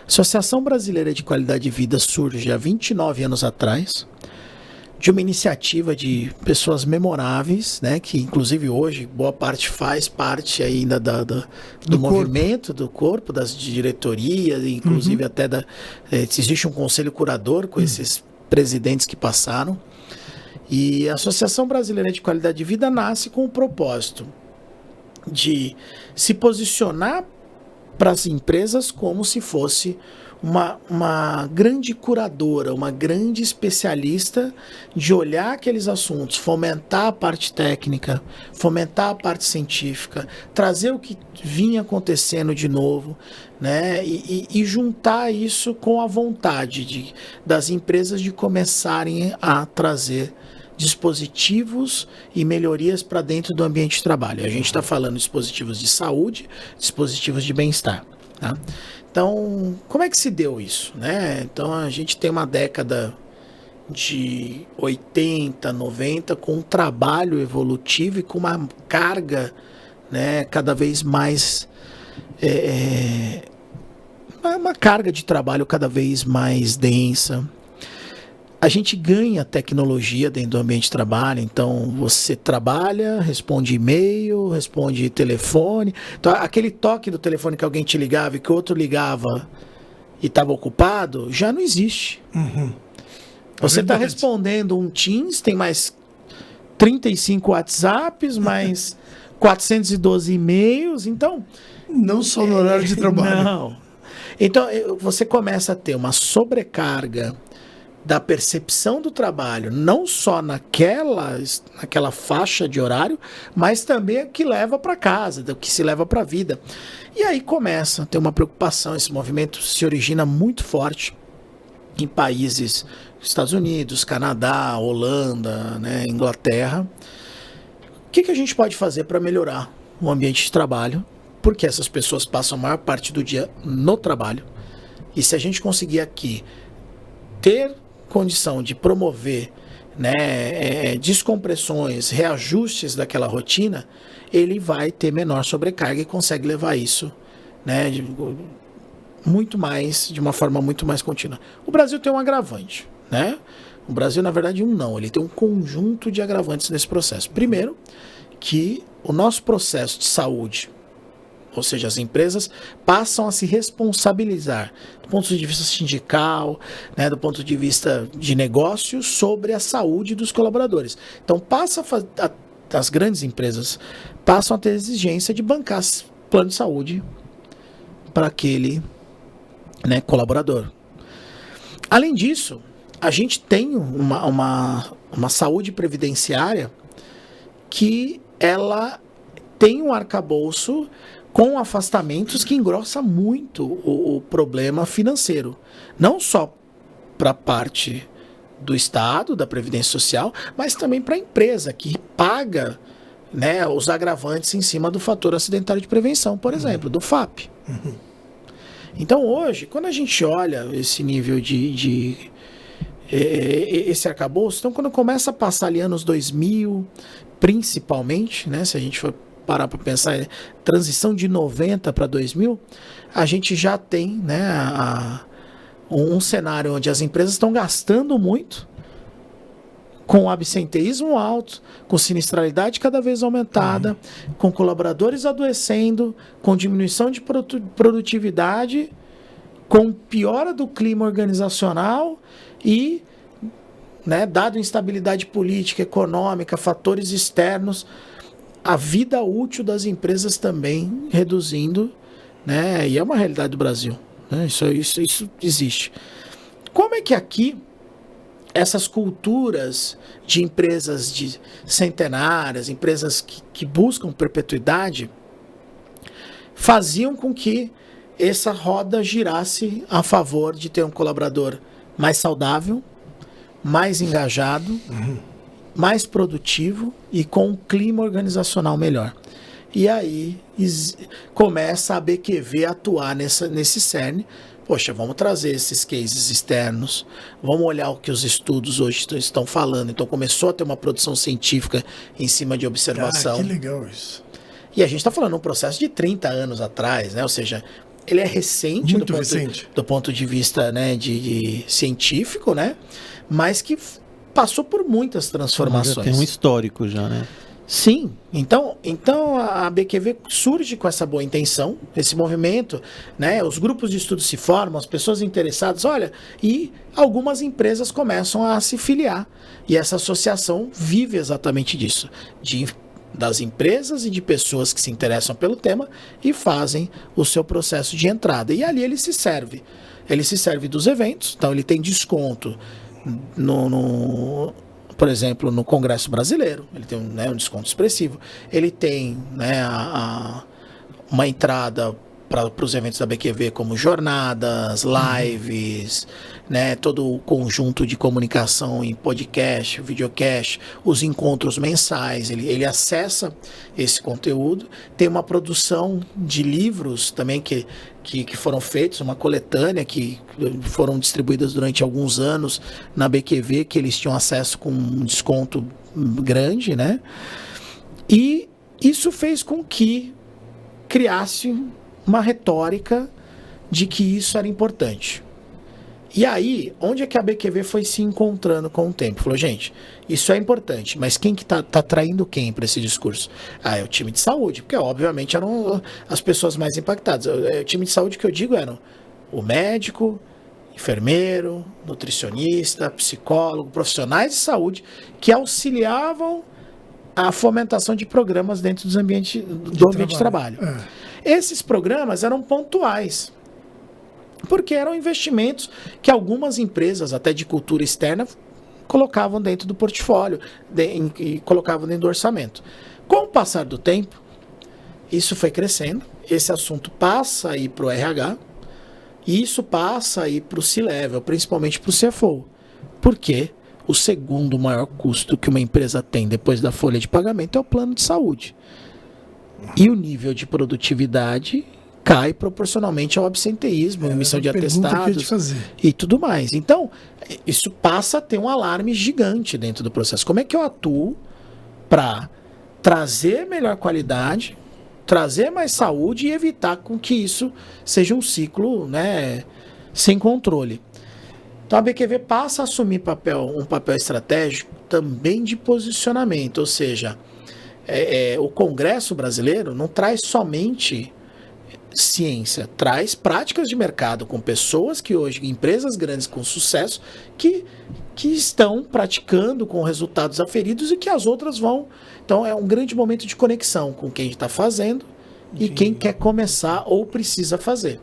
A Associação Brasileira de Qualidade de Vida surge há 29 anos atrás, de uma iniciativa de pessoas memoráveis, né, que inclusive hoje boa parte faz parte ainda do movimento, do corpo, das diretorias, inclusive até existe um conselho curador com esses presidentes que passaram. E a Associação Brasileira de Qualidade de Vida nasce com o propósito de se posicionar para as empresas como se fosse uma grande curadora, uma grande especialista de olhar aqueles assuntos, fomentar a parte técnica, fomentar a parte científica, trazer o que vinha acontecendo de novo, né? E juntar isso com a vontade das empresas de começarem a trazer dispositivos e melhorias para dentro do ambiente de trabalho. A gente está falando de dispositivos de saúde, dispositivos de bem-estar, tá? Então, como é que se deu isso, né? Então, a gente tem uma década de 80, 90 com um trabalho evolutivo e com uma carga, né, cada vez mais... uma carga de trabalho cada vez mais densa. A gente ganha tecnologia dentro do ambiente de trabalho, então você trabalha, responde e-mail, responde telefone. Então, aquele toque do telefone que alguém te ligava e que o outro ligava e estava ocupado, já não existe. Você está respondendo um Teams, tem mais 35 WhatsApps, mais 412 e-mails, então... Não só no horário de trabalho. Não. Então, você começa a ter uma sobrecarga da percepção do trabalho, não só naquela faixa de horário, mas também que leva para casa, do que se leva para a vida. E aí começa a ter uma preocupação, esse movimento se origina muito forte em países, Estados Unidos, Canadá, Holanda, né, Inglaterra. O que a gente pode fazer para melhorar o ambiente de trabalho? Porque essas pessoas passam a maior parte do dia no trabalho. E se a gente conseguir aqui ter condição de promover, né, descompressões, reajustes daquela rotina, ele vai ter menor sobrecarga e consegue levar isso, né, de uma forma muito mais contínua. O Brasil tem um agravante, né? O Brasil, na verdade, ele tem um conjunto de agravantes nesse processo. Primeiro, que o nosso processo de saúde, ou seja, as empresas passam a se responsabilizar do ponto de vista sindical, né, do ponto de vista de negócio, sobre a saúde dos colaboradores. Então, as grandes empresas passam a ter exigência de bancar plano de saúde para aquele, né, colaborador. Além disso, a gente tem uma saúde previdenciária que ela tem um arcabouço com afastamentos que engrossa muito o problema financeiro. Não só para a parte do Estado, da Previdência Social, mas também para a empresa, que paga, né, os agravantes em cima do fator acidentário de prevenção, por exemplo, do FAP. Então, hoje, quando a gente olha esse nível esse arcabouço, então quando começa a passar ali anos 2000, principalmente, né, se a gente for parar para pensar, transição de 90 para 2000, a gente já tem, né, um cenário onde as empresas estão gastando muito, com absenteísmo alto, com sinistralidade cada vez aumentada, com colaboradores adoecendo, com diminuição de produtividade, com piora do clima organizacional e, né, dado instabilidade política, econômica, fatores externos, a vida útil das empresas também reduzindo, né, e é uma realidade do Brasil, né, isso existe. Como é que aqui essas culturas de empresas de centenárias, empresas que buscam perpetuidade, faziam com que essa roda girasse a favor de ter um colaborador mais saudável, mais engajado, mais produtivo e com um clima organizacional melhor. E aí começa a BQV a atuar nesse cerne. Poxa, vamos trazer esses cases externos, vamos olhar o que os estudos hoje estão falando. Então começou a ter uma produção científica em cima de observação. Que legal isso. E a gente está falando de um processo de 30 anos atrás, né? Ou seja, ele é recente, do ponto de vista, né, de científico, né? Mas que passou por muitas transformações. Tem um histórico já, né? Sim, então a BQV surge com essa boa intenção, esse movimento, né? Os grupos de estudo se formam, as pessoas interessadas, olha, e algumas empresas começam a se filiar. E essa associação vive exatamente disso, das empresas e de pessoas que se interessam pelo tema e fazem o seu processo de entrada. E ali ele se serve dos eventos, então ele tem desconto por exemplo, no Congresso Brasileiro, ele tem um desconto expressivo. Ele tem, né, uma entrada para os eventos da BQV, como jornadas, lives, né, todo o conjunto de comunicação em podcast, videocast, os encontros mensais. Ele acessa esse conteúdo. Tem uma produção de livros também que foram feitos, uma coletânea que foram distribuídas durante alguns anos na BQV, que eles tinham acesso com um desconto grande, né? E isso fez com que criasse uma retórica de que isso era importante. E aí, onde é que a BQV foi se encontrando com o tempo? Falou, gente, isso é importante, mas quem que tá traindo quem para esse discurso? É o time de saúde, porque obviamente eram as pessoas mais impactadas. O time de saúde que eu digo eram o médico, enfermeiro, nutricionista, psicólogo, profissionais de saúde que auxiliavam a fomentação de programas dentro do ambiente de trabalho. Esses programas eram pontuais, porque eram investimentos que algumas empresas, até de cultura externa, colocavam dentro do portfólio e colocavam dentro do orçamento. Com o passar do tempo, isso foi crescendo, esse assunto passa a ir para o RH, e isso passa a ir para o C-Level, principalmente para o CFO. Por quê? O segundo maior custo que uma empresa tem depois da folha de pagamento é o plano de saúde. E o nível de produtividade cai proporcionalmente ao absenteísmo, emissão de atestados e tudo mais. Então, isso passa a ter um alarme gigante dentro do processo. Como é que eu atuo para trazer melhor qualidade, trazer mais saúde e evitar com que isso seja um ciclo, né, sem controle? Então a BQV passa a assumir um papel estratégico também de posicionamento, ou seja, o Congresso Brasileiro não traz somente ciência, traz práticas de mercado com pessoas que hoje, empresas grandes com sucesso, que estão praticando com resultados aferidos e que as outras vão. Então é um grande momento de conexão com quem está fazendo e quem quer começar ou precisa fazer.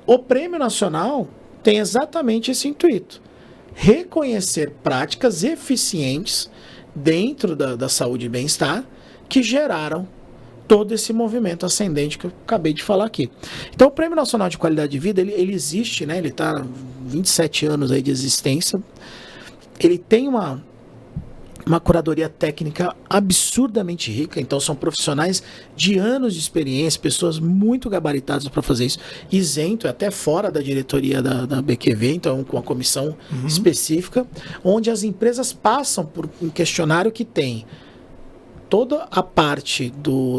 O Prêmio Nacional tem exatamente esse intuito: reconhecer práticas eficientes dentro da saúde e bem-estar que geraram todo esse movimento ascendente que eu acabei de falar aqui. Então o Prêmio Nacional de Qualidade de Vida, ele existe, né? Ele está 27 anos aí de existência. Ele tem uma curadoria técnica absurdamente rica, então são profissionais de anos de experiência, pessoas muito gabaritadas para fazer isso, isento, até fora da diretoria da BQV, então com a comissão específica, onde as empresas passam por um questionário que tem toda a parte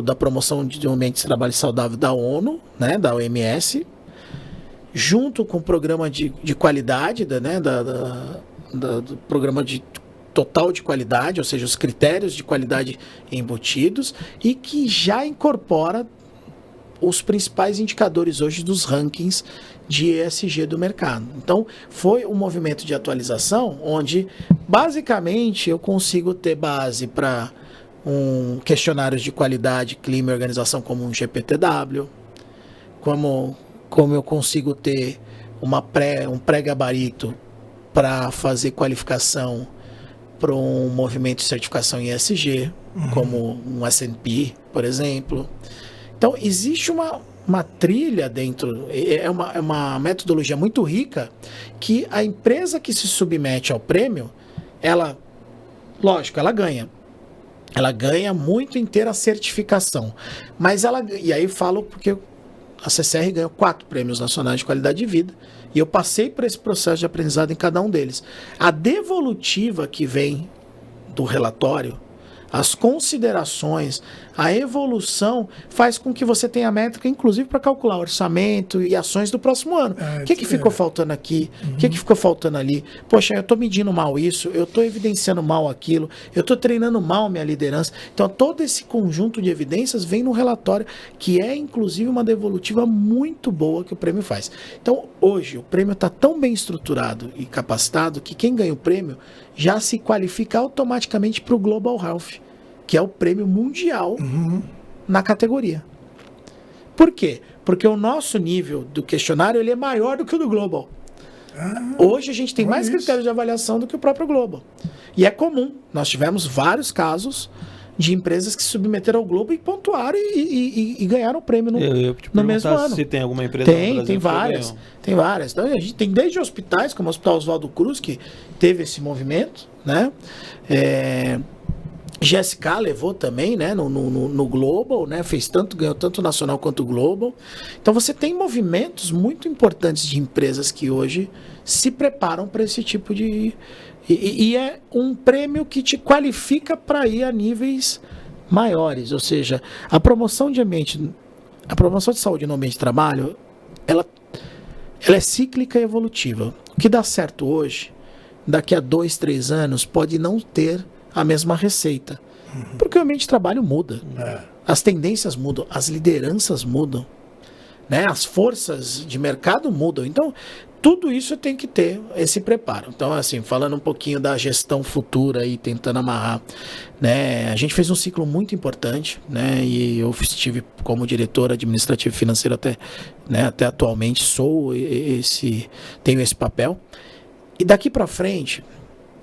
da promoção de um ambiente de trabalho saudável da ONU, né, da OMS, junto com o programa de qualidade, do programa de total de qualidade, ou seja, os critérios de qualidade embutidos, e que já incorpora os principais indicadores hoje dos rankings de ESG do mercado. Então, foi um movimento de atualização onde, basicamente, eu consigo ter base para questionários de qualidade, clima e organização como um GPTW, como eu consigo ter um pré-gabarito para fazer qualificação para um movimento de certificação em ESG, como um S&P, por exemplo. Então, existe uma trilha dentro, é uma metodologia muito rica, que a empresa que se submete ao prêmio, lógico, ela ganha. Ela ganha muito em ter a certificação. E aí falo porque a CCR ganhou 4 prêmios nacionais de qualidade de vida, e eu passei por esse processo de aprendizado em cada um deles. A devolutiva que vem do relatório, as considerações, a evolução faz com que você tenha métrica, inclusive para calcular orçamento e ações do próximo ano. O que ficou faltando aqui? O que ficou faltando ali? Poxa, eu estou medindo mal isso, eu estou evidenciando mal aquilo, eu estou treinando mal minha liderança. Então, todo esse conjunto de evidências vem no relatório, que é, inclusive, uma devolutiva muito boa que o prêmio faz. Então, hoje, o prêmio está tão bem estruturado e capacitado que quem ganha o prêmio já se qualifica automaticamente para o Global Health, que é o prêmio mundial na categoria. Por quê? Porque o nosso nível do questionário ele é maior do que o do Global. Hoje a gente tem mais critérios de avaliação do que o próprio Global. E é comum. Nós tivemos vários casos de empresas que se submeteram ao Global e pontuaram e ganharam o prêmio no mesmo ano. Se tem alguma empresa no Brasil tem várias. Tem várias. Então, a gente tem desde hospitais, como o Hospital Oswaldo Cruz, que teve esse movimento, né? GSK levou também, né, no Global, né, ganhou tanto nacional quanto Global. Então você tem movimentos muito importantes de empresas que hoje se preparam para esse tipo de... E é um prêmio que te qualifica para ir a níveis maiores, ou seja, a promoção de saúde no ambiente de trabalho, ela é cíclica e evolutiva. O que dá certo hoje, daqui a 2, 3 anos, pode não ter a mesma receita. Porque o ambiente de trabalho muda. As tendências mudam, as lideranças mudam, né? As forças de mercado mudam. Então, tudo isso tem que ter esse preparo. Então, assim, falando um pouquinho da gestão futura e tentando amarrar, né? A gente fez um ciclo muito importante, né? E eu estive como diretor administrativo e financeiro até atualmente, tenho esse papel. E daqui para frente,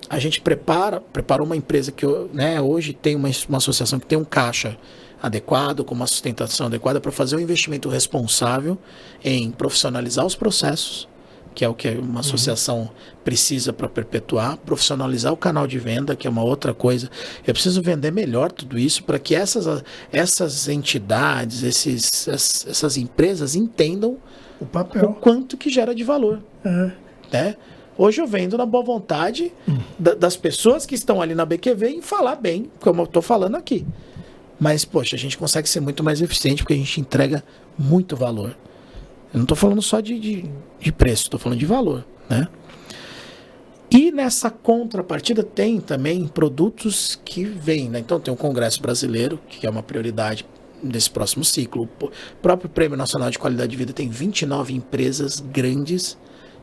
a gente preparou uma empresa que, né, hoje tem uma associação que tem um caixa adequado, com uma sustentação adequada para fazer um investimento responsável em profissionalizar os processos, que é o que uma associação precisa para perpetuar, profissionalizar o canal de venda, que é uma outra coisa. Eu preciso vender melhor tudo isso para que essas entidades, essas empresas entendam o papel, o quanto que gera de valor. Né? Hoje eu vendo na boa vontade das pessoas que estão ali na BQV em falar bem, como eu estou falando aqui. Mas, poxa, a gente consegue ser muito mais eficiente porque a gente entrega muito valor. Eu não estou falando só de preço, estou falando de valor, né? E nessa contrapartida tem também produtos que vêm, né? Então tem o Congresso Brasileiro, que é uma prioridade desse próximo ciclo. O próprio Prêmio Nacional de Qualidade de Vida tem 29 empresas grandes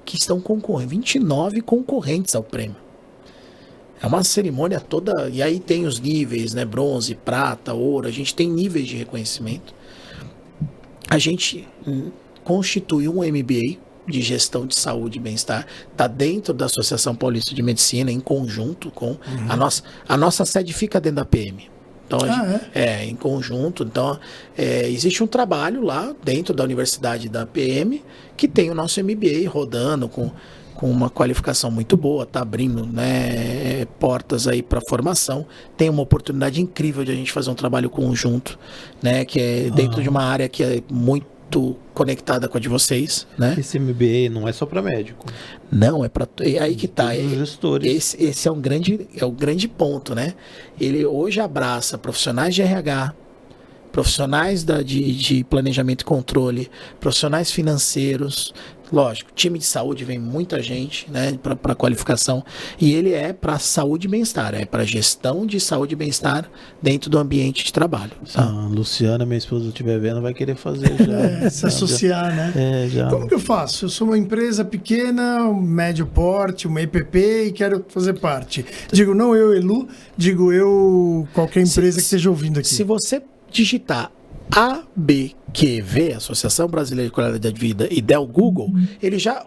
que estão concorrendo, 29 concorrentes ao prêmio. É uma cerimônia toda, e aí tem os níveis, né, bronze, prata, ouro, a gente tem níveis de reconhecimento. A gente constituiu um MBA de gestão de saúde e bem-estar, está dentro da Associação Paulista de Medicina, em conjunto com a nossa sede fica dentro da PM. Então, em conjunto. Então, existe um trabalho lá dentro da Universidade da PM que tem o nosso MBA rodando com uma qualificação muito boa, está abrindo, né, portas aí para formação. Tem uma oportunidade incrível de a gente fazer um trabalho conjunto, né, que é dentro de uma área que é muito muito conectada com a de vocês, né? Esse MBA não é só para médico. Não, é para aí que tá. Os gestores. Esse é um grande ponto, né? Ele hoje abraça profissionais de RH, profissionais de planejamento e controle, profissionais financeiros, lógico, time de saúde vem muita gente, né, para qualificação, e ele é para saúde e bem-estar, é para gestão de saúde e bem-estar dentro do ambiente de trabalho. Se a Luciana, minha esposa, estiver vendo, vai querer fazer já. Se associar, né? Já. Como que eu faço? Eu sou uma empresa pequena, um médio porte, uma EPP e quero fazer parte. Digo, não eu, Elu, digo eu, qualquer empresa que esteja ouvindo aqui. Se você digitar ABQV, Associação Brasileira de Qualidade de Vida, e der o Google,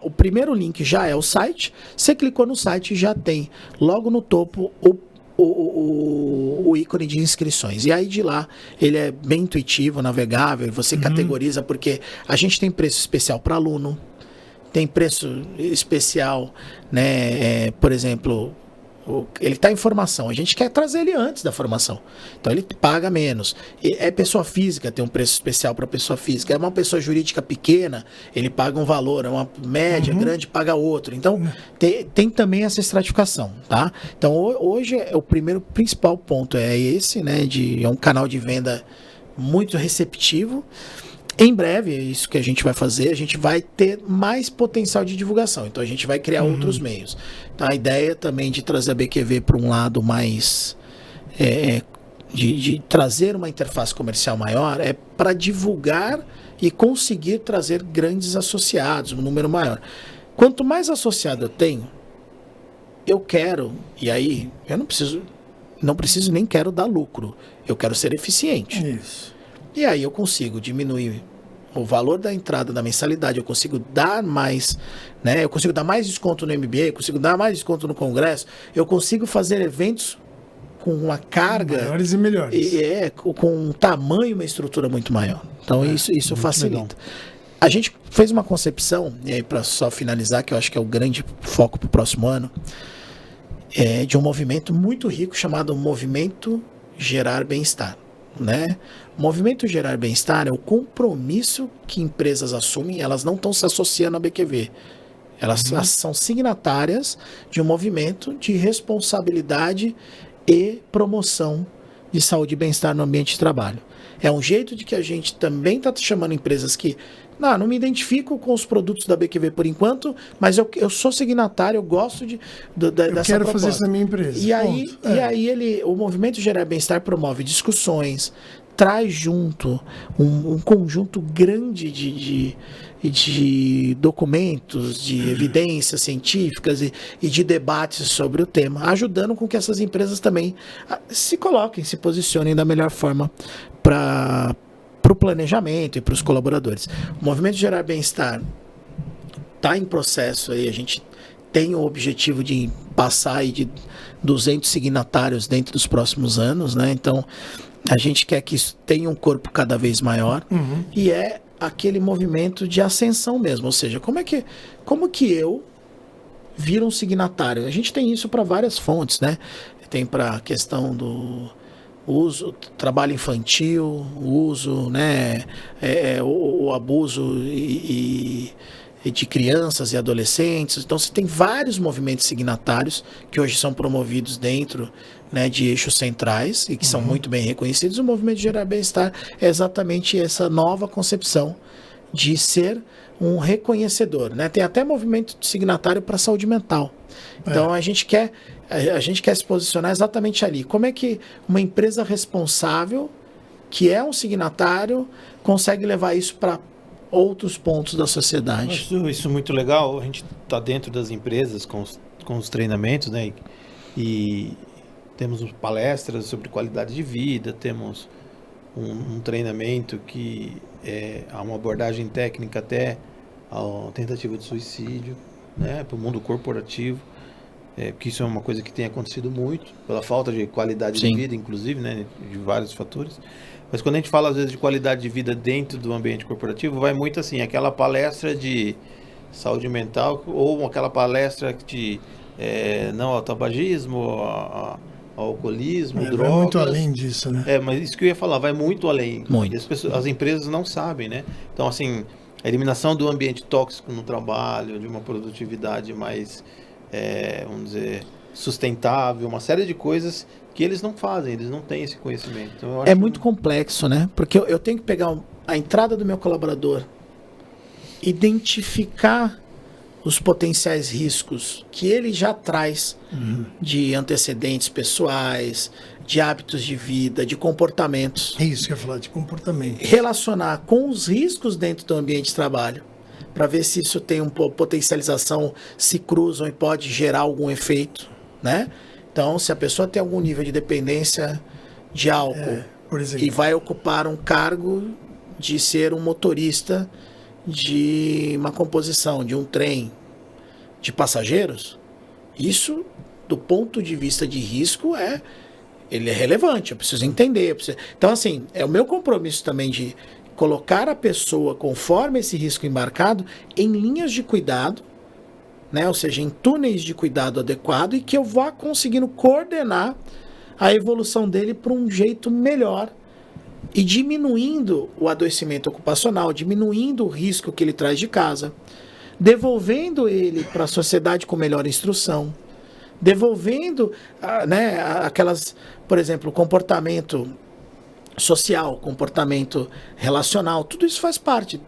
o primeiro link já é o site. Você clicou no site, já tem logo no topo o ícone de inscrições. E aí de lá ele é bem intuitivo, navegável, você categoriza, porque a gente tem preço especial para aluno, tem preço especial, né? Por exemplo, ele está em formação, a gente quer trazer ele antes da formação, então ele paga menos. É pessoa física, tem um preço especial para pessoa física. É uma pessoa jurídica pequena, ele paga um valor, é uma média grande, paga outro. Então tem também essa estratificação, tá? Então hoje o principal ponto é esse, né? É um canal de venda muito receptivo. Em breve, é isso que a gente vai fazer, a gente vai ter mais potencial de divulgação, então a gente vai criar outros meios. Então, a ideia também de trazer a BQV para um lado mais, de trazer uma interface comercial maior, é para divulgar e conseguir trazer grandes associados, um número maior. Quanto mais associado eu tenho, eu quero, e aí eu não preciso nem quero dar lucro, eu quero ser eficiente. Isso. E aí eu consigo diminuir o valor da entrada da mensalidade, eu consigo dar mais, né? Eu consigo dar mais desconto no MBA, eu consigo dar mais desconto no congresso, eu consigo fazer eventos com uma carga maiores e melhores. Com um tamanho, uma estrutura muito maior. Então isso facilita. Legal. A gente fez uma concepção, e aí para só finalizar, que eu acho que é o grande foco para o próximo ano, de um movimento muito rico chamado Movimento Gerar Bem-Estar. Né? O movimento Gerar Bem-Estar é o compromisso que empresas assumem, elas não estão se associando à BQV. Elas são signatárias de um movimento de responsabilidade e promoção de saúde e bem-estar no ambiente de trabalho. É um jeito de que a gente também está chamando empresas que não me identifico com os produtos da BQV por enquanto, mas eu sou signatário, eu gosto dessa proposta. Eu quero fazer isso na minha empresa. E aí o Movimento Gerar Bem-Estar promove discussões, traz junto um conjunto grande de documentos, de evidências científicas e de debates sobre o tema, ajudando com que essas empresas também se coloquem, se posicionem da melhor forma para o planejamento e para os colaboradores. O Movimento Gerar Bem-Estar está em processo aí, a gente tem o objetivo de passar aí de 200 signatários dentro dos próximos anos, né? Então, a gente quer que isso tenha um corpo cada vez maior e é aquele movimento de ascensão mesmo, ou seja, como que eu viro um signatário? A gente tem isso para várias fontes, né? Tem para a questão do uso, trabalho infantil, o uso, né, o abuso de crianças e adolescentes. Então você tem vários movimentos signatários que hoje são promovidos dentro, né, de eixos centrais e que são muito bem reconhecidos. O Movimento Gerar Bem-Estar é exatamente essa nova concepção de ser um reconhecedor, né? Tem até movimento signatário para saúde mental. Então a gente quer se posicionar exatamente ali. Como é que uma empresa responsável, que é um signatário, consegue levar isso para outros pontos da sociedade? Isso é muito legal. A gente está dentro das empresas com os treinamentos, né? E temos palestras sobre qualidade de vida, temos um treinamento que há uma abordagem técnica até a tentativa de suicídio, né? Para o mundo corporativo. Porque isso é uma coisa que tem acontecido muito, pela falta de qualidade de vida, inclusive, né, de vários fatores. Mas quando a gente fala, às vezes, de qualidade de vida dentro do ambiente corporativo, vai muito assim, aquela palestra de saúde mental, ou aquela palestra de não ao tabagismo, ao alcoolismo, Vai drogas. muito além disso, né? Mas isso que eu ia falar, vai muito além. Muito. E as empresas não sabem, né? Então, assim, a eliminação do ambiente tóxico no trabalho, de uma produtividade mais, vamos dizer, sustentável, uma série de coisas que eles não fazem, eles não têm esse conhecimento. Então, eu acho muito complexo, né? Porque eu tenho que pegar a entrada do meu colaborador, identificar os potenciais riscos que ele já traz de antecedentes pessoais, de hábitos de vida, de comportamentos. É isso que eu ia falar, de comportamento. Relacionar com os riscos dentro do ambiente de trabalho, para ver se isso tem uma potencialização, se cruzam e pode gerar algum efeito, né? Então, se a pessoa tem algum nível de dependência de álcool Por exemplo. e vai ocupar um cargo de ser um motorista de uma composição, de um trem de passageiros, isso, do ponto de vista de risco, ele é relevante, eu preciso entender. Então, assim, é o meu compromisso também de colocar a pessoa, conforme esse risco embarcado, em linhas de cuidado, né? Ou seja, em túneis de cuidado adequado, e que eu vá conseguindo coordenar a evolução dele para um jeito melhor e diminuindo o adoecimento ocupacional, diminuindo o risco que ele traz de casa, devolvendo ele para a sociedade com melhor instrução, devolvendo aquelas, por exemplo, comportamento social, comportamento relacional, tudo isso faz parte.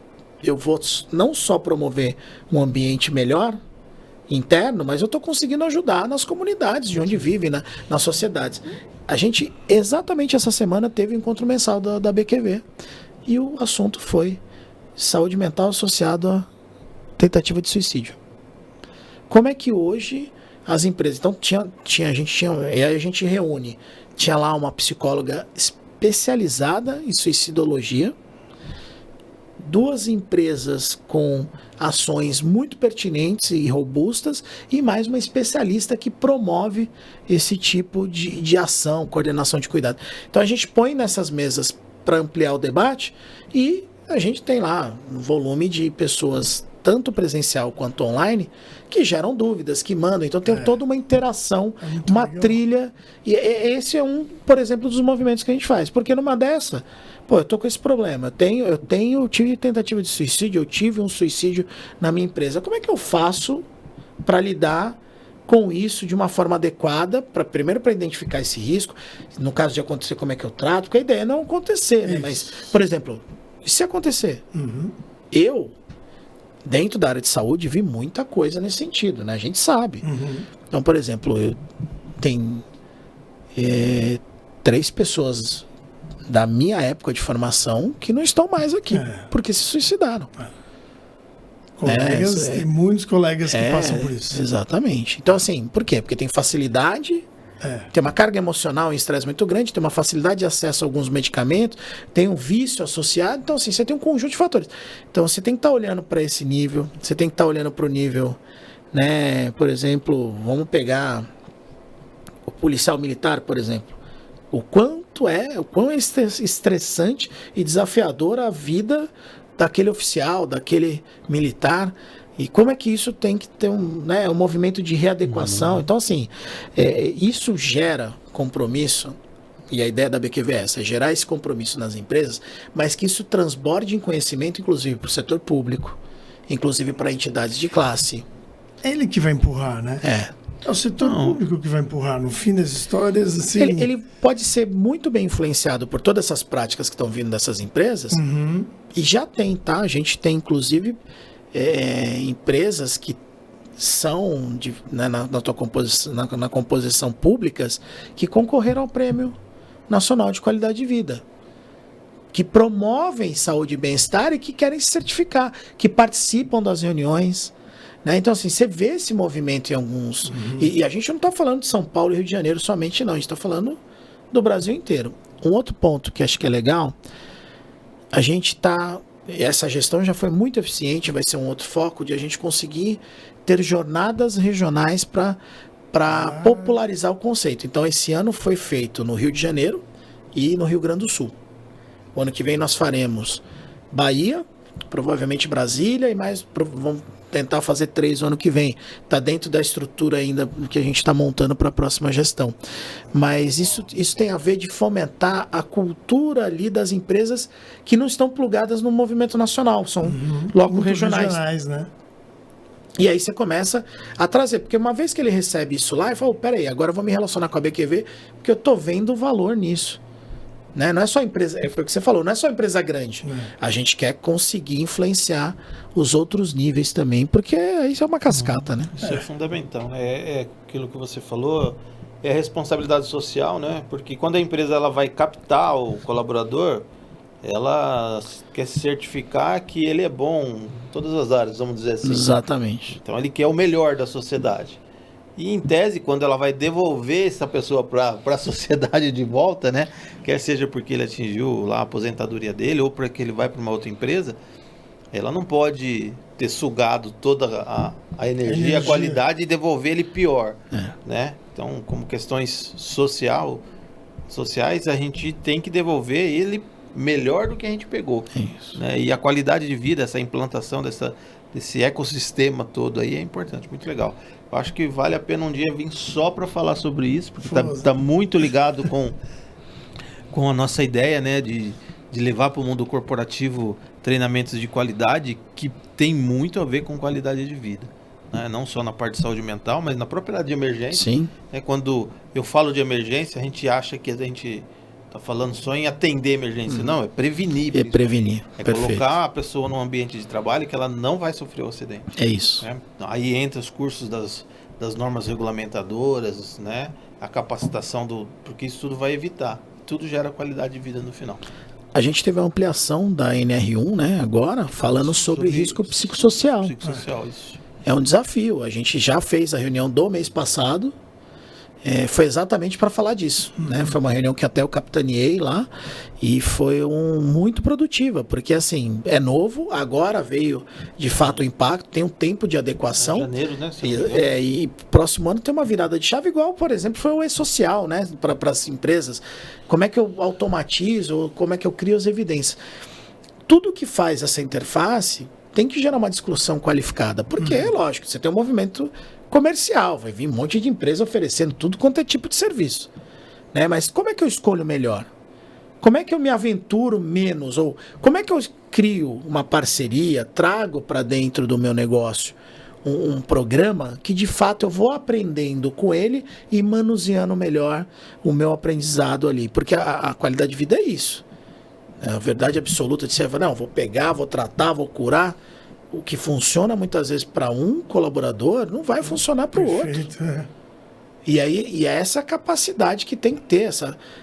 Eu vou não só promover um ambiente melhor interno, mas eu estou conseguindo ajudar nas comunidades de onde vivem, nas sociedades. A gente, exatamente essa semana, teve um encontro mensal da BQV e o assunto foi saúde mental associada a tentativa de suicídio. Como é que hoje as empresas... Então, e aí a gente reúne. Tinha lá uma psicóloga especializada em suicidologia, 2 empresas com ações muito pertinentes e robustas e mais uma especialista que promove esse tipo de ação, coordenação de cuidado. Então a gente põe nessas mesas para ampliar o debate e a gente tem lá um volume de pessoas, tanto presencial quanto online, que geram dúvidas, que mandam. Então tem toda uma interação, uma legal. Trilha. E esse é por exemplo, dos movimentos que a gente faz. Porque numa dessa, eu tô com esse problema. Eu tive tentativa de suicídio, eu tive um suicídio na minha empresa. Como é que eu faço para lidar com isso de uma forma adequada, primeiro para identificar esse risco, no caso de acontecer, como é que eu trato? Porque a ideia é não acontecer, né? Mas, por exemplo, e se acontecer? Eu, dentro da área de saúde, vi muita coisa nesse sentido, né? A gente sabe. Então, por exemplo, tem 3 pessoas da minha época de formação que não estão mais aqui, porque se suicidaram. Colegas, tem muitos colegas que passam por isso. Exatamente. Então, assim, por quê? Porque tem facilidade, tem uma carga emocional e estresse muito grande, tem uma facilidade de acesso a alguns medicamentos, tem um vício associado. Então, assim, você tem um conjunto de fatores. Então, você tem que estar olhando para esse nível, você tem que estar olhando para o nível, né? Por exemplo, vamos pegar o policial militar, por exemplo. O quão é estressante e desafiadora a vida daquele oficial, daquele militar, e como é que isso tem que ter um movimento de readequação. Então, assim, isso gera compromisso, e a ideia da BQV é essa, gerar esse compromisso nas empresas, mas que isso transborde em conhecimento, inclusive para o setor público, inclusive para entidades de classe. É ele que vai empurrar, né? É o setor público que vai empurrar. No fim das histórias, assim... Ele pode ser muito bem influenciado por todas essas práticas que estão vindo dessas empresas. E já tem, tá? A gente tem, inclusive, empresas que são, na composição públicas, que concorreram ao Prêmio Nacional de Qualidade de Vida, que promovem saúde e bem-estar e que querem se certificar, que participam das reuniões... Então, assim, você vê esse movimento em alguns... E a gente não está falando de São Paulo e Rio de Janeiro somente, não. A gente está falando do Brasil inteiro. Um outro ponto que acho que é legal, a gente está... Essa gestão já foi muito eficiente, vai ser um outro foco de a gente conseguir ter jornadas regionais para popularizar o conceito. Então, esse ano foi feito no Rio de Janeiro e no Rio Grande do Sul. O ano que vem nós faremos Bahia, provavelmente Brasília e mais... tentar fazer 3 no ano que vem. Está dentro da estrutura ainda que a gente está montando para a próxima gestão. Mas isso tem a ver de fomentar a cultura ali das empresas que não estão plugadas no movimento nacional, são logo Muito regionais. né? E aí você começa a trazer, porque uma vez que ele recebe isso lá, ele fala, peraí, agora eu vou me relacionar com a BQV, porque eu tô vendo o valor nisso. Né? Não é só empresa, foi o que você falou, não é só empresa grande. A gente quer conseguir influenciar os outros níveis também, porque isso é uma cascata, né? Isso é fundamental, né? É aquilo que você falou, é a responsabilidade social, né? Porque quando a empresa ela vai captar o colaborador, ela quer certificar que ele é bom em todas as áreas, vamos dizer assim. Exatamente. Então ele quer o melhor da sociedade. E em tese, quando ela vai devolver essa pessoa para a sociedade de volta, né? Quer seja porque ele atingiu lá a aposentadoria dele ou porque ele vai para uma outra empresa, ela não pode ter sugado toda a energia, a qualidade e devolver ele pior, né? Então, como questões sociais, a gente tem que devolver ele melhor do que a gente pegou. Isso. Né? E a qualidade de vida, essa implantação desse ecossistema todo aí é importante, muito legal. Eu acho que vale a pena um dia vir só para falar sobre isso, porque tá muito ligado com a nossa ideia, né, de levar para o mundo corporativo treinamentos de qualidade que tem muito a ver com qualidade de vida. Né? Não só na parte de saúde mental, mas na própria área de emergência. Sim. Quando eu falo de emergência, a gente acha que a gente está falando só em atender emergência. Não, é prevenir. É prevenir. É Perfeito. colocar a pessoa num ambiente de trabalho que ela não vai sofrer o acidente. É isso. Né? Aí entra os cursos das normas regulamentadoras, né? A capacitação porque isso tudo vai evitar. Tudo gera qualidade de vida no final. A gente teve a ampliação da NR1, né, agora, falando sobre risco psicossocial. Psicossocial, isso. É um desafio. A gente já fez a reunião do mês passado. Foi exatamente para falar disso, né? Foi uma reunião que até eu capitaneei lá e foi muito produtiva, porque assim, é novo, agora veio de fato o impacto, tem um tempo de adequação. Janeiro, né? E próximo ano tem uma virada de chave igual, por exemplo, foi o e-social, né? Para as empresas. Como é que eu automatizo, como é que eu crio as evidências? Tudo que faz essa interface tem que gerar uma discussão qualificada, porque é lógico, você tem um movimento comercial, vai vir um monte de empresa oferecendo tudo quanto é tipo de serviço, né? Mas como é que eu escolho melhor? Como é que eu me aventuro menos? Ou como é que eu crio uma parceria, trago para dentro do meu negócio um programa que de fato eu vou aprendendo com ele e manuseando melhor o meu aprendizado ali, porque a qualidade de vida é isso. A verdade absoluta de você falar, não, vou pegar, vou tratar, vou curar. O que funciona muitas vezes para um colaborador não vai funcionar para o outro. E é essa capacidade que tem que ter,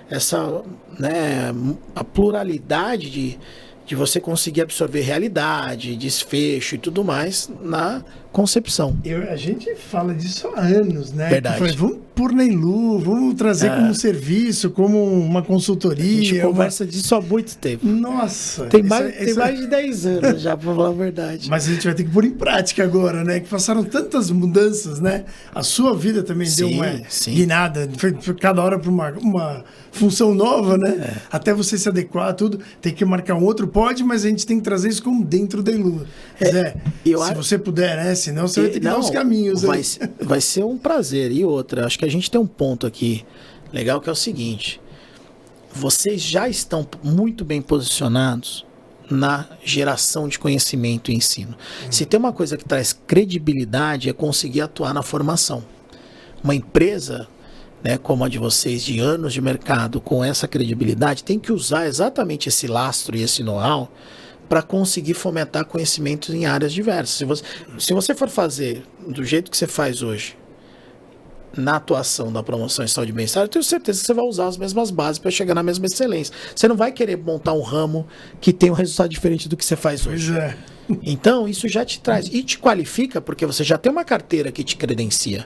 essa né, a pluralidade de você conseguir absorver realidade, desfecho e tudo mais na concepção. A gente fala disso há anos, né? Verdade. Falei, vamos pôr na Ilu, vamos trazer como serviço, como uma consultoria. A gente conversa disso há muito tempo. Nossa. Tem mais de 10 anos já, para falar a verdade. Mas a gente vai ter que pôr em prática agora, né? Que passaram tantas mudanças, né? A sua vida também deu uma guinada. Foi cada hora para uma função nova, né? Até você se adequar a tudo. Tem que marcar um outro pod, mas a gente tem que trazer isso como dentro da Ilu. Se você puder, né? Senão você vai ter que dar os caminhos. Vai ser um prazer. E outra, acho que a gente tem um ponto aqui legal que é o seguinte: vocês já estão muito bem posicionados na geração de conhecimento e ensino. Se tem uma coisa que traz credibilidade é conseguir atuar na formação. Uma empresa, né, como a de vocês, de anos de mercado, com essa credibilidade, tem que usar exatamente esse lastro e esse know-how para conseguir fomentar conhecimentos em áreas diversas. Se você for fazer do jeito que você faz hoje, na atuação da promoção em saúde e bem-estar, eu tenho certeza que você vai usar as mesmas bases para chegar na mesma excelência. Você não vai querer montar um ramo que tenha um resultado diferente do que você faz hoje. Pois é. Então, isso já te traz e te qualifica, porque você já tem uma carteira que te credencia,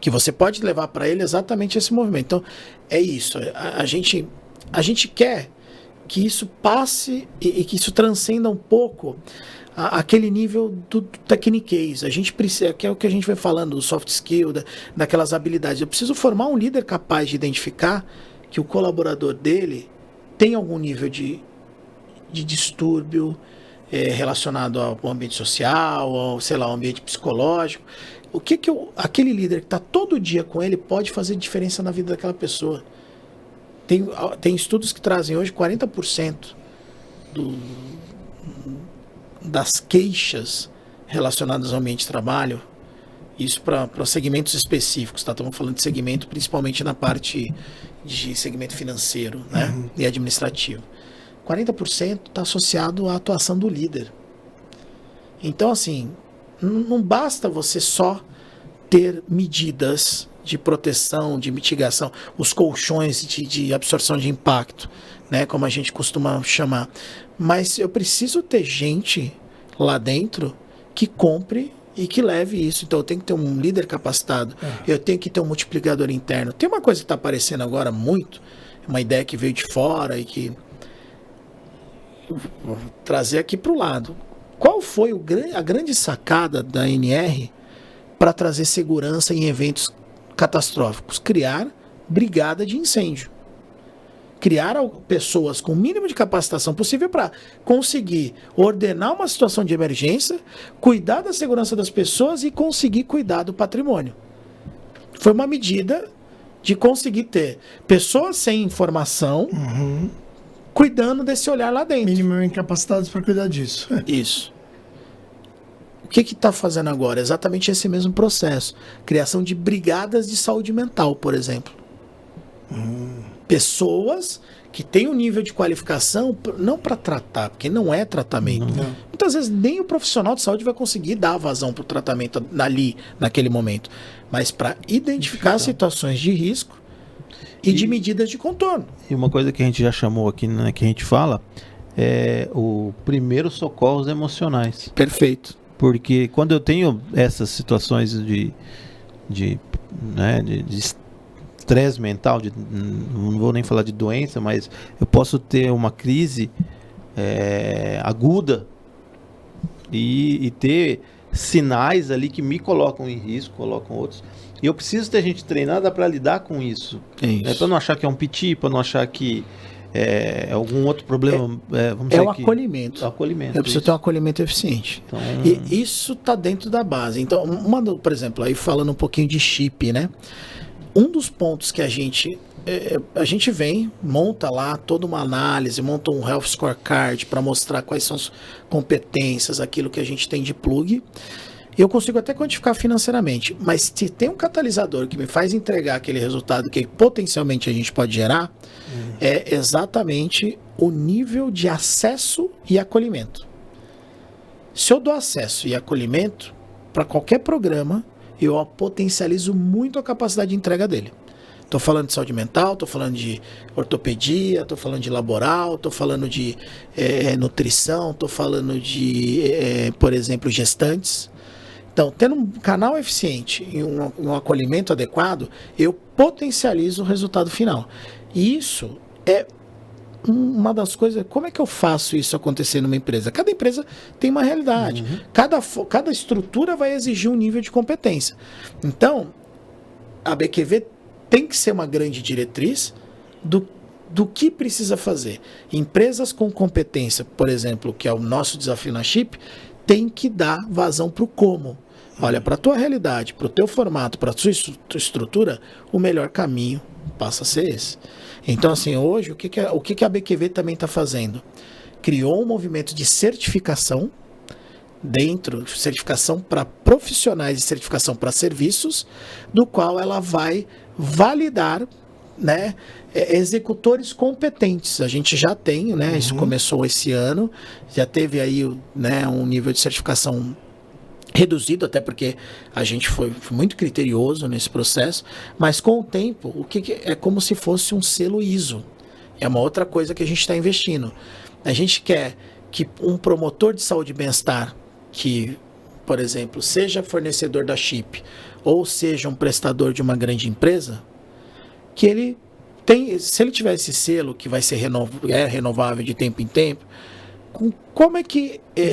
que você pode levar para ele exatamente esse movimento. Então, é isso. A gente quer que isso passe e que isso transcenda um pouco aquele nível do tecniquez. A gente precisa, que é o que a gente vai falando, do soft skill, daquelas habilidades. Eu preciso formar um líder capaz de identificar que o colaborador dele tem algum nível de distúrbio, relacionado ao ambiente social, ou, sei lá, ao ambiente psicológico. O que aquele líder que está todo dia com ele pode fazer diferença na vida daquela pessoa? Tem estudos que trazem hoje 40% das queixas relacionadas ao ambiente de trabalho, isso para segmentos específicos, tá? Estamos falando de segmento principalmente na parte de segmento financeiro, né? E administrativo. 40% está associado à atuação do líder. Então, assim, não basta você só ter medidas de proteção, de mitigação, os colchões de absorção de impacto, né, como a gente costuma chamar. Mas eu preciso ter gente lá dentro que compre e que leve isso. Então eu tenho que ter um líder capacitado, eu tenho que ter um multiplicador interno. Tem uma coisa que está aparecendo agora muito, uma ideia que veio de fora e que vou trazer aqui para o lado. Qual foi a grande sacada da NR para trazer segurança em eventos catastróficos? Criar brigada de incêndio. Criar pessoas com o mínimo de capacitação possível para conseguir ordenar uma situação de emergência, cuidar da segurança das pessoas e conseguir cuidar do patrimônio. Foi uma medida de conseguir ter pessoas sem informação cuidando desse olhar lá dentro. Minimamente capacitados para cuidar disso. Isso. O que está fazendo agora? Exatamente esse mesmo processo. Criação de brigadas de saúde mental, por exemplo. Pessoas que têm um nível de qualificação, não para tratar, porque não é tratamento. Não. Muitas vezes nem o profissional de saúde vai conseguir dar vazão para o tratamento ali, naquele momento. Mas para identificar situações de risco e de medidas de contorno. E uma coisa que a gente já chamou aqui, né, que a gente fala, é o primeiro socorros emocionais. Perfeito. Porque quando eu tenho essas situações de estresse mental, não vou nem falar de doença, mas eu posso ter uma crise aguda e ter sinais ali que me colocam em risco, colocam outros. E eu preciso ter gente treinada para lidar com isso. Para não achar que é um piti, para não achar que é algum outro problema. Vamos dizer o acolhimento. É o acolhimento. Eu preciso ter um acolhimento eficiente. Então... E isso está dentro da base. Então, por exemplo, aí falando um pouquinho de chip, né? Um dos pontos que a gente vem, monta lá toda uma análise, monta um Health Scorecard para mostrar quais são as competências, aquilo que a gente tem de plug. Eu consigo até quantificar financeiramente, mas se tem um catalisador que me faz entregar aquele resultado que potencialmente a gente pode gerar, é exatamente o nível de acesso e acolhimento. Se eu dou acesso e acolhimento para qualquer programa, eu potencializo muito a capacidade de entrega dele. Estou falando de saúde mental, estou falando de ortopedia, estou falando de laboral, estou falando de nutrição, estou falando de, por exemplo, gestantes. Então, tendo um canal eficiente e um acolhimento adequado, eu potencializo o resultado final. E isso é uma das coisas. Como é que eu faço isso acontecer numa empresa? Cada empresa tem uma realidade. Cada estrutura vai exigir um nível de competência. Então, a BQV tem que ser uma grande diretriz do que precisa fazer. Empresas com competência, por exemplo, que é o nosso desafio na Chip, tem que dar vazão para o como. Olha, para a tua realidade, para o teu formato, para a tua estrutura, o melhor caminho passa a ser esse. Então, assim, hoje, o que a BQV também está fazendo? Criou um movimento de certificação certificação para profissionais e certificação para serviços, do qual ela vai validar, né, executores competentes. A gente já tem, né, isso começou esse ano, já teve aí, né, um nível de certificação reduzido, até porque a gente foi muito criterioso nesse processo, mas com o tempo, é como se fosse um selo ISO. É uma outra coisa que a gente está investindo. A gente quer que um promotor de saúde e bem-estar, que, por exemplo, seja fornecedor da Chip, ou seja um prestador de uma grande empresa, que ele tem, se ele tiver esse selo, que vai ser renovável de tempo em tempo, como é que ele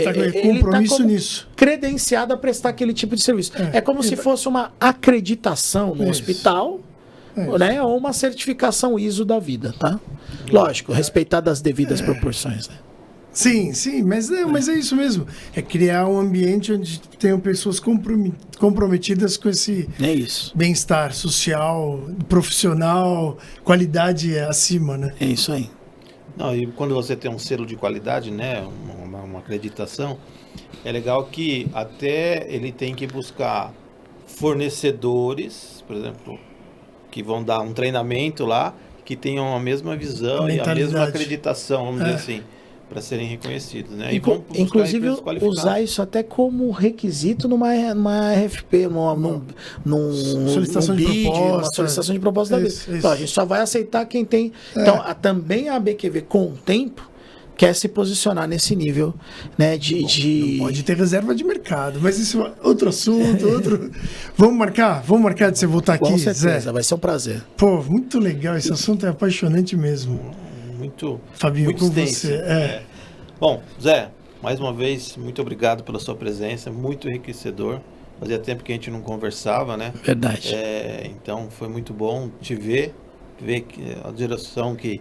está nisso, credenciado a prestar aquele tipo de serviço? É como se fosse uma acreditação no hospital, né, ou uma certificação ISO da vida, tá? Lógico, respeitar das devidas proporções, né? Sim, mas é isso mesmo. É criar um ambiente onde tenham pessoas comprometidas com esse bem-estar social, profissional, qualidade acima, né? É isso aí. Não, e quando você tem um selo de qualidade, né, uma acreditação, é legal que até ele tem que buscar fornecedores, por exemplo, que vão dar um treinamento lá, que tenham a mesma visão e a mesma acreditação, vamos dizer assim, para serem reconhecidos, né? Inclusive usar isso até como requisito numa RFP, numa solicitação de proposta. Uma solicitação de proposta da vida. Então, a gente só vai aceitar quem tem. Então, também a ABQV, com o tempo, quer se posicionar nesse nível, né, Não pode ter reserva de mercado, mas isso é outro assunto, Vamos marcar de você voltar aqui, com certeza, Zé? vai ser um prazer. Pô, muito legal, esse assunto é apaixonante mesmo. Fabinho, muito com extenso. você. Bom, Zé, mais uma vez, muito obrigado pela sua presença, muito enriquecedor. Fazia tempo que a gente não conversava, né? Verdade. Então foi muito bom te ver a direção que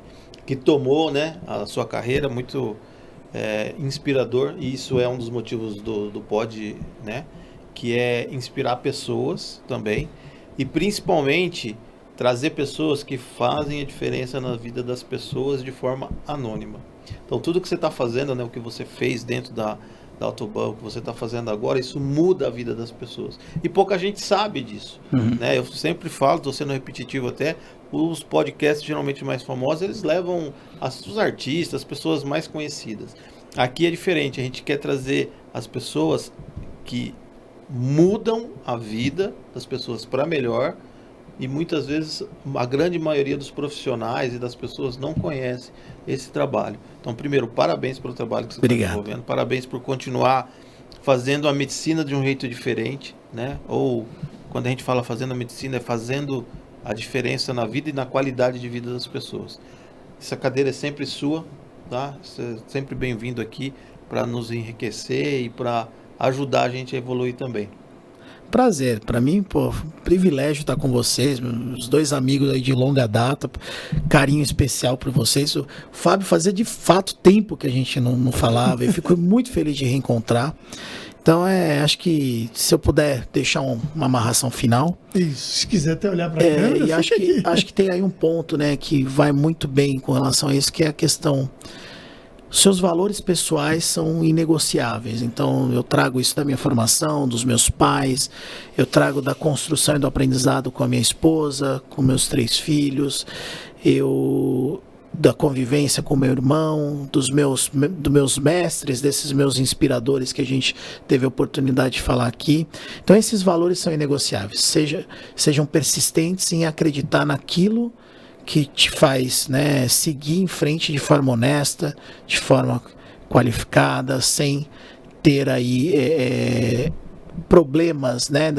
tomou, né, a sua carreira, muito inspirador, e isso é um dos motivos do Pod, né, que é inspirar pessoas também, e principalmente trazer pessoas que fazem a diferença na vida das pessoas de forma anônima. Então tudo que você está fazendo, né, o que você fez dentro da Autoban, o que você está fazendo agora, isso muda a vida das pessoas. E pouca gente sabe disso. Né? Eu sempre falo, estou sendo repetitivo até, os podcasts geralmente mais famosos, eles levam os artistas, as pessoas mais conhecidas. Aqui é diferente, a gente quer trazer as pessoas que mudam a vida das pessoas para melhor, e muitas vezes a grande maioria dos profissionais e das pessoas não conhece esse trabalho. Então, primeiro, parabéns pelo trabalho que você está desenvolvendo, parabéns por continuar fazendo a medicina de um jeito diferente, né? Ou quando a gente fala fazendo a medicina, é fazendo a diferença na vida e na qualidade de vida das pessoas. Essa cadeira é sempre sua, tá? Você é sempre bem-vindo aqui para nos enriquecer e para ajudar a gente a evoluir também. Prazer, para mim, privilégio estar com vocês, meus dois amigos aí de longa data, carinho especial por vocês. O Fábio fazia de fato tempo que a gente não falava, e fico muito feliz de reencontrar. Então, acho que se eu puder deixar uma amarração final. Isso, se quiser até olhar para a câmera. E acho que tem aí um ponto, né, que vai muito bem com relação a isso, que é a questão. Seus valores pessoais são inegociáveis. Então, eu trago isso da minha formação, dos meus pais, eu trago da construção e do aprendizado com a minha esposa, com meus 3 filhos, da convivência com meu irmão, dos meus mestres, desses meus inspiradores que a gente teve a oportunidade de falar aqui. Então, esses valores são inegociáveis. Sejam persistentes em acreditar naquilo que te faz, né, seguir em frente de forma honesta, de forma qualificada, sem ter aí problemas, né,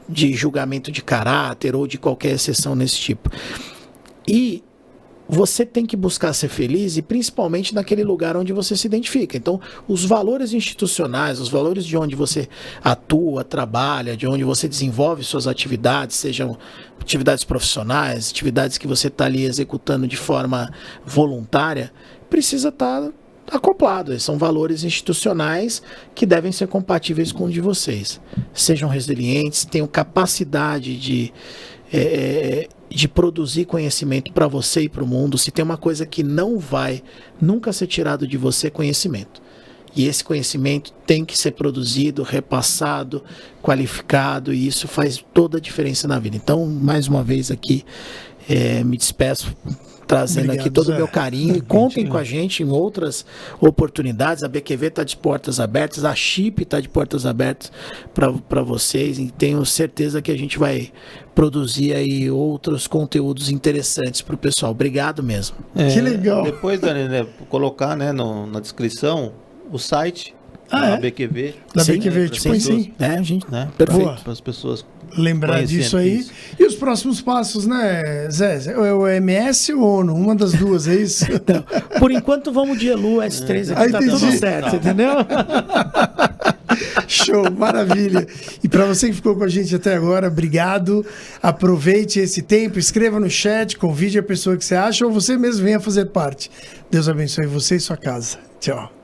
de julgamento de caráter ou de qualquer exceção nesse tipo. E você tem que buscar ser feliz, e principalmente naquele lugar onde você se identifica. Então, os valores institucionais, os valores de onde você atua, trabalha, de onde você desenvolve suas atividades, sejam atividades profissionais, atividades que você está ali executando de forma voluntária, precisa estar acoplado. São valores institucionais que devem ser compatíveis com o de vocês. Sejam resilientes, tenham capacidade de produzir conhecimento para você e para o mundo. Se tem uma coisa que não vai nunca ser tirado de você, é conhecimento. E esse conhecimento tem que ser produzido, repassado, qualificado, e isso faz toda a diferença na vida. Então, mais uma vez aqui, me despeço, trazendo aqui todo o meu carinho, e contem com a gente em outras oportunidades. A BQV está de portas abertas, a Chip está de portas abertas para vocês, e tenho certeza que a gente vai produzir aí outros conteúdos interessantes para o pessoal. Obrigado mesmo. Que legal. Depois, Dani, né, colocar, né, na descrição o site da BQV. Da BQV, tipo sim. Gente, né, perfeito. Para as pessoas lembrar disso aí. Isso. E os próximos passos, né, Zé? É o MS ou ONU? Uma das duas, é isso? Então, por enquanto, vamos de Elu S3 aqui, tá tudo certo, entendeu? Show, maravilha. E para você que ficou com a gente até agora, obrigado. Aproveite esse tempo, escreva no chat, convide a pessoa que você acha, ou você mesmo venha fazer parte. Deus abençoe você e sua casa. Tchau.